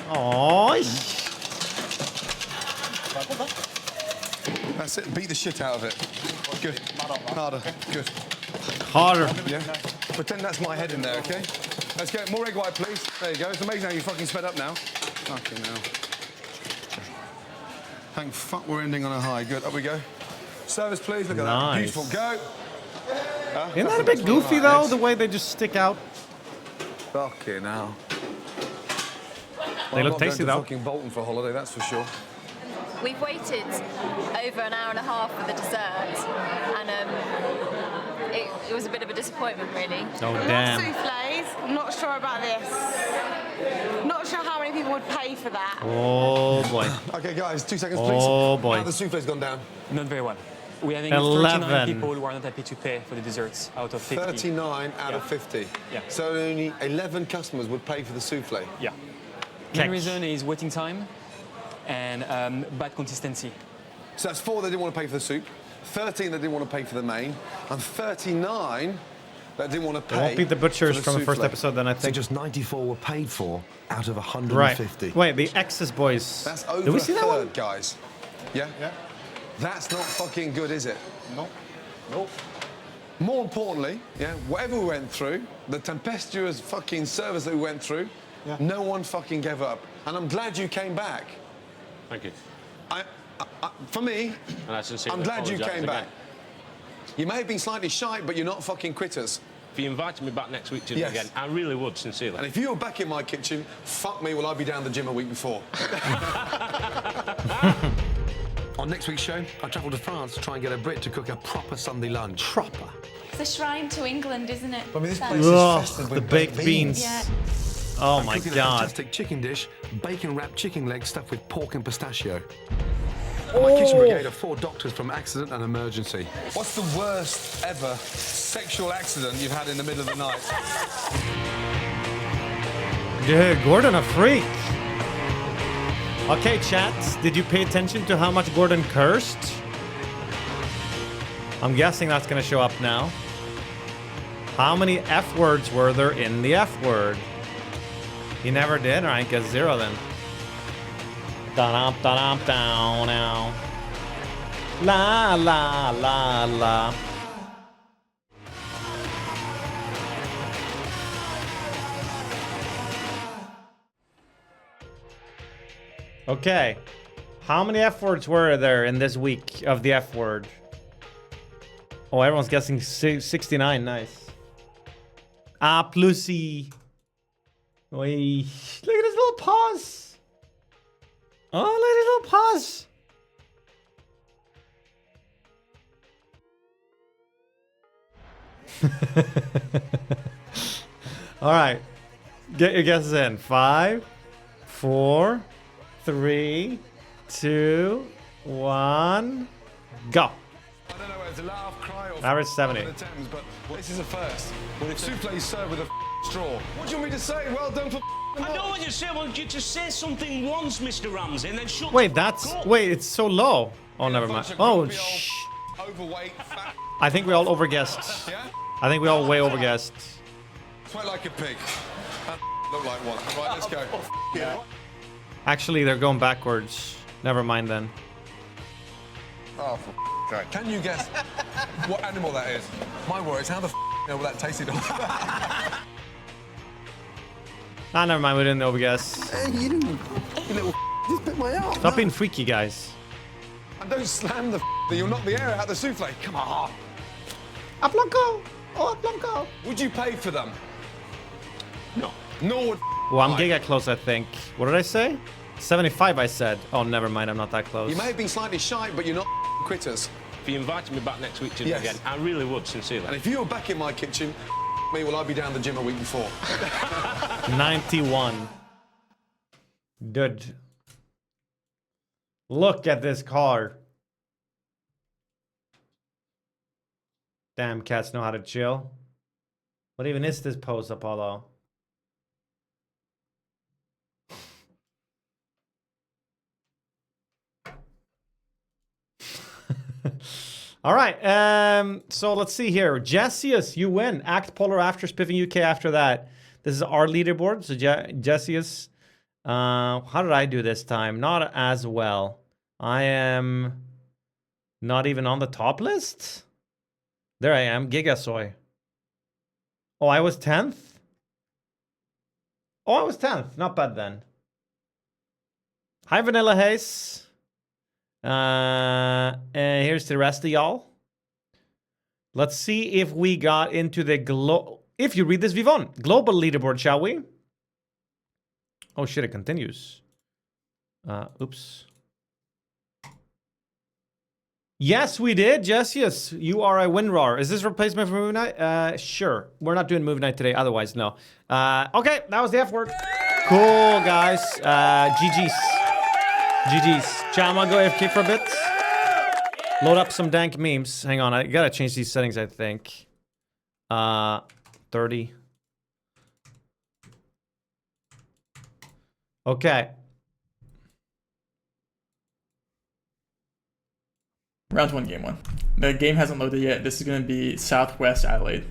Oh, That's it. Beat the shit out of it. Good. Harder. Good. harder. Yeah? Pretend that's my head in there, okay? Let's go. More egg white, please. There you go. It's amazing how you fucking sped up now. Fucking hell. Thank fuck we're ending on a high. Good. Up we go. Service, please. Look at that. Nice. Beautiful. Go. Isn't that a bit goofy, though, the way they just stick out? Fucking hell. They look tasty, I'm not going to though. fucking Bolton for holiday, that's for sure. We've waited over an hour and a half for the dessert, and it was a bit of a disappointment, really. Oh, We love damn. soufflés, Not sure about this. Not sure how many people would pay for that. Oh boy. Okay, guys, 2 seconds, please. Oh boy. Now the souffle's gone down. Not very well. We're having 11. 39 people who are not happy to pay for the desserts out of 50. 39 out of 50. Yeah. So only 11 customers would pay for the souffle. Yeah. Main reason is waiting time and bad consistency. So that's 4 that didn't want to pay for the soup, 13 that didn't want to pay for the main, and 39 that didn't want to pay. It won't be the butchers for from the first souffle. episode then, I So think. just 94 were paid for out of 150. Right. Wait, the X's boys. That's over Did we a see that one? third, guys. Yeah? Yeah. That's not fucking good, is it? No. No. More importantly, yeah, whatever we went through, the tempestuous fucking service that we went through, no one fucking gave up. And I'm glad you came back. Thank you. For me, And I sincerely I'm glad you apologise came again. back. You may have been slightly shy, but you're not fucking quitters. If you invited me back next week to do it again, I really would, sincerely. And if you were back in my kitchen, fuck me, will I be down the gym a week before? On next week's show, I travel to France to try and get a Brit to cook a proper Sunday lunch. Proper. It's a shrine to England, isn't it? I mean, this Sad. place is festive the with baked beans. Yeah. Oh I'm my cooking a god. fantastic chicken dish, bacon-wrapped chicken legs stuffed with pork and pistachio. My kitchen brigade are 4 doctors from accident and emergency. What's the worst ever sexual accident you've had in the middle of the night? Dude, Gordon a freak. Okay, chat, did you pay attention to how much Gordon cursed? I'm guessing that's gonna show up now. How many F words were there in the F word? He never did, alright, get 0 then. Da-dum, da-dum, down, now. La, la, la, la. Okay. How many F words were there in this week of the F word? Oh, everyone's guessing 69. Nice. Ah, plusy. Oi. Look at his little paws. Oh, look at his little paws. All right. Get your guesses in. 5, 4, 3, 2, 1, go. I don't know whether it's a laugh, cry, or Average 70. the Thames, but this is a first. Souffle served with a straw. What do you want me to say? Well done for I know what you say. I want you to say something once, Mr. Ramsey, and then shut Wait, the that's... fuck up. Wait, it's so low. Oh, never mind. Oh, shh. overweight, fat. I think we all overguessed. Yeah? I think we all way overguessed. Sweat like a pig. And look like one. Right, let's go. Yeah. Actually, they're going backwards. Never mind then. Oh, for sake. Can you guess what animal that is? My words, how the know what that tasted of? Ah, never mind. We didn't overguess. Hey, you didn't. You little just bit my arm. Stop being freaky, guys. And don't slam the you'll knock the air out of the souffle. Come on. A blanco. Oh, a blanco. Would you pay for them? No. Nor would. Well, I'm giga close, I think. What did I say? 75, I said. Oh, never mind. I'm not that close. You may have been slightly shy, but you're not quitters. If you invited me back next week to do it again, I really would, sincerely. And if you were back in my kitchen, me, will I be down the gym a week before? 91. Good. Look at this car. Damn, cats know how to chill. What even is this pose, Apollo? All right, so let's see here. Jessius, you win. Act Polar after, Spiffing UK after that. This is our leaderboard. So Jessius, how did I do this time? Not as well. I am not even on the top list. There I am, Gigasoy. Oh, I was 10th? Oh, I was 10th. Not bad then. Hi, Vanilla Haze. And here's the rest of y'all. Let's see if we got into the if you read this, Vivon. Global leaderboard, shall we? Oh shit, it continues. Oops. Yes, we did. Yes. You are a WinRAR. Is this replacement for movie night? Sure. We're not doing movie night today. Otherwise, no. Okay, that was the F word. Cool, guys. GG's. Chat, I'm gonna go AFK for a bit. Load up some dank memes. Hang on, I gotta change these settings, I think. 30. Okay. Round 1, game 1. The game hasn't loaded yet. This is going to be Southwest Adelaide.